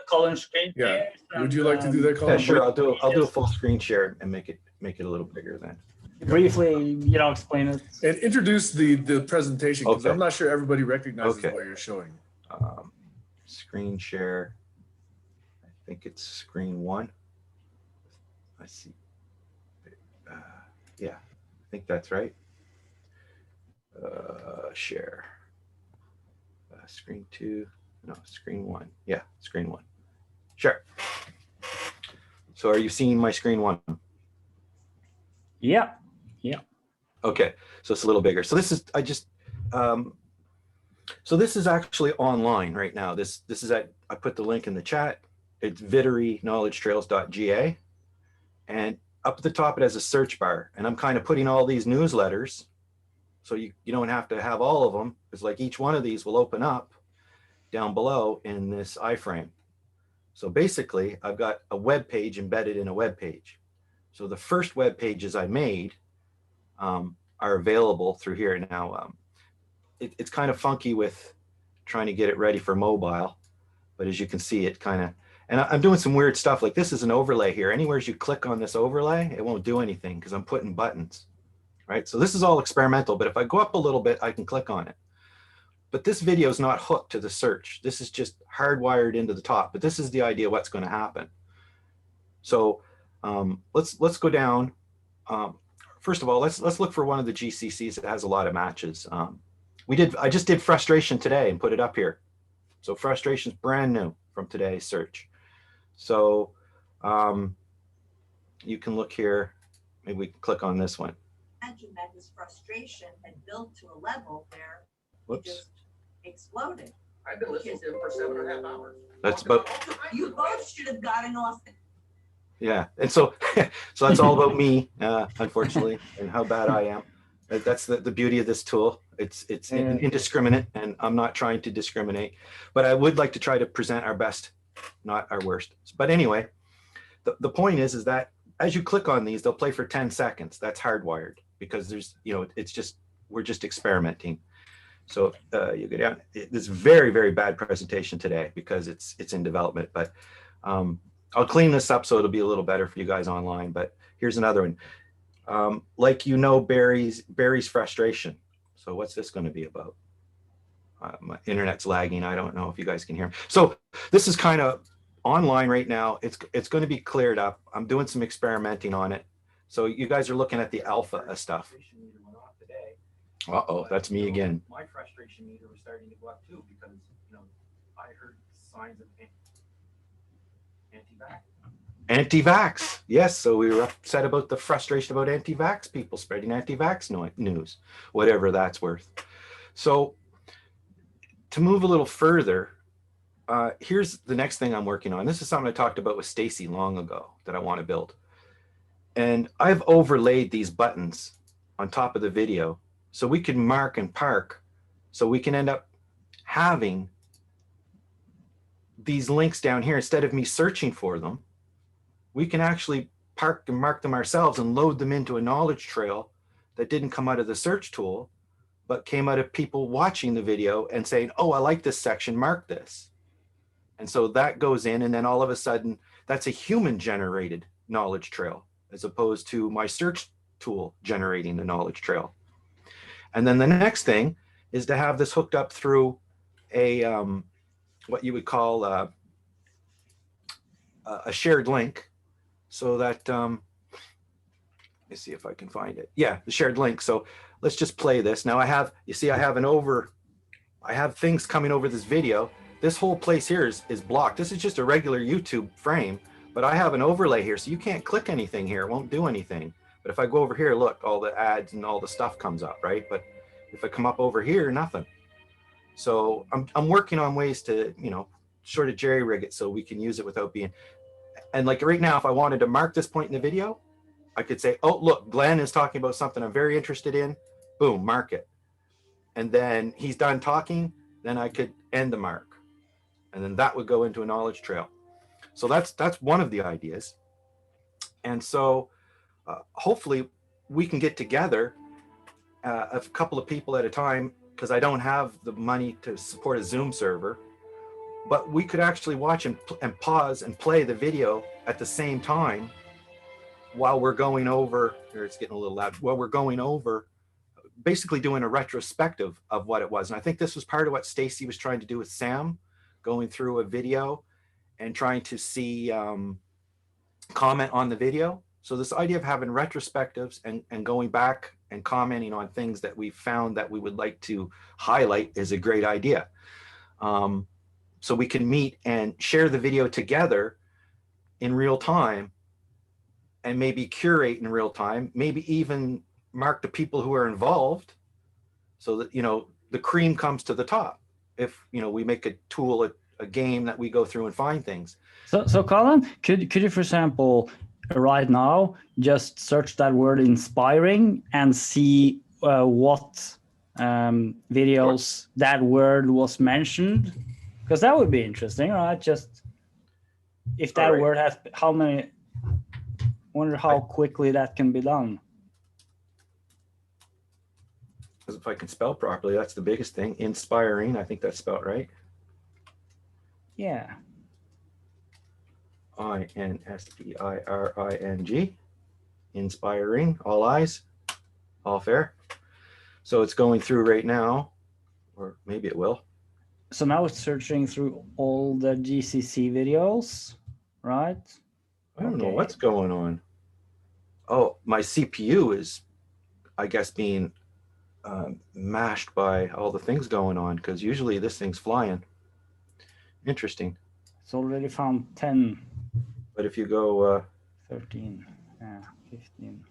Colin screen Yeah. share. Would you like to do that, Colin? Yeah, sure. I'll do a full screen share and make it a little bigger then. Briefly, explain it. And introduce the presentation, because Okay. I'm not sure everybody recognizes Okay. what you're showing. Screen share. I think it's screen 1. I see. Yeah, I think that's right. Share. Screen 2. No, screen 1. Yeah, screen 1. Sure. So are you seeing my screen 1? Yeah. Okay, so it's a little bigger. So this is, so this is actually online right now. This is I put the link in the chat. It's vitteryknowledgetrails.ga, and up at the top it has a search bar, and I'm kind of putting all these newsletters, so you don't have to have all of them. It's like each one of these will open up down below in this iframe. So basically, I've got a web page embedded in a web page. So the first web pages I made are available through here now. It's kind of funky with trying to get it ready for mobile, but as you can see, it kind of, and I'm doing some weird stuff. Like this is an overlay here. Anywhere you click on this overlay, it won't do anything because I'm putting buttons, right? So this is all experimental, but if I go up a little bit, I can click on it. but this video is not hooked to the search. This is just hardwired into the top, but this is the idea what's going to happen. So let's go down. First of all, let's look for one of the GCCs that has a lot of matches. I just did frustration today and put it up here. So frustration's brand new from today's search. So you can look here. Maybe we can click on this one. Imagine that his frustration had built to a level where he Whoops. just exploded. I've been listening to him for 7.5 hours. That's about, You both should have gotten off. yeah. And so, so that's all about me, unfortunately, and how bad I am. That's the beauty of this tool. It's indiscriminate, and I'm not trying to discriminate, but I would like to try to present our best, not our worst. But anyway, the point is that as you click on these, they'll play for 10 seconds. That's hardwired because there's, it's just, we're just experimenting. So you go down, this very, very bad presentation today because it's in development, but I'll clean this up so it'll be a little better for you guys online. But here's another one. Like, Barry's frustration. So what's this going to be about? My internet's lagging. I don't know if you guys can hear me. So this is kind of online right now. It's going to be cleared up. I'm doing some experimenting on it. So you guys are looking at the alpha of stuff. Uh-oh, that's me again. My frustration meter was starting to go up too because, I heard signs of anti-vax. Anti-vax, yes. So we were upset about the frustration about anti-vax people spreading anti-vax news, whatever that's worth. So to move a little further, here's the next thing I'm working on. This is something I talked about with Stacy long ago that I want to build. And I've overlaid these buttons on top of the video so we can mark and park, so we can end up having these links down here. Instead of me searching for them, we can actually park and mark them ourselves and load them into a knowledge trail that didn't come out of the search tool, but came out of people watching the video and saying, oh, I like this section, mark this. And so that goes in, and then all of a sudden, that's a human generated knowledge trail as opposed to my search tool generating the knowledge trail. And then the next thing is to have this hooked up through a, what you would call a shared link, so that, let me see if I can find it. Yeah, the shared link. So let's just play this. Now I have things coming over this video. This whole place here is blocked. This is just a regular YouTube frame, but I have an overlay here. So you can't click anything here. It won't do anything. But if I go over here, look, all the ads and all the stuff comes up, right? But if I come up over here, nothing. So I'm working on ways to, sort of jerry rig it so we can use it without being, and like right now, if I wanted to mark this point in the video, I could say, oh, look, Glenn is talking about something I'm very interested in. Boom, mark it. And then he's done talking, then I could end the mark. And then that would go into a knowledge trail. So that's one of the ideas. And so hopefully we can get together a couple of people at a time, because I don't have the money to support a Zoom server, but we could actually watch and pause and play the video at the same time while we're going over, or it's getting a little loud, while we're going over, basically doing a retrospective of what it was. And I think this was part of what Stacy was trying to do with Sam, going through a video and trying to see comment on the video. So this idea of having retrospectives and going back and commenting on things that we found that we would like to highlight is a great idea. So we can meet and share the video together in real time, and maybe curate in real time, maybe even mark the people who are involved, so that, the cream comes to the top. If, we make a tool, a game that we go through and find things. So Colin, could you, for example, right now, just search that word inspiring and see what videos that word was mentioned? Because that would be interesting, right? Just if that word has how many, wonder how quickly that can be done. Because if I can spell properly, that's the biggest thing. Inspiring, I think that's spelled right. Yeah. INSPIRING, inspiring, all eyes, all fair. So it's going through right now. or maybe it will. So now it's searching through all the GCC videos, right? I don't know Okay. what's going on. Oh, my CPU is, I guess, being mashed by all the things going on, because usually this thing's flying. Interesting. It's already found 10, But if you go, 13, 15.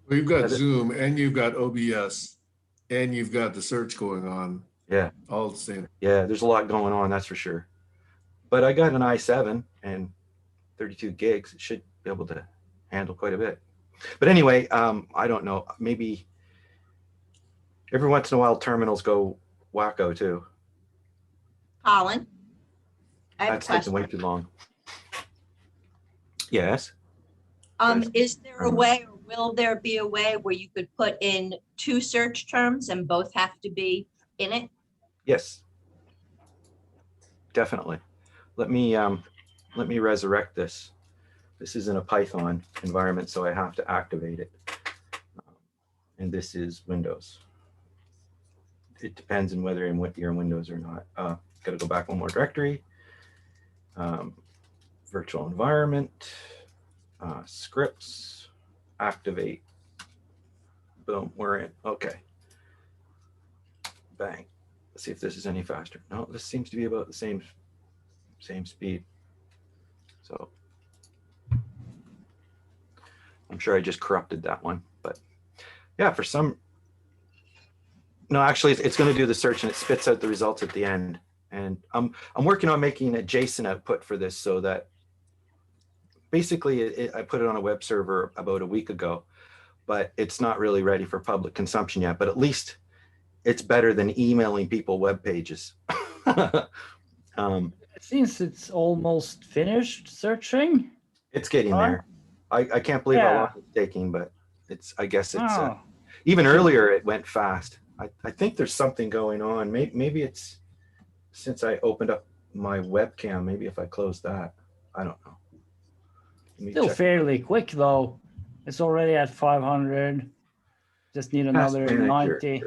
Well, you've got Yeah, Zoom and you've got OBS and you've got the search going on yeah, all at the same. yeah, there's a lot going on, that's for sure. But I got an i7 and 32 gigs. It should be able to handle quite a bit. But anyway, I don't know. Maybe every once in a while terminals go wacko too. Colin? I have a That's taking way question. too long. Yes. Is there a way, or will there be a way where you could put in 2 search terms and both have to be in it? Yes. Definitely. Let me resurrect this. This is in a Python environment, so I have to activate it. And this is Windows. It depends on whether you're in Windows or not. Got to go back one more directory. Virtual environment, scripts, activate. Boom, we're in. Okay. Bang. Let's see if this is any faster. No, this seems to be about the same speed. So I'm sure I just corrupted that one, but yeah, for some, no, actually it's going to do the search and it spits out the results at the end. And I'm working on making a JSON output for this, so that basically I put it on a web server about a week ago, but it's not really ready for public consumption yet, but at least it's better than emailing people web pages. Since it's almost finished searching. It's getting Huh? there. I can't believe how Yeah. long it's taking, but I guess it's Oh, even earlier it went fast. I think there's something going on. Maybe it's since I opened up my webcam, maybe if I close that, I don't know. Let me still check. fairly quick though. It's already at 500. Just need another Task manager. 90.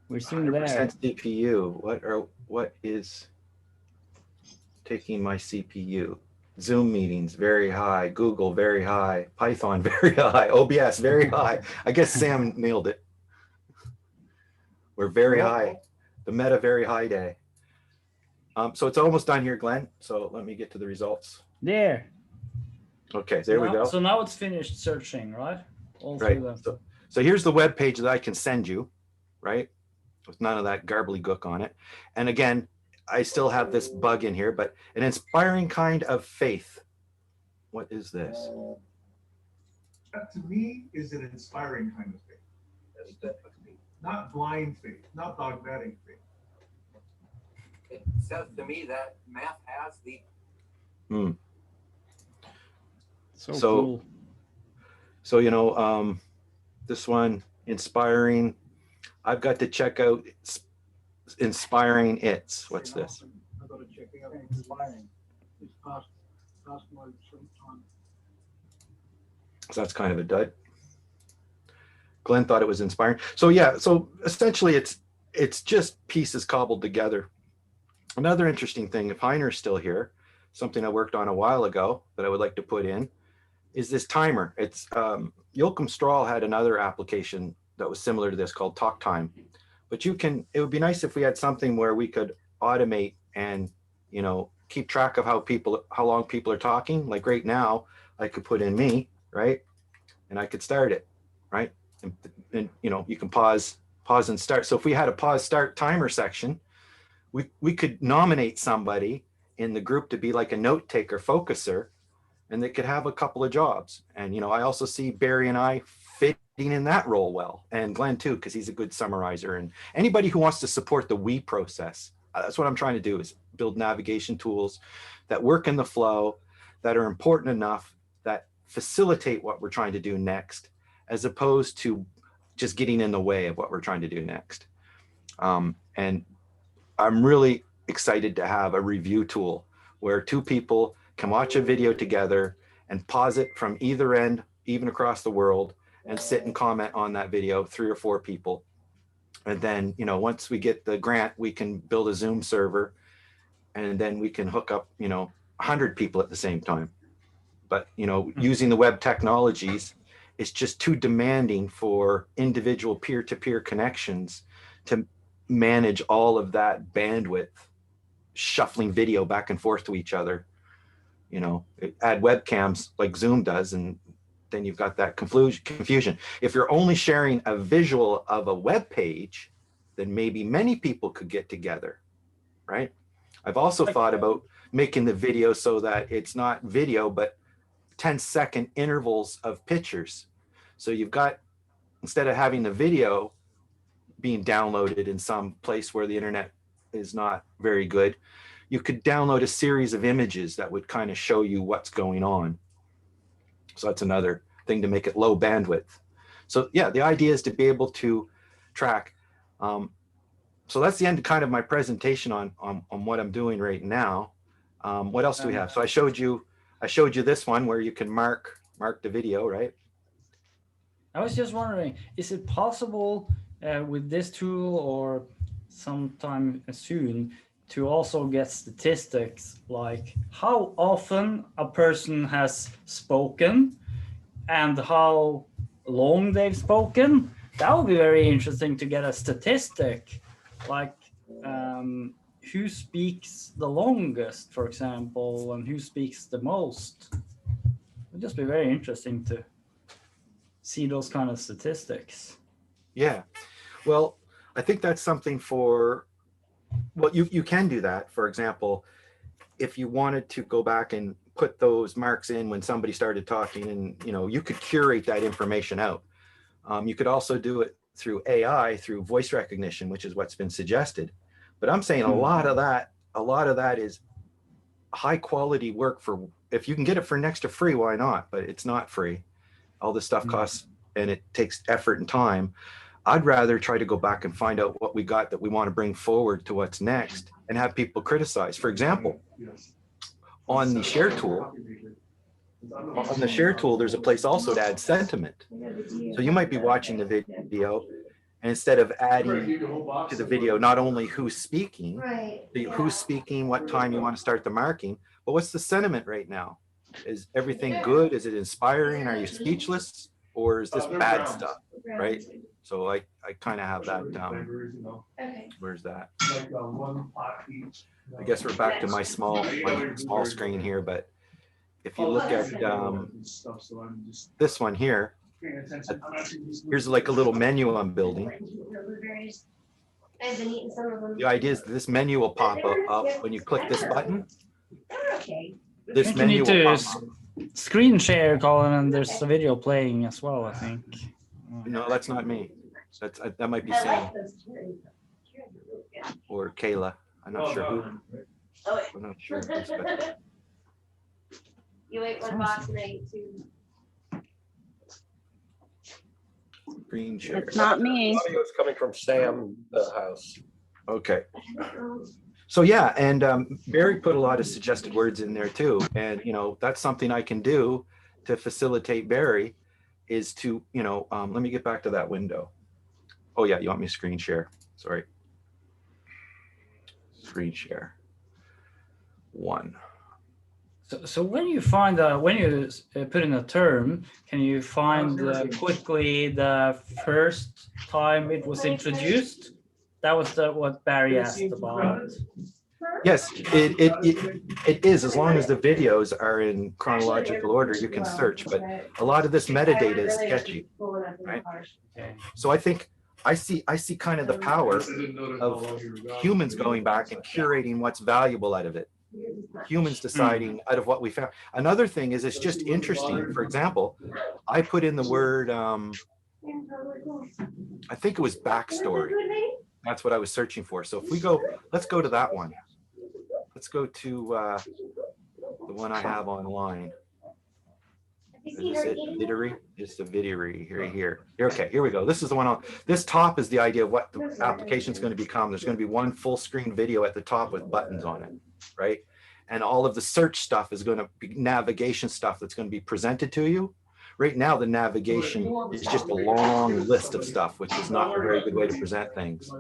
We're soon there. 100% CPU. What is taking my CPU? Zoom meetings very high, Google very high, Python very high, OBS very high. I guess Sam nailed it. We're very high. The meta very high day. So it's almost done here, Glenn. So let me get to the results. There. Okay, there we go. So now it's finished searching, right? All Right. through them. So here's the web page that I can send you, right? With none of that garbly-gook on it. And again, I still have this bug in here, but an inspiring kind of faith. What is this? That to me is an inspiring kind of faith. Not blind faith, not dogmatic faith. It says to me that math has the So So- cool. So, you know, this one, inspiring. I've got to check out inspiring it's. What's this? I got to check it out. Inspiring. It's past my sleep time. So that's kind of a dud. Glenn thought it was inspiring. So yeah, so essentially it's just pieces cobbled together. Another interesting thing, if Heiner's still here, something I worked on a while ago that I would like to put in is this timer. It's Yoakum Strahl had another application that was similar to this called Talk Time. But it would be nice if we had something where we could automate and, you know, keep track of how long people are talking. Like right now, I could put in me, right? And I could start it, right? And you know, you can pause and start. So if we had a pause start timer section, we could nominate somebody in the group to be like a note taker focuser, and they could have a couple of jobs. And, you know, I also see Barry and I fitting in that role well, and Glenn too, because he's a good summarizer. And anybody who wants to support the we process, that's what I'm trying to do, is build navigation tools that work in the flow, that are important enough, that facilitate what we're trying to do next, as opposed to just getting in the way of what we're trying to do next. And I'm really excited to have a review tool where two people can watch a video together and pause it from either end, even across the world, and sit and comment on that video, 3 or 4 people. And then, you know, once we get the grant, we can build a Zoom server, and then we can hook up, you know, 100 people at the same time. But, you know, using the web technologies, it's just too demanding for individual peer-to-peer connections to manage all of that bandwidth, shuffling video back and forth to each other. You know, add webcams like Zoom does, and then you've got that confusion. If you're only sharing a visual of a web page, then maybe many people could get together, right? I've also thought about making the video so that it's not video, but 10-second intervals of pictures. So you've got, instead of having the video being downloaded in some place where the internet is not very good, you could download a series of images that would kind of show you what's going on. So that's another thing to make it low bandwidth. So yeah, the idea is to be able to track. So that's the end of kind of my presentation on what I'm doing right now. What else do we have? So I showed you this one where you can mark the video, right? I was just wondering, is it possible with this tool or sometime soon to also get statistics like how often a person has spoken and how long they've spoken? That would be very interesting to get a statistic, like who speaks the longest, for example, and who speaks the most. It would just be very interesting to see those kind of statistics. Yeah, well, I think that's something for, well, you can do that. For example, if you wanted to go back and put those marks in when somebody started talking, and you know, you could curate that information out. You could also do it through AI, through voice recognition, which is what's been suggested. But I'm saying a lot of that is high quality work for, if you can get it for next to free, why not? But it's not free. All this stuff costs, and it takes effort and time. I'd rather try to go back and find out what we got that we want to bring forward to what's next and have people criticize. For example, on the share tool, there's a place also to add sentiment. So you might be watching the video, and instead of adding to the video not only who's speaking, what time you want to start the marking, but what's the sentiment right now? Is everything good? Is it inspiring? Are you speechless? Or is this bad stuff, right? So I kind of have that, where's that? I guess we're back to my small screen here, but if you look at this one here, here's like a little menu I'm building. The idea is this menu will pop up when you click this button. This menu will pop up. Screen share, Colin, and there's a video playing as well, I think. No, that's not me. That might be Sam or Kayla. I'm not sure who. I'm not sure. You ate one box and I ate 2. Screen share. It's not me. Audio is coming from Sam, the house. Okay. So yeah, and Barry put a lot of suggested words in there too. And, you know, that's something I can do to facilitate Barry is to, you know, let me get back to that window. Oh yeah, you want me to screen share? Sorry. Screen share. 1. So when you find when you put in a term, can you find quickly the first time it was introduced? That was what Barry asked about. Yes, it is, as long as the videos are in chronological order, you can search, but a lot of this metadata is sketchy, right? Okay. So I think I see kind of the power of humans going back and curating what's valuable out of it. Humans deciding out of what we found. Another thing is it's just interesting. For example, I put in the word, I think it was backstory. That's what I was searching for. So if we go, let's go to that one. Let's go to the one I have online. Is it Videry? It's the Videry here. Okay, here we go. This is the one on, this top is the idea of what the application is going to become. There's going to be one full screen video at the top with buttons on it, right? And all of the search stuff is going to be navigation stuff that's going to be presented to you. right now the navigation is just a long list of stuff, which is not a very good way to present things.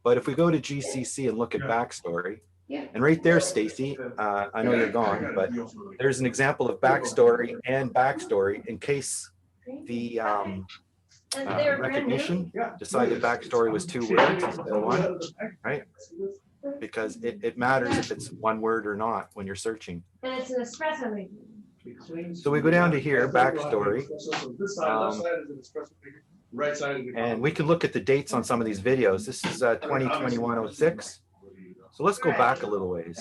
But if we go to GCC and look at backstory, and right there, Stacy, I know you're gone, but there's an example of backstory and backstory in case the recognition decided backstory was 2 words instead of 1, right? Because it matters if it's 1 word or not when you're searching. And it's an espresso maker. So we go down to here, backstory. And we can look at the dates on some of these videos. This is 2021-06. So let's go back a little ways.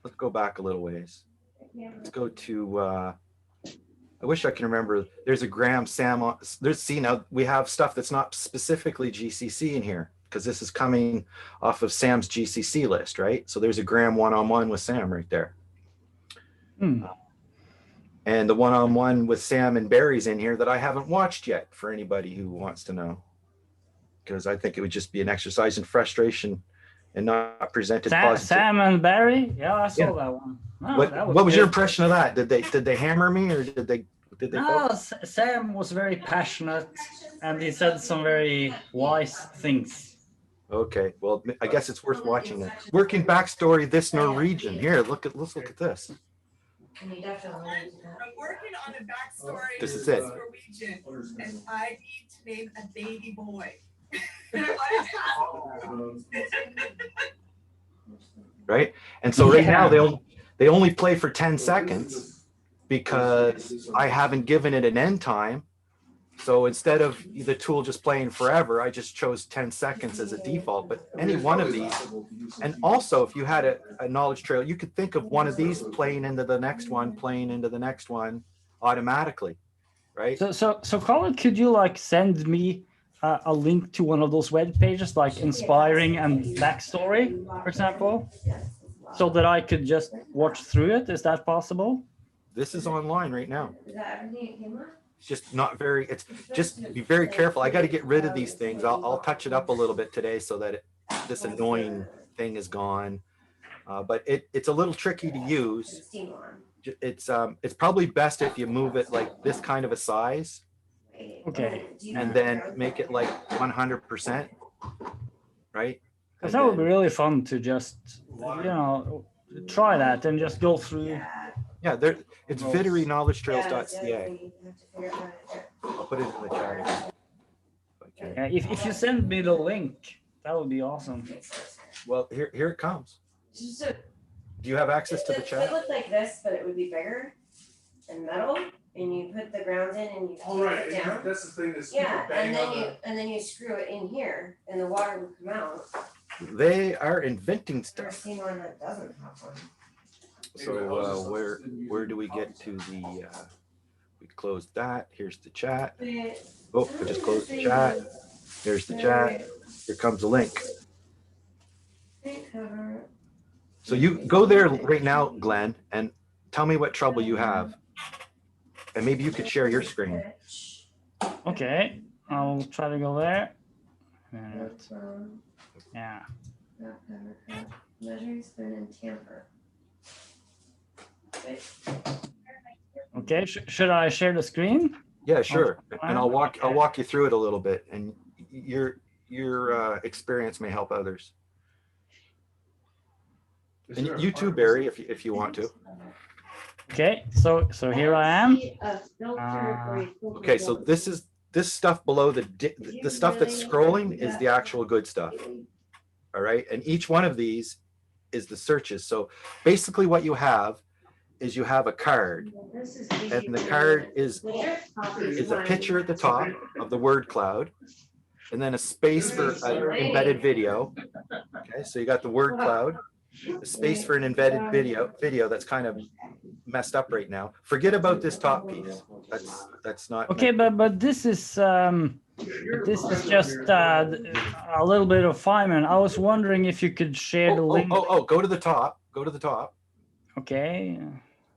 Let's go back a little ways. Let's go to, I wish I can remember, there's a Graham Sam, see now we have stuff that's not specifically GCC in here because this is coming off of Sam's GCC list, right? So there's a Graham one-on-one with Sam right there. And the one-on-one with Sam and Barry's in here that I haven't watched yet for anybody who wants to know. Because I think it would just be an exercise in frustration and not presented positive. Sam and Barry? Yeah, I saw that one. Oh, what was your impression of that? Did they hammer me or did they No, Sam was very passionate and he said some very wise things. Okay, well, I guess it's worth watching it. Working backstory, this Norwegian. Here, let's look at this. And you definitely need to. I'm working on a backstory. This is it. Norwegian, and I need to name a baby boy. Right, and so right now they only play for 10 seconds because I haven't given it an end time. So instead of the tool just playing forever, I just chose 10 seconds as a default. But any one of these, and also if you had a knowledge trail, you could think of one of these playing into the next one, playing into the next one automatically, right? So Colin, could you like send me a link to one of those web pages like inspiring and backstory, for example, so that I could just watch through it? Is that possible? This is online right now. Is that everything it came with? It's just not very, it's just be very careful. I got to get rid of these things. I'll touch it up a little bit today so that this annoying thing is gone. But it's a little tricky to use. It's probably best if you move it like this kind of a size. Okay. And then make it like 100%, right? Because that would be really fun to just, try that and just go through. Yeah, it's vitteryknowledgetrails.ca. I'll put it in the chat. Yeah, if you send me the link, that would be awesome. Well, here it comes. Do you have access to the chat? It looked like this, but it would be bigger and metal, and you put the grounds in and you take it down. That's the thing that's and then you screw it in here, and the water would come out. They are inventing I've stuff. seen one that doesn't have one. So where do we get to the? We closed that. Here's the chat. Oh, I just closed the chat. Here's the chat. Here comes the link. So you go there right now, Glenn, and tell me what trouble you have. And maybe you could share your screen. Okay, I'll try to go there. Yeah. Measuring, spin, and tamper. Okay, should I share the screen? Yeah, sure. And I'll walk you through it a little bit, and your experience may help others. And you too, Barry, if you want to. Okay, so here I am. Okay, so this stuff below the stuff that's scrolling is the actual good stuff. All right, and each one of these is the searches. So basically what you have is you have a card, and the card is a picture at the top of the word cloud, and then a space for an embedded video. Okay, so you got the word cloud, a space for an embedded video that's kind of messed up right now. Forget about this top piece. That's not okay. But this is just a little bit of Feynman. I was wondering if you could share the link. Go to the top. Go to the top. Okay,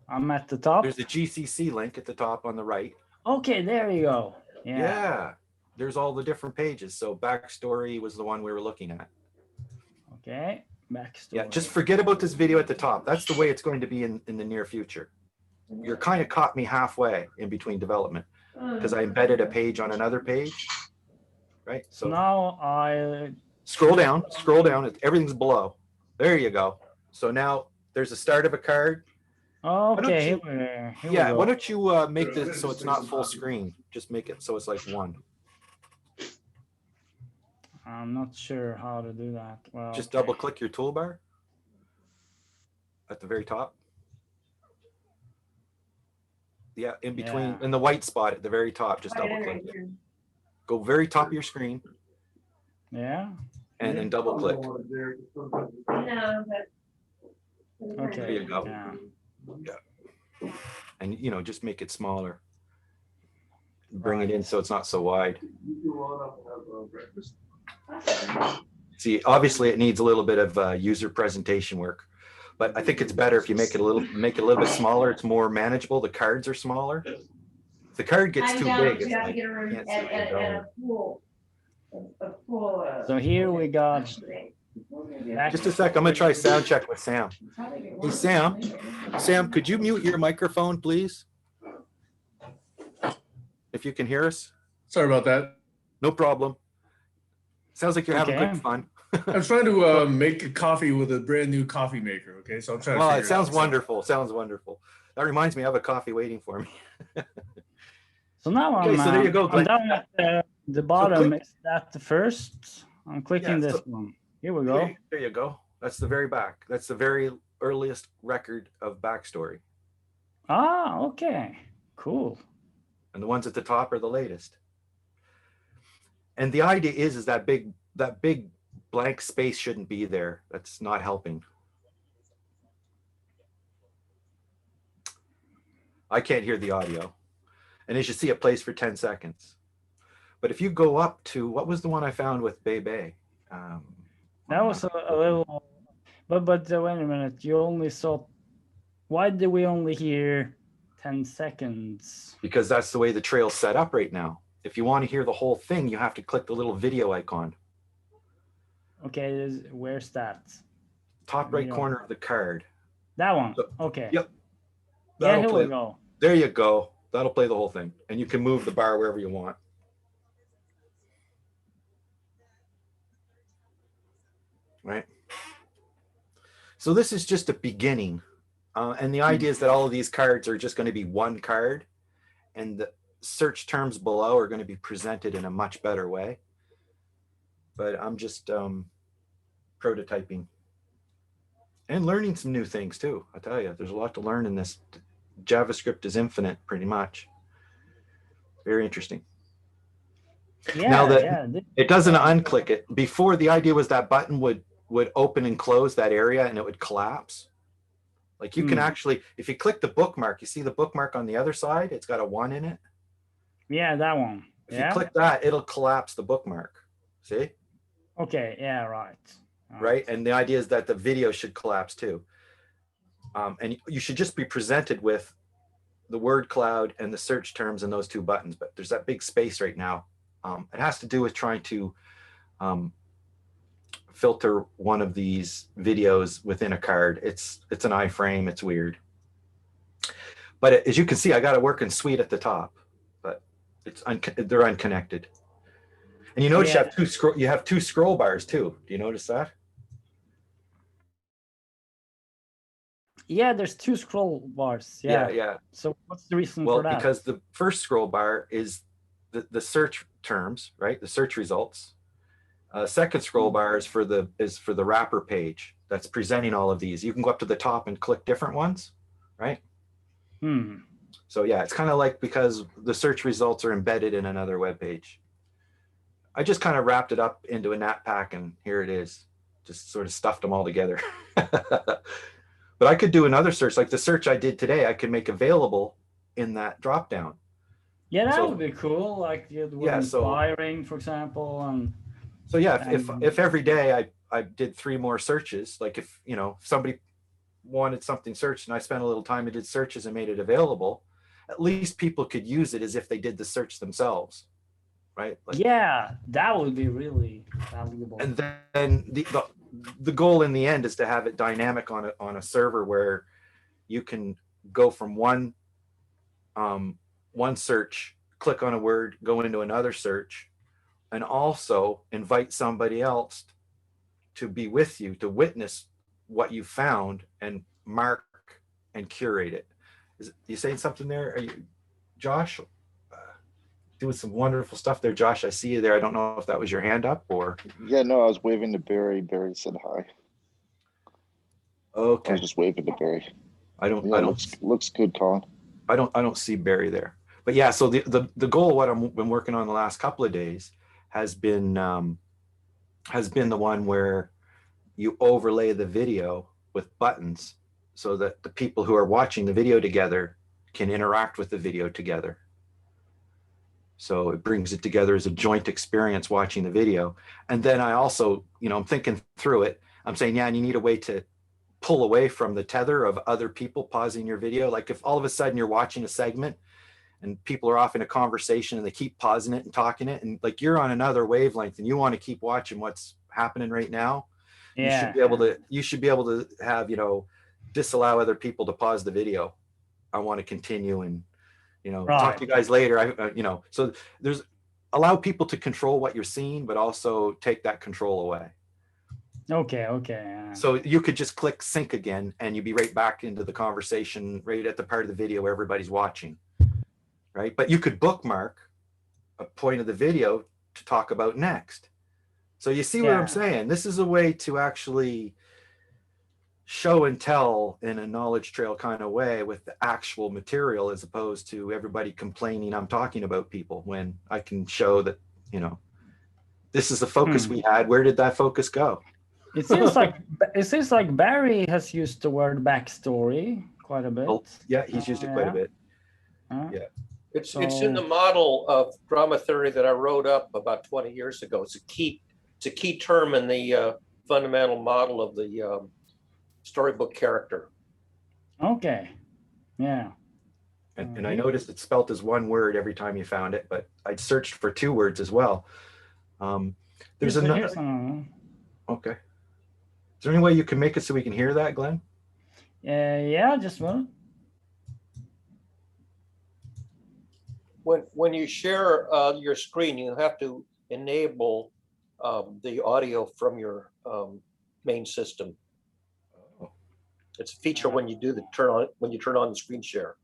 I'm at the top. There's a GCC link at the top on the right. Okay, there you go. Yeah. There's all the different pages. So backstory was the one we were looking at. Okay, backstory. Yeah, just forget about this video at the top. That's the way it's going to be in the near future. you're kind of caught me halfway in between development because I embedded a page on another page, right? So So now I scroll down, everything's below. There you go. So now there's a start of a card. okay. you- Here we Yeah, go. why don't you make this so it's not full screen? Just make it so it's like one. I'm not sure how to do that. Well, Just okay. double click your toolbar at the very top. Yeah, in between, Yeah. in the white spot at the very top, just double click it. Go very top of your screen Yeah. and then double click. No, but. Okay. There you go. Yeah. And just make it smaller. Bring it in so it's not so wide. See, obviously it needs a little bit of user presentation work, but I think it's better if you make it a little bit smaller. It's more manageable. The cards are smaller. If the card gets I'm too down big, to it's have to like, get a room can't see at, where at, you're at going. a pool. A pool. So here we got. Just a sec. I'm gonna try sound check with Sam. Hey, Sam. Sam, could you mute your microphone, please? If you can hear us. Sorry about that. No problem. Sounds like you're having Okay. good fun. I'm trying to make a coffee with a brand new coffee maker. Okay, so I'm trying to. Well, figure it sounds out. wonderful. Sounds wonderful. That reminds me, I have a coffee waiting for me. So now Okay, so there you go, I'm Glenn. down at the bottom. click- Is that the first? I'm clicking Yeah, this so- one. Here we go. There you go. That's the very back. That's the very earliest record of backstory. Ah, okay. Cool. And the ones at the top are the latest. And the idea is that big blank space shouldn't be there. That's not helping. I can't hear the audio. And as you see, it plays for 10 seconds. But if you go up to, what was the one I found with Bebe? That was a little, but wait a minute. You only saw. Why did we only hear 10 seconds? Because that's the way the trail's set up right now. If you want to hear the whole thing, you have to click the little video icon. Okay, where's that? Top right Video. corner of the card. That one. So- Okay. Yep. Yeah, That'll here play. we go. There you go. That'll play the whole thing. And you can move the bar wherever you want. Right. So this is just a beginning. And the idea is that all of these cards are just going to be one card. And the search terms below are going to be presented in a much better way. But I'm just prototyping. And learning some new things too. I tell you, there's a lot to learn in this. JavaScript is infinite, pretty much. Very interesting. Yeah, Now that yeah. it doesn't unclick it. Before, the idea was that button would open and close that area and it would collapse. Like you can actually, if you click the bookmark, you see the bookmark on the other side, it's got a 1 in it. Yeah, that one. If Yeah. you click that, it'll collapse the bookmark. See? Okay, yeah, right. Right? And the idea is that the video should collapse too. And you should just be presented with the word cloud and the search terms and those two buttons. But there's that big space right now. It has to do with trying to filter one of these videos within a card. It's an iframe. It's weird. But as you can see, I got a working suite at the top, but they're unconnected. And you notice Yeah. you have two scroll bars too. Do you notice that? Yeah, there's two scroll bars. Yeah. Yeah. So what's the reason Well, for that? because the first scroll bar is the search terms, right? The search results. Second scroll bar is for the wrapper page that's presenting all of these. You can go up to the top and click different ones, right? So yeah, it's kind of like because the search results are embedded in another web page. I just kind of wrapped it up into a NAT pack and here it is. Just sort of stuffed them all together. But I could do another search, like the search I did today, I could make available in that drop down. Yeah, that So- would be cool. Like the Yeah, so- inspiring, for example, and So yeah, if every day I did 3 more searches, like if somebody wanted something searched and I spent a little time and did searches and made it available, at least people could use it as if they did the search themselves, right? Like, yeah, that would be really valuable. and then the goal in the end is to have it dynamic on a server where you can go from one search, click on a word, go into another search, and also invite somebody else to be with you, to witness what you found and mark and curate it. You saying something there? Are you, Josh? Doing some wonderful stuff there, Josh. I see you there. I don't know if that was your hand up or. Yeah, no, I was waving to Barry. Barry said hi. I Okay. was just waving to Barry. I don't. Yeah, looks good, Colin. I don't see Barry there. But yeah, so the goal of what I've been working on the last couple of days has been the one where you overlay the video with buttons so that the people who are watching the video together can interact with the video together. So it brings it together as a joint experience watching the video. And then I also, I'm thinking through it. I'm saying, yeah, and you need a way to pull away from the tether of other people pausing your video. Like if all of a sudden you're watching a segment and people are off in a conversation and they keep pausing it and talking it, and like you're on another wavelength and you want to keep watching what's happening right now, you should be able to have, disallow other people to pause the video. I want to continue and, talk to you guys later. So there's allow people to control what you're seeing, but also take that control away. Okay. So you could just click sync again and you'd be right back into the conversation right at the part of the video where everybody's watching, right? But you could bookmark a point of the video to talk about next. So you see what I'm saying? This is a way to actually show and tell in a knowledge trail kind of way with the actual material, as opposed to everybody complaining I'm talking about people, when I can show that, this is the focus we had. Where did that focus go? It seems like Barry has used the word backstory quite a bit. Oh, yeah, he's used it quite a bit. Yeah. It's in the model of drama theory that I wrote up about 20 years ago. It's a key term in the fundamental model of the storybook character. Okay. Yeah. And I noticed it's spelt as one word every time you found it, but I searched for two words as well. There's another. Okay. Is there any way you can make it so we can hear that, Glenn? Yeah, just one. When you share your screen, you have to enable the audio from your main system. It's a feature when you turn on the screen share.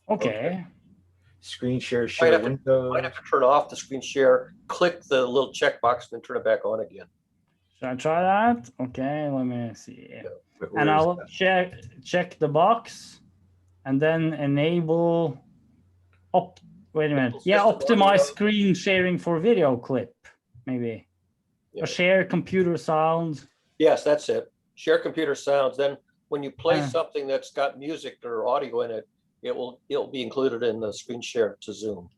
Okay. Screen share window. Might have to turn off the screen share, click the little checkbox, and then turn it back on again. Should I try that? Okay, let me see. And I'll check the box and then enable wait a minute. Yeah, optimize screen sharing for video clip, maybe. Yeah. Or share computer sound. Yes, that's it. Share computer sounds. Then when you play something that's got music or audio in it, it'll be included in the screen share to Zoom.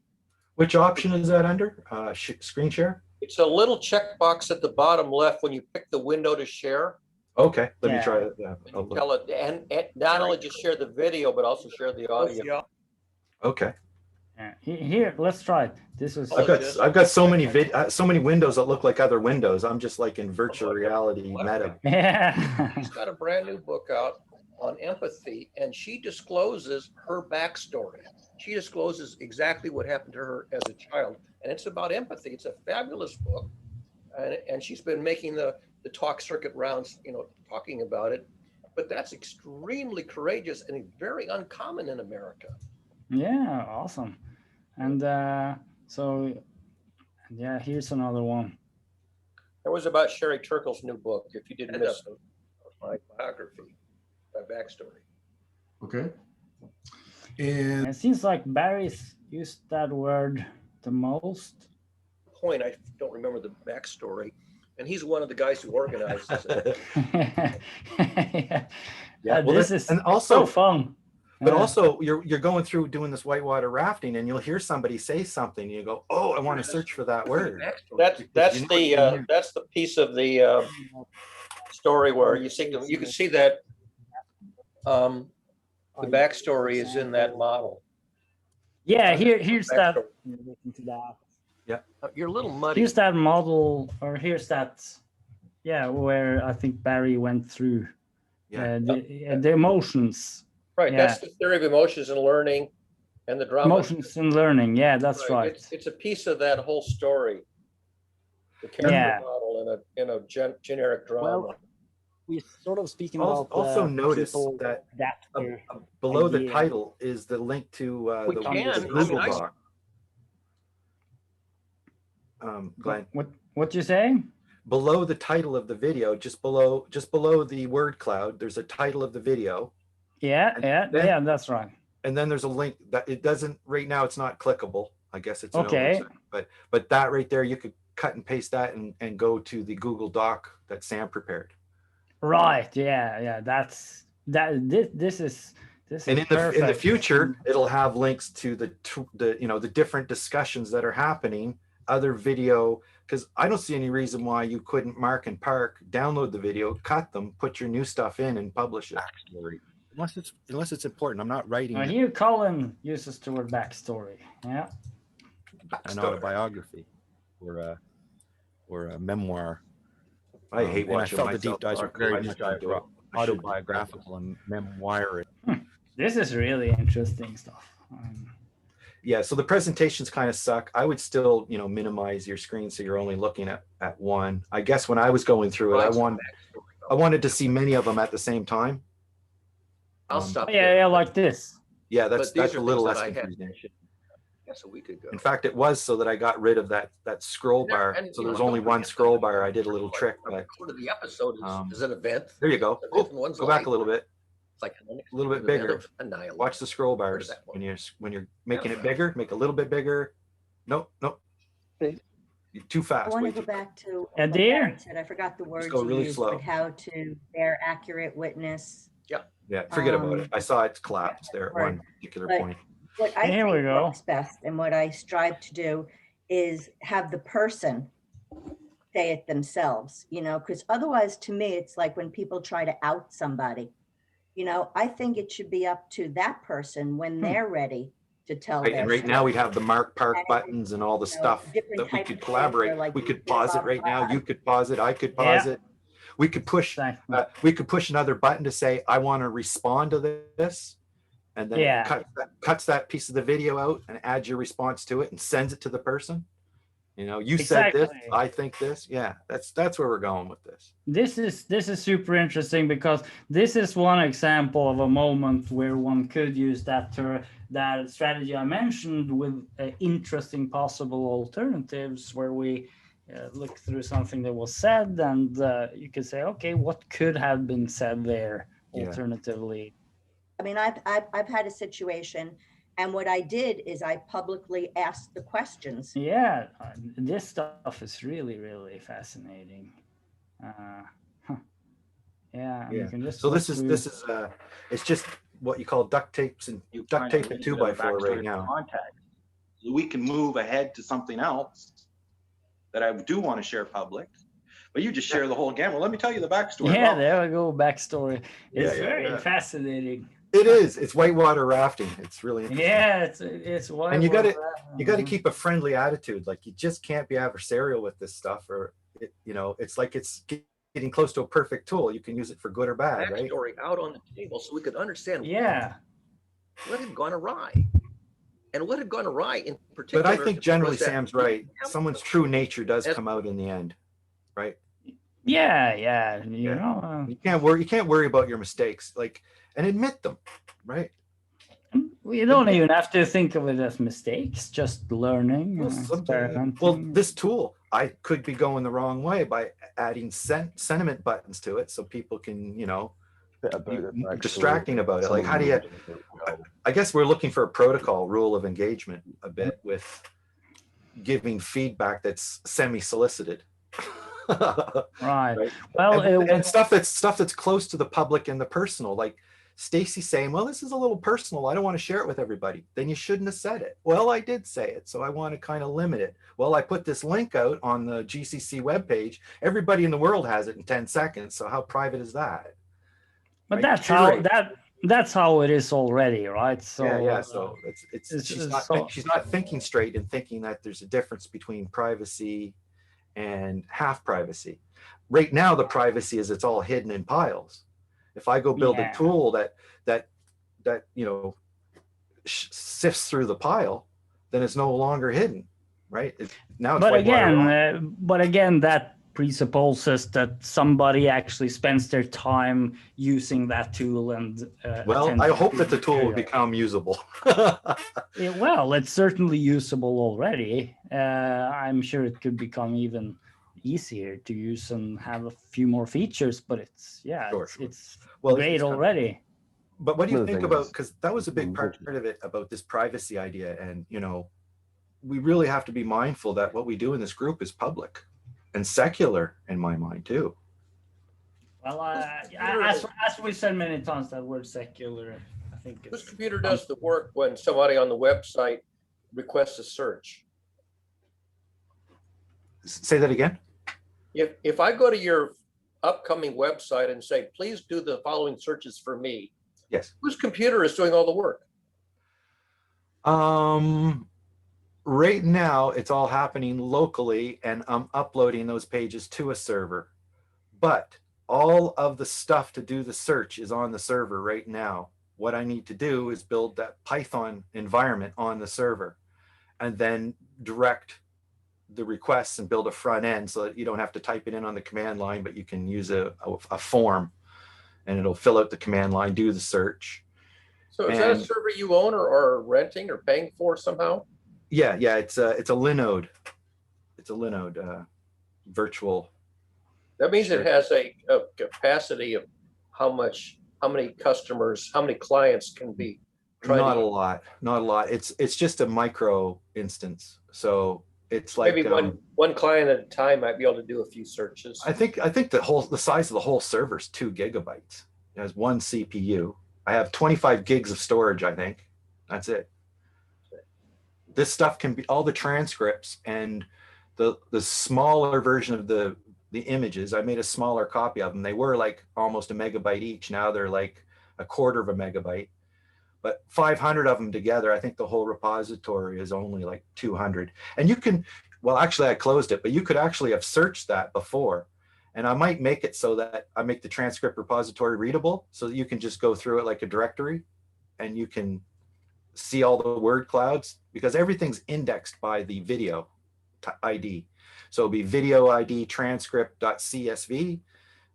Which option is that under? Screen share? It's a little checkbox at the bottom left when you pick the window to share. Okay, let me try it. Tell it and not only just share the video, but also share the audio. Okay. Here, let's try it. This is. I've got so many windows that look like other windows. I'm just like in virtual reality meta. Yeah. She's got a brand new book out on empathy, and she discloses her backstory. She discloses exactly what happened to her as a child, and it's about empathy. It's a fabulous book, and she's been making the talk circuit rounds, talking about it. But that's extremely courageous and very uncommon in America. Yeah, awesome. And here's another one. That was about Sherry Turkle's new book. If you didn't miss my biography, my backstory. Okay. And it seems like Barry's used that word the most. Point, I don't remember the backstory, and he's one of the guys who organizes it. Yeah, this is and also so fun. But also, you're going through doing this whitewater rafting, and you'll hear somebody say something, and you go, "Oh, I want to search for that word." That's the piece of the story where you can see that the backstory is in that model. Yeah, here's that. Yeah, you're a little muddy. Here's that model, or here's that. Yeah, where I think Barry went through the emotions. Right, Yeah. that's the theory of emotions and learning and the drama. Emotions and learning. Yeah, that's right. It's a piece of that whole story. The character Yeah. model in a generic drama. Well, we're sort of speaking Also about notice people that adapt their below the idea. title is the link to We the can. I Google mean, Doc. Glenn, What you saying? below the title of the video, just below the word cloud, there's a title of the video. Yeah, yeah, that's right. And then there's a link that it doesn't right now. It's not clickable. I guess it's an Okay. oversight, but that right there, you could cut and paste that and go to the Google Doc that Sam prepared. Right. Yeah. This is And in the perfect. future, it'll have links to the different discussions that are happening, other video, because I don't see any reason why you couldn't Mark and Park download the video, cut them, put your new stuff in, and publish it. Backstory. Unless it's important. I'm not writing it. Here Colin uses the word backstory. Yeah. An autobiography or a memoir. I hate and I watching felt the myself deep dives are talk. very I much just don't do it. I should do autobiographical and memoir. This is really interesting stuff. Yeah, so the presentations kind of suck. I would still, minimize your screen so you're only looking at one. I guess when I was going through it, I wanted to see many of them at the same time. I'll stop. Yeah, like this. Yeah, that's these a are little things less that I had, confusing. I guess a week ago. In fact, it was so that I got rid of that scroll Yeah, bar. and, So you there's know, only don't one forget scroll that bar. I did a little trick, I but recorded the episode is an event. there you go. It's an event in one's Go back life. a little bit. It's like A little bit an event bigger. of annihilation. Watch the scroll Where bars did that when you're making it bigger. Make it a little bit bigger. Nope. You're too I fast. want way to go too back to Yeah, what dear. Barry said. I forgot the words go you really used, slow. but how to bear accurate witness. Yeah, forget about it. Um, I saw it collapse there at right. one particular But point. What I Here we think go. works best and what I strive to do is have the person say it themselves, because otherwise to me, it's like when people try to out somebody, I think it should be up to that person when they're ready to tell Right, their and right now we story. have the Mark Park And buttons and all the stuff different that we type could of things collaborate. are like We could you pause it love right now. flag. You could pause it. I could pause Yeah. it. We could push. Exactly. We could push another button to say, "I want to respond to this," and then Yeah. it cuts that piece of the video out and adds your response to it and sends it to the person. You said this. Exactly. I think this. Yeah, that's where we're going with this. This is super interesting because this is one example of a moment where one could use that strategy I mentioned with interesting possible alternatives where we look through something that was said and you could say, okay, what could have been said there alternatively? I mean, I've had a situation, and what I did is I publicly asked the questions. Yeah, this stuff is really, really fascinating. Yeah. You can just So look this is through- it's just what you call duct tapes and duct tape and 2x4 right now. So we can move ahead to something else that I do want to share public, but you just share the whole gamut. Let me tell you the backstory. Yeah, Well, there we go. Backstory. It's Yeah, very fascinating. It is. It's whitewater rafting. It's really interesting. Yeah, it's why. And you got to keep a friendly attitude. Like you just can't be adversarial with this stuff, or it's like it's getting close to a perfect tool. You can use it for good or bad, right? Backstory out on the table so we could understand. Yeah. What had gone awry, and what had gone awry in particular. But I think generally was that Sam's right. Someone's true nature does come out in the end, right? Yeah. You can't worry about your mistakes, and admit them, right? You don't even have to think of it as mistakes, just learning. Well, this tool, I could be going the wrong way by adding sentiment buttons to it so people can, be distracting about it. Like, how do you, I guess we're looking for a protocol rule of engagement a bit with giving feedback that's semi-solicited. Right. Well, and stuff that's close to the public and the personal, like Stacy saying, well, this is a little personal. I don't want to share it with everybody. Then you shouldn't have said it. Well, I did say it, so I want to kind of limit it. Well, I put this link out on the GCC webpage. Everybody in the world has it in 10 seconds. So how private is that? But Right? that's how it is already, right? So yeah. So she's not thinking straight and thinking that there's a difference between privacy and half privacy. Right now, the privacy is it's all hidden in piles. If I go build a tool that that, you know, sifts through the pile, then it's no longer hidden, right? Now it's But whitewater rock. again, that presupposes that somebody actually spends their time using that tool and Well, I hope that the tool will become usable. Yeah, well, it's certainly usable already. I'm sure it could become even easier to use and have a few more features, but it's Well, great it's already. But what do you Another think thing about, is- because that was a big part of it, about this privacy idea. And, you know, we really have to be mindful that what we do in this group is public and secular in my mind too. Well, as we said many times, that word secular, I think Whose it's computer does the work when somebody on the website requests a search? Say that again. If I go to your upcoming website and say, please do the following searches for me, yes, whose computer is doing all the work? Right now it's all happening locally and I'm uploading those pages to a server, but all of the stuff to do the search is on the server right now. What I need to do is build that Python environment on the server and then direct the requests and build a front end so that you don't have to type it in on the command line, but you can use a form and it'll fill out the command line, do the search. So is that a server you own or renting or paying for somehow? Yeah, it's a Linode. It's a Linode virtual. That means it has a capacity of how many customers, how many clients can be tried. Not a lot. It's just a micro instance. So it's like maybe one client at a time might be able to do a few searches. I think the size of the whole server is 2 gigabytes. It has 1 CPU. I have 25 gigs of storage, I think. That's it. This stuff can be all the transcripts and the smaller version of the images. I made a smaller copy of them. They were like almost a megabyte each. Now they're like a quarter of a megabyte. But 500 of them together, I think the whole repository is only like 200. And you can, well, actually I closed it, but you could actually have searched that before. And I might make it so that I make the transcript repository readable so that you can just go through it like a directory and you can see all the word clouds, because everything's indexed by the video ID. So it'll be video ID transcript.csv,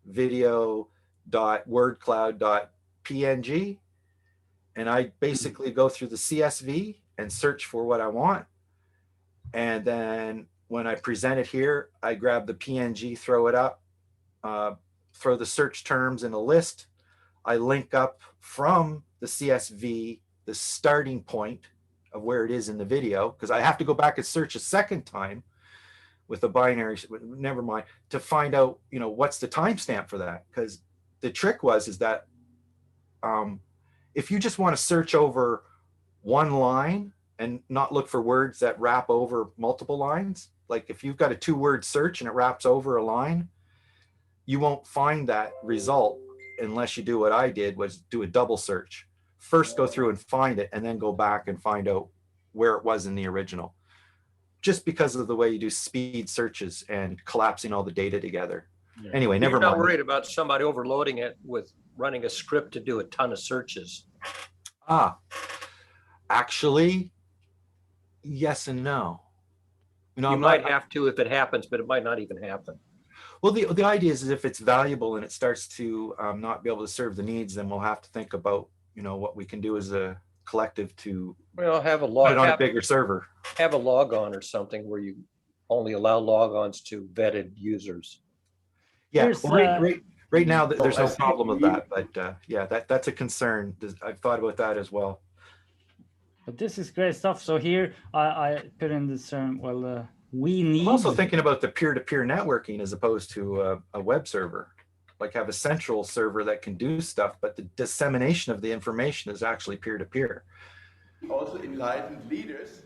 video.wordcloud.png. And I basically go through the CSV and search for what I want. And then when I present it here, I grab the PNG, throw it up, throw the search terms in a list. I link up from the CSV, the starting point of where it is in the video, because I have to go back and search a second time with a binary, never mind, to find out, you know, what's the timestamp for that. Because the trick is that if you just want to search over one line and not look for words that wrap over multiple lines, like if you've got a 2-word search and it wraps over a line, you won't find that result unless you do what I did, was do a double search. First go through and find it and then go back and find out where it was in the original. Just because of the way you do speed searches and collapsing all the data together. Yeah. Anyway, never mind. You're not worried about somebody overloading it with running a script to do a ton of searches. Actually, yes and no. You might have to if it happens, but it might not even happen. Well, the idea is if it's valuable and it starts to not be able to serve the needs, then we'll have to think about, you know, what we can do as a collective to have a log put it on a bigger server. Have a log on or something where you only allow logons to vetted users. Yeah, right now there's no problem with that, but yeah, that's a concern. I've thought about that as well. But this is great stuff. So here I put in this term. Well, we need. I'm also thinking about the peer-to-peer networking as opposed to a web server. Like have a central server that can do stuff, but the dissemination of the information is actually peer-to-peer. Also enlightened leaders.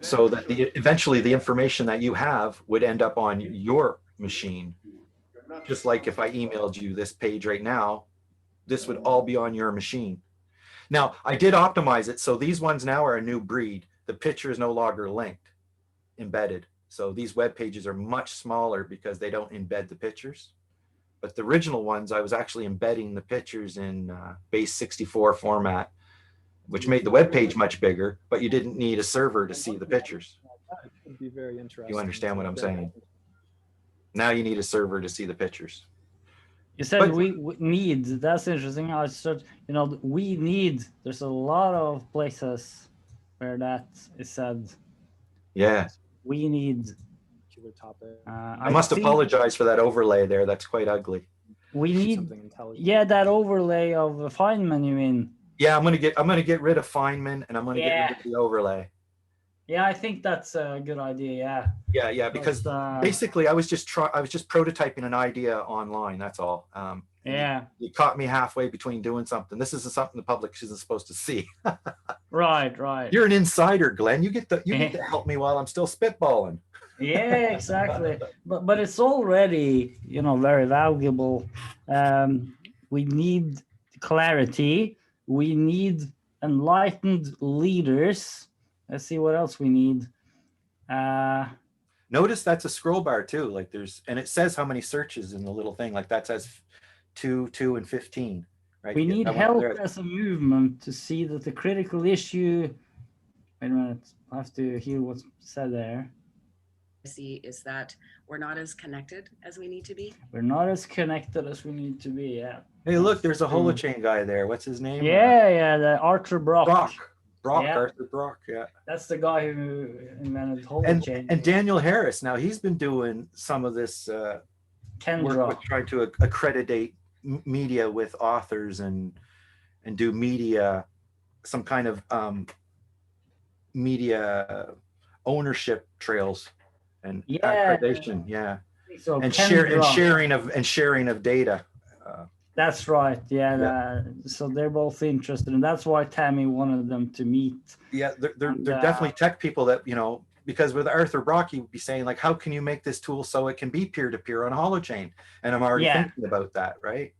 So that eventually the information that you have would end up on your machine. Just like if I emailed you this page right now, this would all be on your machine. Now, I did optimize it. So these ones now are a new breed. The picture is no longer linked, embedded. So these web pages are much smaller because they don't embed the pictures. But the original ones, I was actually embedding the pictures in base 64 format which made the web page much bigger, but you didn't need a server to see the pictures. It would be very interesting. You understand what I'm saying? Now you need a server to see the pictures. You said we need, that's interesting. I said, you know, we need, there's a lot of places where that is said. Yeah. We need. Topic. I must apologize for that overlay there. That's quite ugly. We need, yeah, that overlay of Feynman, you mean? Yeah, I'm gonna get rid of Feynman, and I'm gonna get rid of the overlay. Yeah, I think that's a good idea. Yeah. Yeah, because basically I was just prototyping an idea online. That's all. Yeah. You caught me halfway between doing something. This isn't something the public isn't supposed to see. Right. You're an insider, Glenn. You get to help me while I'm still spitballing. Yeah, exactly. But it's already, you know, very valuable. We need clarity. We need enlightened leaders. Let's see what else we need. Notice that's a scroll bar too. Like and it says how many searches in the little thing. Like that says 2, 2, and 15. Right. We need help as a movement to see that the critical issue. Wait a minute. I have to hear what's said there. See is that we're not as connected as we need to be. We're not as connected as we need to be. Yeah. Hey, look, there's a holochain guy there. What's his name? Yeah, the Arthur Brock. Yeah. Arthur Brock. Yeah. That's the guy who invented holochain. And Daniel Harris. Now he's been doing some of this work with trying to accreditate media with authors and do media, some kind of media ownership trails. And accreditation, so and sharing of data. That's right. Yeah. So they're both interested, and that's why Tammy wanted them to meet. Yeah, they're definitely tech people that, you know, because with Arthur Brock, he would be saying like, how can you make this tool so it can be peer-to-peer on holochain? And I'm already thinking about that, right?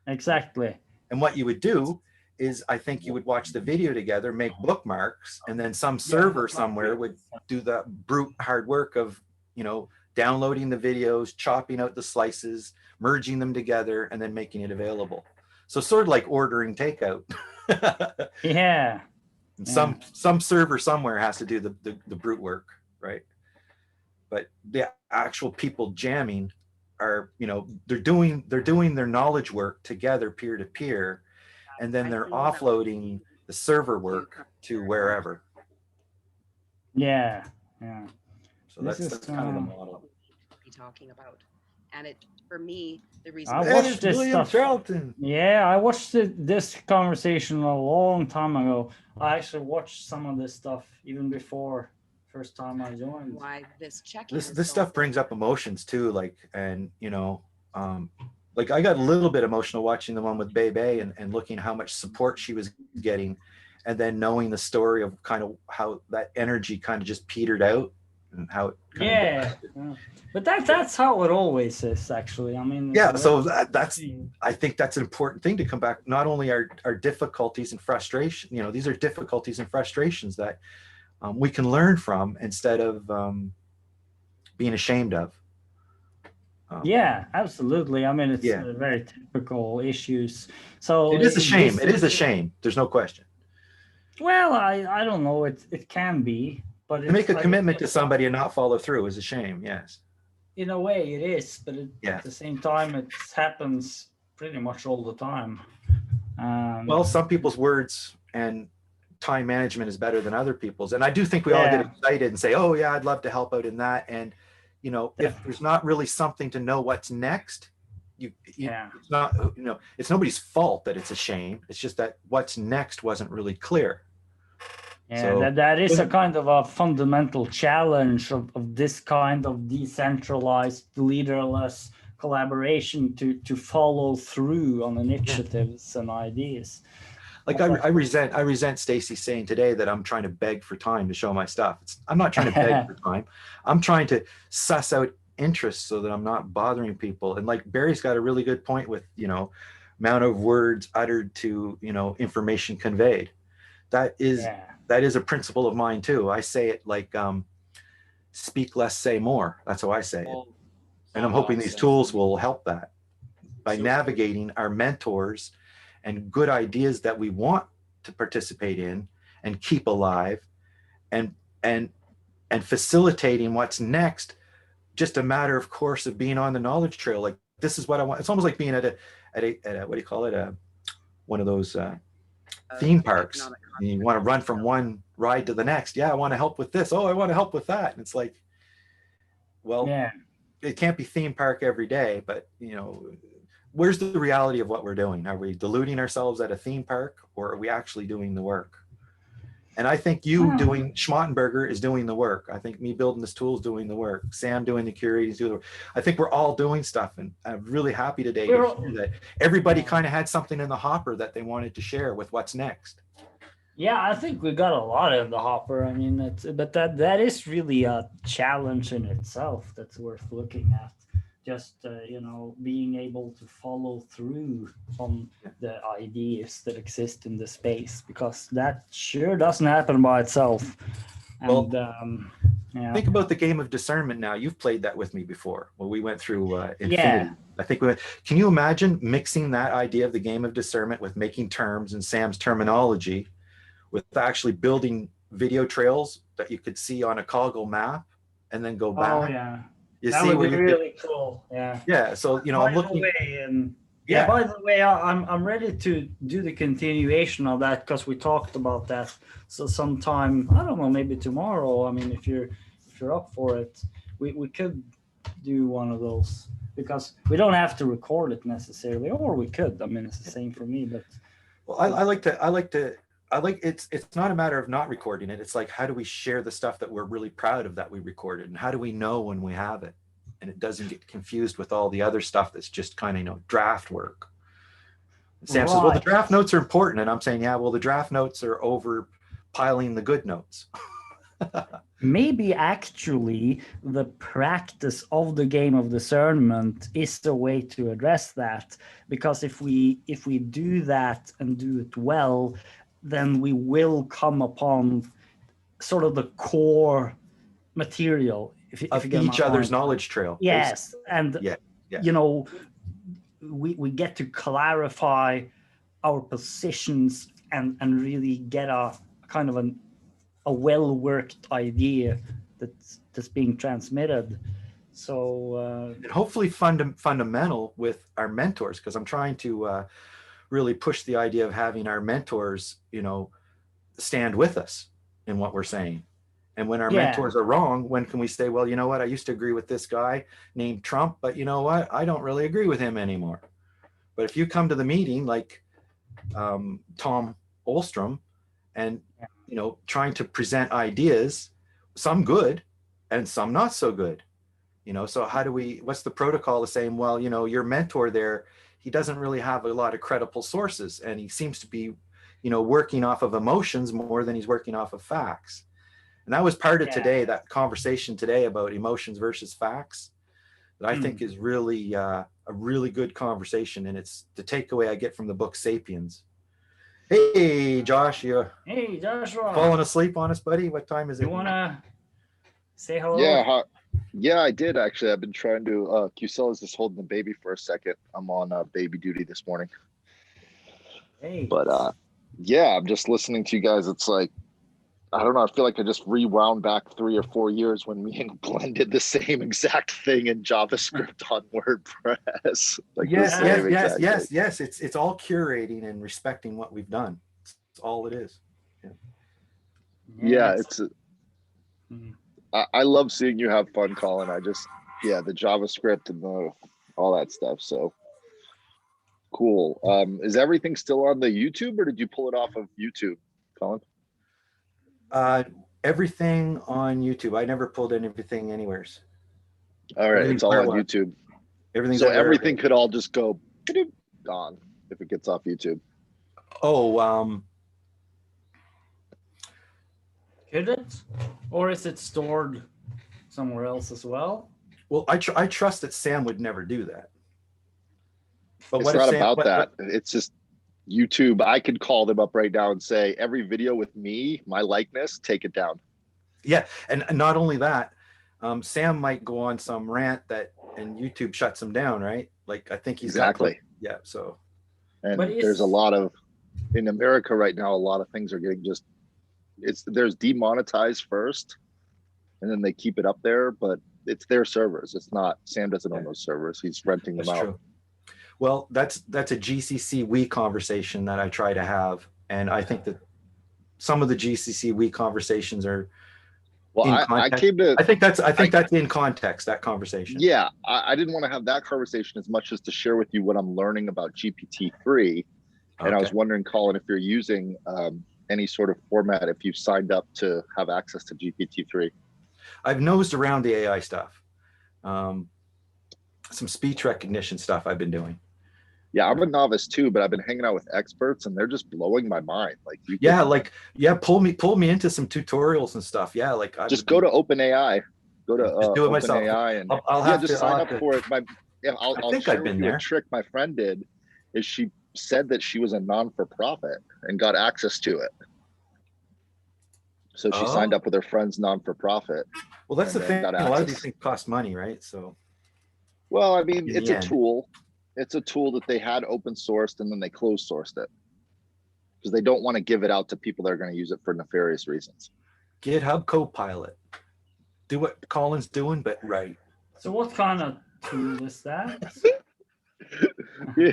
Exactly. And what you would do is, I think you would watch the video together, make bookmarks, and then some server somewhere would do the brute hard work of, you know, downloading the videos, chopping out the slices, merging them together, and then making it available. So sort of like ordering takeout. Yeah. And some server somewhere has to do the brute work, right? But the actual people jamming are, you know, they're doing their knowledge work together peer to peer, and then they're offloading the server work to wherever. Yeah. So that's kind of the model. Be talking about, and it for me the reason I watched this stuff. Charlton. Yeah, I watched this conversation a long time ago. I actually watched some of this stuff even before first time I joined. Why this check? This stuff brings up emotions too, like, and you know, like I got a little bit emotional watching the one with Bebe and looking how much support she was getting, and then knowing the story of kind of how that energy kind of just petered out. And how it but that's how it always is, actually. I mean, so that's I think that's an important thing to come back. Not only our difficulties and frustration, you know, these are difficulties and frustrations that we can learn from instead of being ashamed of. Yeah, absolutely. I mean, it's very typical issues. So it is a shame. It is a shame. There's no question. Well, I don't know. It can be. But to make a commitment to somebody and not follow through is a shame. Yes. In a way, it is, but at the same time, it happens pretty much all the time. Well, some people's words and time management is better than other people's, and I do think we all get excited and say, "Oh yeah, I'd love to help out in that." And you know, if there's not really something to know what's next, it's not, you know, it's nobody's fault that it's a shame. It's just that what's next wasn't really clear. Yeah, so, that is a kind of a fundamental challenge of this kind of decentralized, leaderless collaboration to follow through on initiatives and ideas. Like I resent Stacy saying today that I'm trying to beg for time to show my stuff. I'm not trying to beg for time. I'm trying to suss out interests so that I'm not bothering people. And like Barry's got a really good point with, you know, amount of words uttered to, you know, information conveyed. That is a principle of mine too. I say it like, speak less, say more. That's how I say it. And I'm hoping these tools will help that by navigating our mentors and good ideas that we want to participate in and keep alive, and facilitating what's next. Just a matter of course of being on the knowledge trail. Like, this is what I want. It's almost like being at a what do you call it? One of those theme parks. You want to run from one ride to the next. Yeah, I want to help with this. Oh, I want to help with that. And it's like, well, Yeah. it can't be theme park every day, but where's the reality of what we're doing? Are we deluding ourselves at a theme park, or are we actually doing the work? And I think you doing Schmottenberger is doing the work. I think me building this tool is doing the work. Sam doing the curating is doing the work. I think we're all doing stuff, and I'm really happy today to hear that everybody kind of had something in the hopper that they wanted to share with what's next. Yeah, I think we got a lot in the hopper. I mean, but that is really a challenge in itself that's worth looking at. Just being able to follow through on the ideas that exist in the space, because that sure doesn't happen by itself. And, think about the game of discernment now. You've played that with me before. Well, we went through Infinity. Yeah. I think can you imagine mixing that idea of the game of discernment with making terms and Sam's terminology, with actually building video trails that you could see on a Coggle map and then go back? Oh yeah. You that see would where be you really cool. Yeah. Yeah. So I'm looking. By the way, I'm ready to do the continuation of that, because we talked about that. So sometime, I don't know, maybe tomorrow. I mean, if you're up for it, we could do one of those, because we don't have to record it necessarily, or we could. I mean, it's the same for me. But well, I like it's not a matter of not recording it. It's like, how do we share the stuff that we're really proud of that we recorded, and how do we know when we have it and it doesn't get confused with all the other stuff that's just kind of draft work. And Sam says, well, the draft notes are important, and I'm saying, yeah, well, the draft notes are over piling the good notes. Maybe actually the practice of the game of discernment is the way to address that, because if we do that and do it well, then we will come upon sort of the core material if you get each other's knowledge trail. Yes. Basically. And we get to clarify our positions and really get a kind of a well-worked idea that's being transmitted. So and hopefully fundamental with our mentors, because I'm trying to really push the idea of having our mentors, stand with us in what we're saying. And when our mentors are wrong, when can we say, well, you know what, I used to agree with this guy named Trump, but you know what, I don't really agree with him anymore. But if you come to the meeting like Tom Olstrom and trying to present ideas, some good and some not so good, so what's the protocol of saying, well, your mentor there, he doesn't really have a lot of credible sources, and he seems to be working off of emotions more than he's working off of facts. And that was part of today, that conversation today about emotions versus facts, that I think is really a really good conversation. And it's the takeaway I get from the book Sapiens. Hey, Josh, Hey, Joshua. Falling asleep on us, buddy? What time is it? You want to say hello? Yeah, I did actually. I've been trying to, QCell is just holding the baby for a second. I'm on baby duty this morning. Hey. But yeah, I'm just listening to you guys. It's like, I don't know. I feel like I just rewound back 3 or 4 years when me and Glenn did the same exact thing in JavaScript on WordPress. Like yes. It's all curating and respecting what we've done. It's all it is. Yeah, I love seeing you have fun, Colin. The JavaScript and all that stuff. So cool. Is everything still on the YouTube, or did you pull it off of YouTube, Colin? Everything on YouTube. I never pulled everything anywheres. All right, it's all on YouTube. Everything could all just go gone if it gets off YouTube. Oh, could it? Or is it stored somewhere else as well? Well, I trust that Sam would never do that. But it's not about that. It's just YouTube. I could call them up right now and say, every video with me, my likeness, take it down. Yeah, and not only that, Sam might go on some rant and YouTube shuts him down, right? Like, I think he's exactly. So. And there's a lot of in America right now, a lot of things are getting just, there's demonetized first, and then they keep it up there, but it's their servers. It's not, Sam doesn't own those servers. He's renting them That's out. true. Well, that's a GCC we conversation that I try to have, and I think that some of the GCC we conversations are. Well, I came to. I think that's in context, that conversation. Yeah, I didn't want to have that conversation as much as to share with you what I'm learning about GPT-3. And I was wondering, Colin, if you're using any sort of format, if you've signed up to have access to GPT-3. I've nosed around the AI stuff. Some speech recognition stuff I've been doing. Yeah, I'm a novice too, but I've been hanging out with experts and they're just blowing my mind. Like, pull me into some tutorials and stuff. Yeah, like just go to OpenAI. Go to just do it myself. OpenAI and I'll have just to sign up for it. I'll think share I've been with you there. a trick my friend did is she said that she was a non-for-profit and got access to it. So she signed up with her friend's non-for-profit. Well, that's the thing. A lot of these things cost money, right? So. Well, I mean, it's a tool. It's a tool that they had open sourced and then they closed sourced it because they don't want to give it out to people that are going to use it for nefarious reasons. GitHub Copilot. Do what Colin's doing, but right. So what kind of tool is that? Yeah.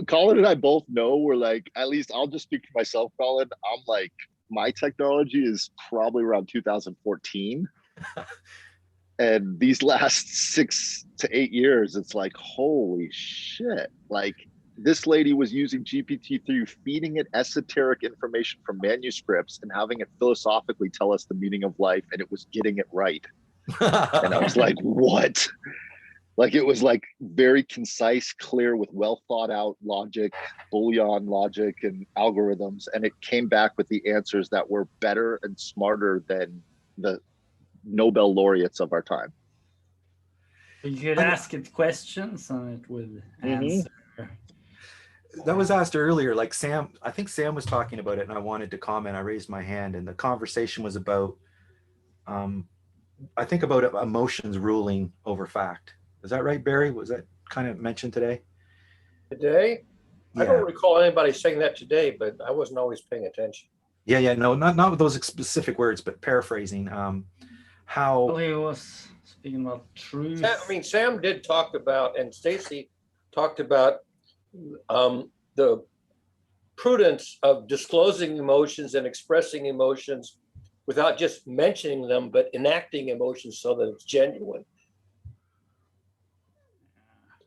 Colin and I both know we're like, at least I'll just speak for myself, Colin. I'm like, my technology is probably around 2014. And these last 6 to 8 years, it's like, holy shit. Like, this lady was using GPT-3, feeding it esoteric information from manuscripts and having it philosophically tell us the meaning of life, and it was getting it right. And I was like, what? Like, it was like very concise, clear, with well thought out logic, Boolean logic and algorithms. And it came back with the answers that were better and smarter than the Nobel laureates of our time. You could ask it questions and it would answer. That was asked earlier, like Sam, I think Sam was talking about it and I wanted to comment. I raised my hand and the conversation was about, I think about emotions ruling over fact. Is that right, Barry? Was that kind of mentioned today? Today? Yeah. I don't recall anybody saying that today, but I wasn't always paying attention. Yeah, no, not with those specific words, but paraphrasing. How he was speaking about truth. Sam did talk about, and Stacy talked about the prudence of disclosing emotions and expressing emotions without just mentioning them, but enacting emotions so that it's genuine.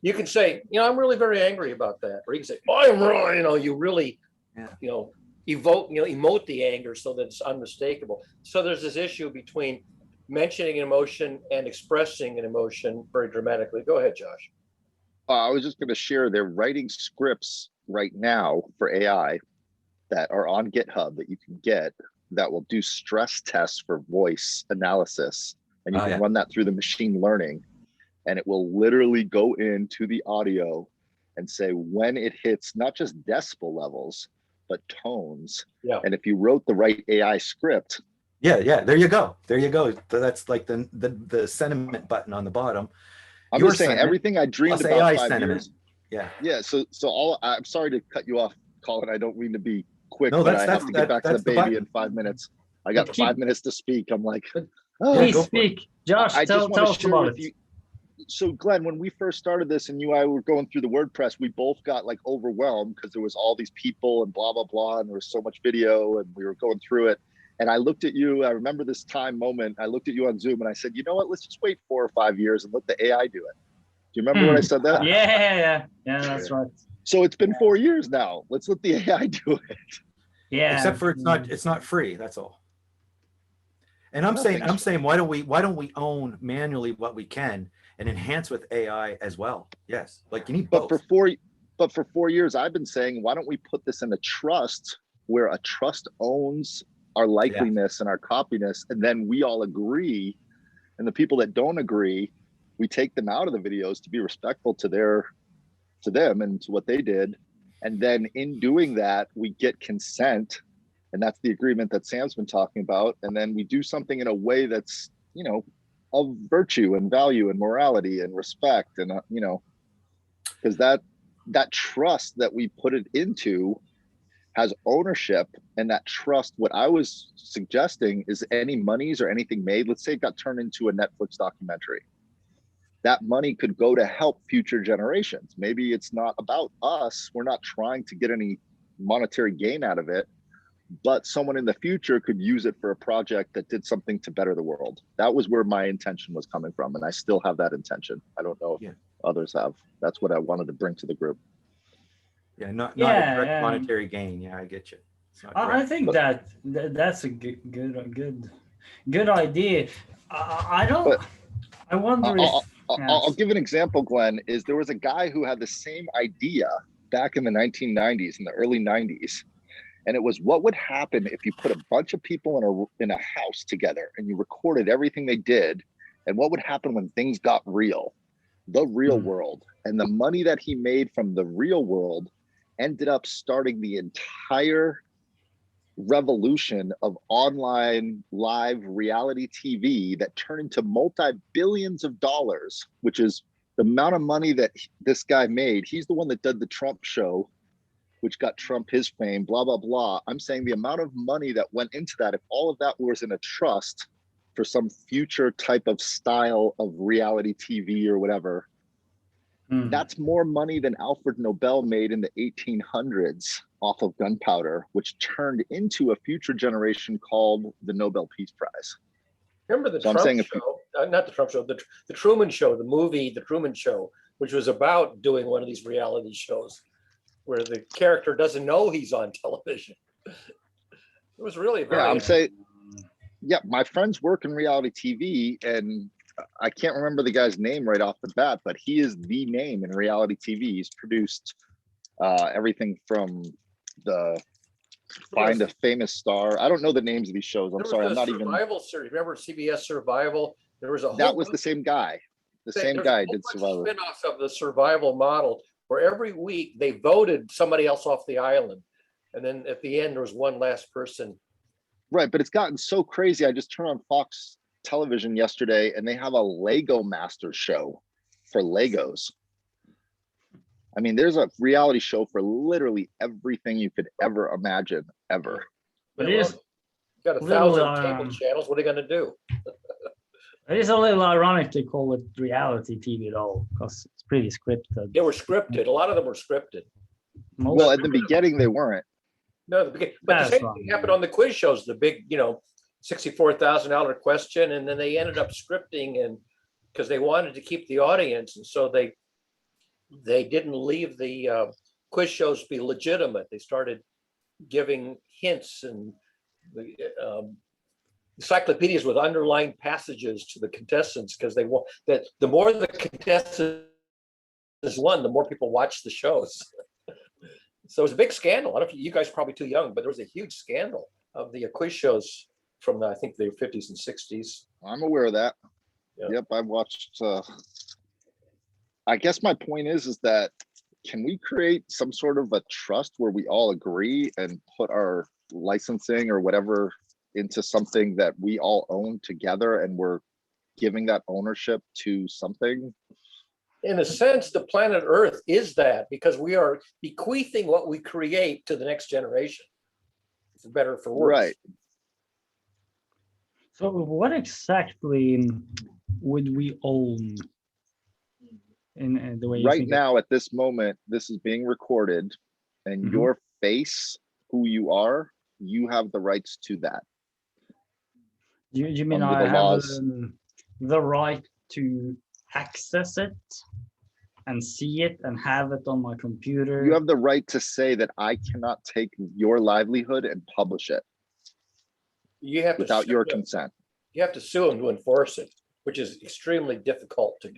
You can say, I'm really very angry about that. Or you can say, oh, I'm really, you really, emote the anger so that it's unmistakable. So there's this issue between mentioning an emotion and expressing an emotion very dramatically. Go ahead, Josh. I was just going to share, they're writing scripts right now for AI that are on GitHub that you can get that will do stress tests for voice analysis. And you can run that through the machine learning. And it will literally go into the audio and say when it hits not just decibel levels, but tones. Yeah. And if you wrote the right AI script. Yeah. There you go. That's like the sentiment button on the bottom. I'm just saying everything I dreamed about AI 5 sentiment. years. Yeah. So I'm sorry to cut you off, Colin. I don't mean to be quick, no, but I have to get back to the baby in 5 minutes. I got 5 minutes to speak. I'm like, please speak. Josh, tell us about it. So Glenn, when we first started this and you and I were going through the WordPress, we both got like overwhelmed because there was all these people and blah, blah, blah. And there was so much video and we were going through it. And I looked at you, I remember this moment, I looked at you on Zoom and I said, you know what, let's just wait 4 or 5 years and let the AI do it. Do you remember when I said that? Yeah, that's right. So it's been 4 years now. Let's let the AI do it. Yeah. Except for it's not free, that's all. And I'm saying, why don't we own manually what we can and enhance with AI as well? Yes, like you need both. But for 4 years, I've been saying, why don't we put this in a trust where a trust owns our likeliness and our copiness, and then we all agree, and the people that don't agree, we take them out of the videos to be respectful to them and to what they did. And then in doing that, we get consent. And that's the agreement that Sam's been talking about. And then we do something in a way that's, of virtue and value and morality and respect. And, because that trust that we put it into has ownership, and that trust, what I was suggesting is any monies or anything made, let's say it got turned into a Netflix documentary, that money could go to help future generations. Maybe it's not about us. We're not trying to get any monetary gain out of it, but someone in the future could use it for a project that did something to better the world. That was where my intention was coming from. And I still have that intention. I don't know if others have. That's what I wanted to bring to the group. Yeah, not a Yeah, direct monetary gain. Yeah, I get you. It's not I direct. think that's a good idea. I don't. But I wonder I'll give an example, Glenn. Is there was a guy who had the same idea back in the 1990s, in the early 90s, and it was, what would happen if you put a bunch of people in a house together and you recorded everything they did, and what would happen when things got real, the real world, and the money that he made from the real world ended up starting the entire revolution of online live reality TV that turned into multi-billions of dollars, which is the amount of money that this guy made. He's the one that did the Trump show, which got Trump his fame, blah, blah, blah. I'm saying the amount of money that went into that, if all of that was in a trust for some future type of style of reality TV or whatever, that's more money than Alfred Nobel made in the 1800s off of gunpowder, which turned into a future generation called the Nobel Peace Prize. Remember the Trump show, not the Trump show, the Truman Show, the movie, The Truman Show, which was about doing one of these reality shows where the character doesn't know he's on television. It was really very. Yeah, I'm saying, yeah, my friends work in reality TV, and I can't remember the guy's name right off the bat, but he is the name in reality TV. He's produced everything from the Find a Famous Star. I don't know the names of these shows. I'm sorry, I'm not even. Survival series. Remember CBS Survival? There was a whole. That was the same guy. The same guy did Survival. Spin-offs of the survival model, where every week they voted somebody else off the island, and then at the end there was one last person. Right, but it's gotten so crazy. I just turned on Fox Television yesterday, and they have a Lego Masters show for Legos. I mean, there's a reality show for literally everything you could ever imagine, ever. But it is got 1,000 cable channels. What are they going to do? It is a little ironic to call it reality TV though, because it's pretty scripted. They were scripted. A lot of them were scripted. Well, at the beginning they weren't. No, but the same thing happened on the quiz shows. The big, $64,000 question, and then they ended up scripting, and because they wanted to keep the audience, and so they didn't leave the quiz shows be legitimate. They started giving hints and the encyclopedias with underlined passages to the contestants, because they want that the more the contestants won, the more people watched the shows. So it was a big scandal. I don't know if you guys are probably too young, but there was a huge scandal of the quiz shows from I think the 50s and 60s. I'm aware of that. Yeah. Yep, I've watched. I guess my point is that can we create some sort of a trust where we all agree and put our licensing or whatever into something that we all own together, and we're giving that ownership to something? In a sense, the planet Earth is that, because we are bequeathing what we create to the next generation, for better or for worse. Right. So what exactly would we own in the way you Right think now, at this moment, this is being recorded, and your face, who you are, you have the rights to that. Do you mean Under I the have laws. the right to access it and see it and have it on my computer? You have the right to say that I cannot take your livelihood and publish it You have without to your consent. You have to sue them to enforce it, which is extremely difficult to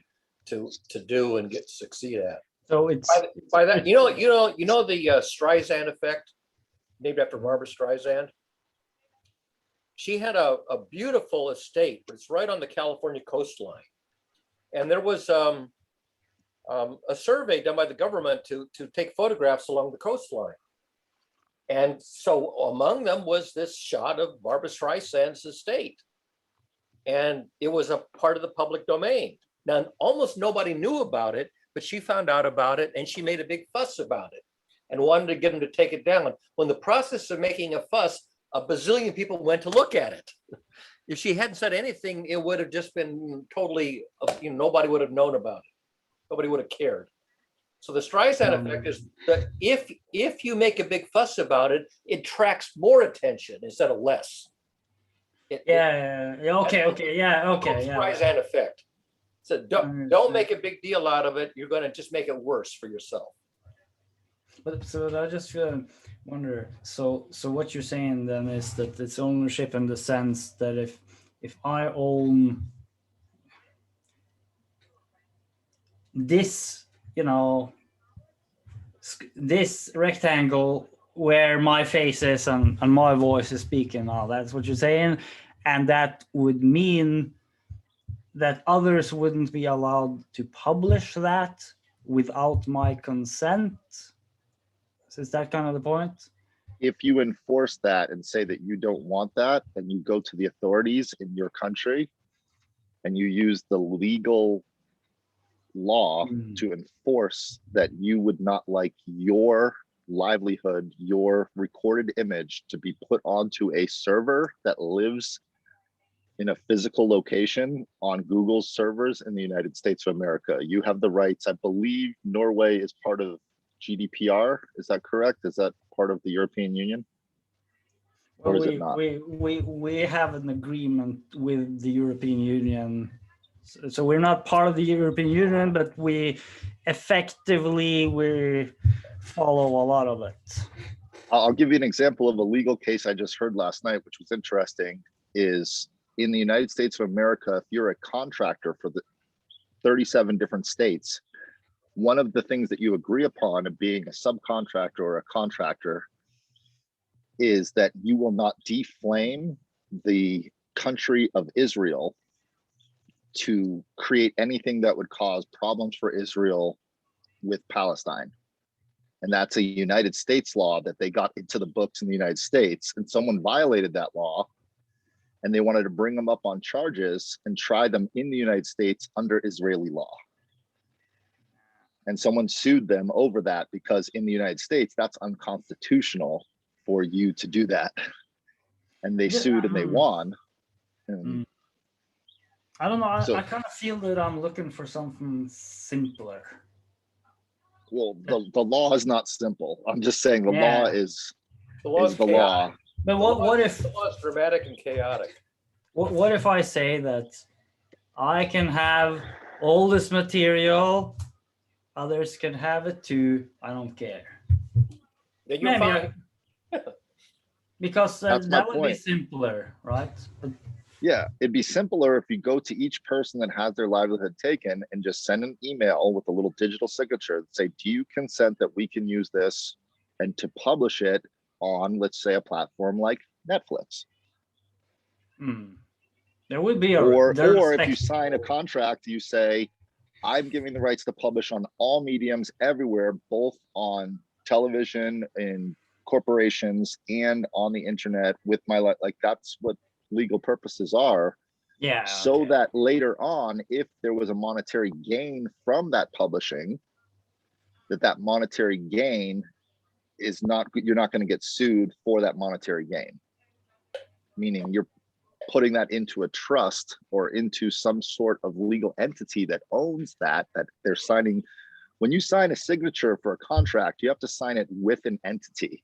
do and get to succeed at. So it's by that, the Streisand effect, named after Barbara Streisand. She had a beautiful estate, but it's right on the California coastline. And there was a survey done by the government to take photographs along the coastline. And so among them was this shot of Barbara Streisand's estate. And it was a part of the public domain. Now, almost nobody knew about it, but she found out about it and she made a big fuss about it. and wanted to get him to take it down. When the process of making a fuss, a bazillion people went to look at it. If she hadn't said anything, it would have just been totally, nobody would have known about it. Nobody would have cared. So the Streisand effect is that if you make a big fuss about it, it attracts more attention instead of less. Streisand effect. So don't make a big deal out of it. You're going to just make it worse for yourself. But so I just wonder. So what you're saying then is that it's ownership in the sense that if I own this, this rectangle where my face is and my voice is speaking, that's what you're saying, and that would mean that others wouldn't be allowed to publish that without my consent. So is that kind of the point? If you enforce that and say that you don't want that, and you go to the authorities in your country and you use the legal law to enforce that you would not like your livelihood, your recorded image to be put onto a server that lives in a physical location on Google's servers in the United States of America, you have the rights. I believe Norway is part of GDPR. Is that correct? Is that part of the European Union? Or Well, is it not? we have an agreement with the European Union. So we're not part of the European Union, but we follow a lot of it. I'll give you an example of a legal case I just heard last night, which was interesting, is in the United States of America, if you're a contractor for the 37 different states, one of the things that you agree upon of being a subcontractor or a contractor is that you will not defame the country of Israel to create anything that would cause problems for Israel with Palestine. And that's a United States law that they got into the books in the United States, and someone violated that law and they wanted to bring them up on charges and try them in the United States under Israeli law. And someone sued them over that because in the United States, that's unconstitutional for you to do that. And they sued and they won. And I don't know. I kind of feel that I'm looking for something simpler. Well, the law is not simple. I'm just saying the law is the law. But what if the law is dramatic and chaotic? What if I say that I can have all this material, others can have it too, I don't care. Then you're fine. Because That's that my would be point. simpler, right? But Yeah, it'd be simpler if you go to each person that has their livelihood taken and just send an email with a little digital signature that say, do you consent that we can use this and to publish it on, let's say, a platform like Netflix? There would be or if you sign a contract, you say, I'm giving the rights to publish on all mediums everywhere, both on television and corporations and on the internet with my like that's what legal purposes are. Yeah. So that later on, if there was a monetary gain from that publishing, that monetary gain is not, you're not going to get sued for that monetary gain. Meaning you're putting that into a trust or into some sort of legal entity that owns that they're signing. When you sign a signature for a contract, you have to sign it with an entity.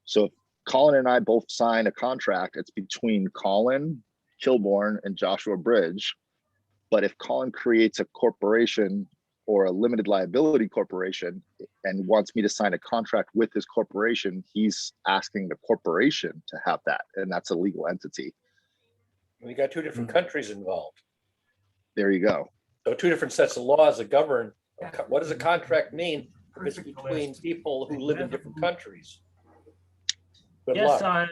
So if Colin and I both sign a contract, it's between Colin Kilborn and Joshua Bridge. But if Colin creates a corporation or a limited liability corporation and wants me to sign a contract with his corporation, he's asking the corporation to have that, and that's a legal entity. We got two different countries involved. There you go. So two different sets of laws that govern. What does a contract mean? It's between people who live in different countries. Good yes, luck.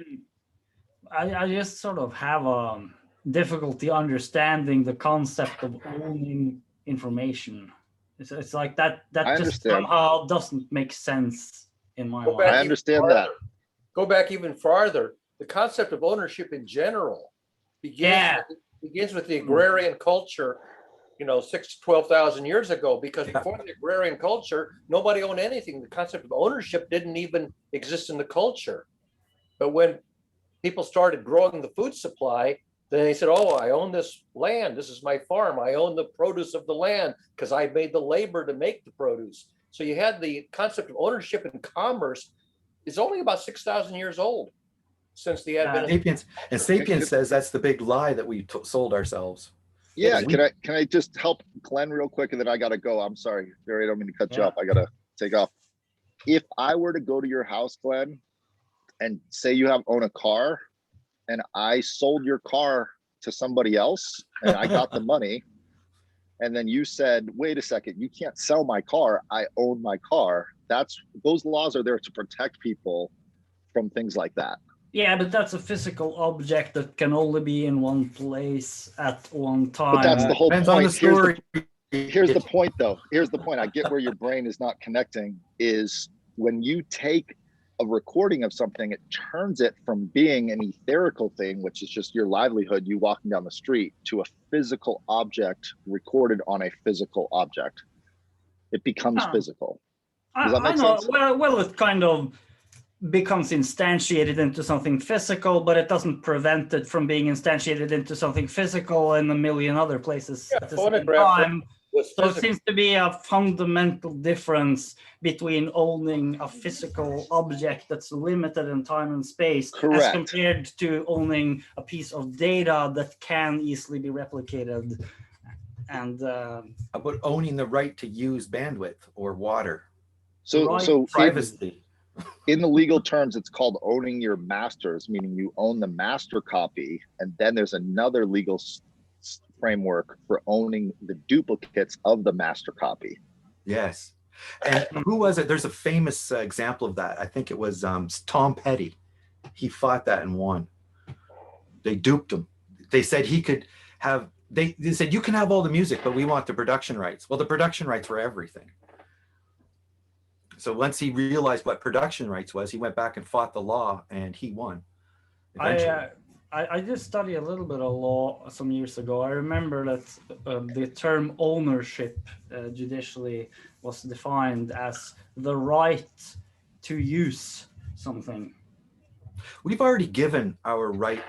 I just sort of have a difficulty understanding the concept of owning information. It's like that just somehow doesn't make sense in my mind. I understand that. Go back even farther. The concept of ownership in general begins with the agrarian culture 12,000 years ago, because before the agrarian culture, nobody owned anything. The concept of ownership didn't even exist in the culture. But when people started growing the food supply, then they said, oh, I own this land. This is my farm. I own the produce of the land because I made the labor to make the produce. So you had the concept of ownership and commerce is only about 6,000 years old since the advent Sapiens, and Sapiens says that's the big lie that we sold ourselves. Yeah, can I just help Glenn real quick, and then I gotta go. I'm sorry, Barry, I don't mean to cut you off. I gotta take off. If I were to go to your house, Glenn, and say you own a car, and I sold your car to somebody else, and I got the money, and then you said, wait a second, you can't sell my car, I own my car. Those laws are there to protect people from things like that. Yeah, but that's a physical object that can only be in one place at one time. But that's the whole Depends on point. the story. Here's the point, though. Here's the point. I get where your brain is not connecting, is when you take a recording of something, it turns it from being an etherical thing, which is just your livelihood, you walking down the street, to a physical object recorded on a physical object. It becomes physical. Does that make sense? Well, it kind of becomes instantiated into something physical, but it doesn't prevent it from being instantiated into something physical in a million other places at the same time. So it seems to be a fundamental difference between owning a physical object that's limited in time and space, as compared to owning a piece of data that can easily be replicated. And about owning the right to use bandwidth or water. So privacy. In the legal terms, it's called owning your masters, meaning you own the master copy, and then there's another legal framework for owning the duplicates of the master copy. Yes. And who was it? There's a famous example of that. I think it was Tom Petty. He fought that and won. They duped him. They said he could have, they said, you can have all the music, but we want the production rights. Well, the production rights were everything. So once he realized what production rights was, he went back and fought the law, and he won. I did study a little bit of law some years ago. I remember that the term ownership judicially was defined as the right to use something. We've already given our right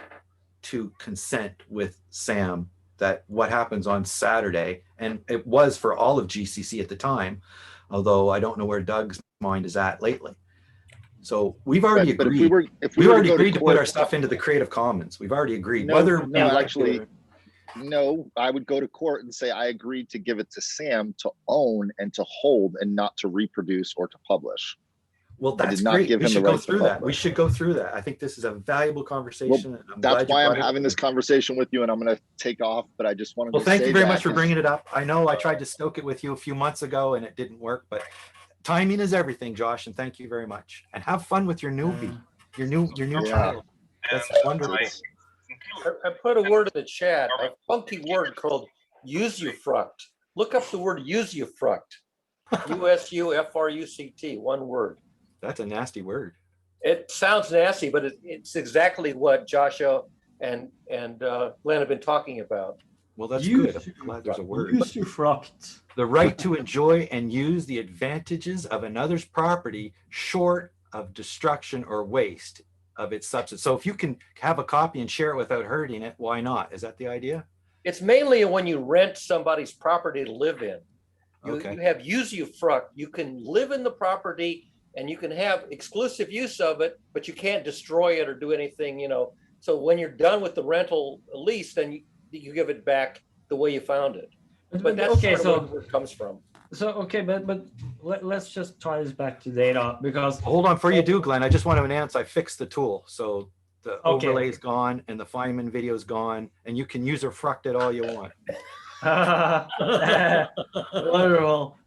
to consent with Sam that what happens on Saturday, and it was for all of GCC at the time, although I don't know where Doug's mind is at lately. So we've already agreed. We've already agreed to put our stuff into the Creative Commons. We've already agreed. No, I would go to court and say I agreed to give it to Sam to own and to hold and not to reproduce or to publish. Well, that's great. We should go through that. We should go through that. I think this is a valuable conversation. Well, that's why I'm having this conversation with you, and I'm going to take off, but I just wanted to say thank you very much for bringing it up. I know I tried to stoke it with you a few months ago and it didn't work, but timing is everything, Josh, and thank you very much. And have fun with your newbie, your new child. That's wonderful. I put a word in the chat, a funky word called usufruct. Look up the word usufruct. USUFRUCT, one word. That's a nasty word. It sounds nasty, but it's exactly what Joshua and Glenn have been talking about. Well, that's good. I'm glad there's a word. Usufruct. The right to enjoy and use the advantages of another's property short of destruction or waste of its substance. So if you can have a copy and share it without hurting it, why not? Is that the idea? It's mainly when you rent somebody's property to live in. You have usufruct. You can live in the property and you can have exclusive use of it, but you can't destroy it or do anything, So when you're done with the rental lease, then you give it back the way you found it. But that's where the word comes from. So, but let's just tie this back to data, because... Hold on, before you do, Glenn, I just want to announce I fixed the tool. So the overlay is gone and the Feynman video is gone, and you can usufruct it all you want. Wonderful.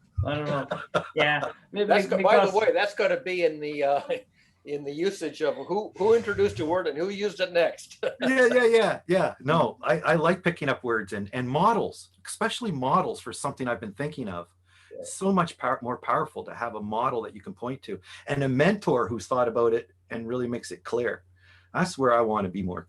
Yeah. By the way, that's going to be in the usage of who introduced a word and who used it next. Yeah. No, I like picking up words and models, especially models for something I've been thinking of. Yeah. So much more powerful to have a model that you can point to and a mentor who's thought about it and really makes it clear. That's where I want to be more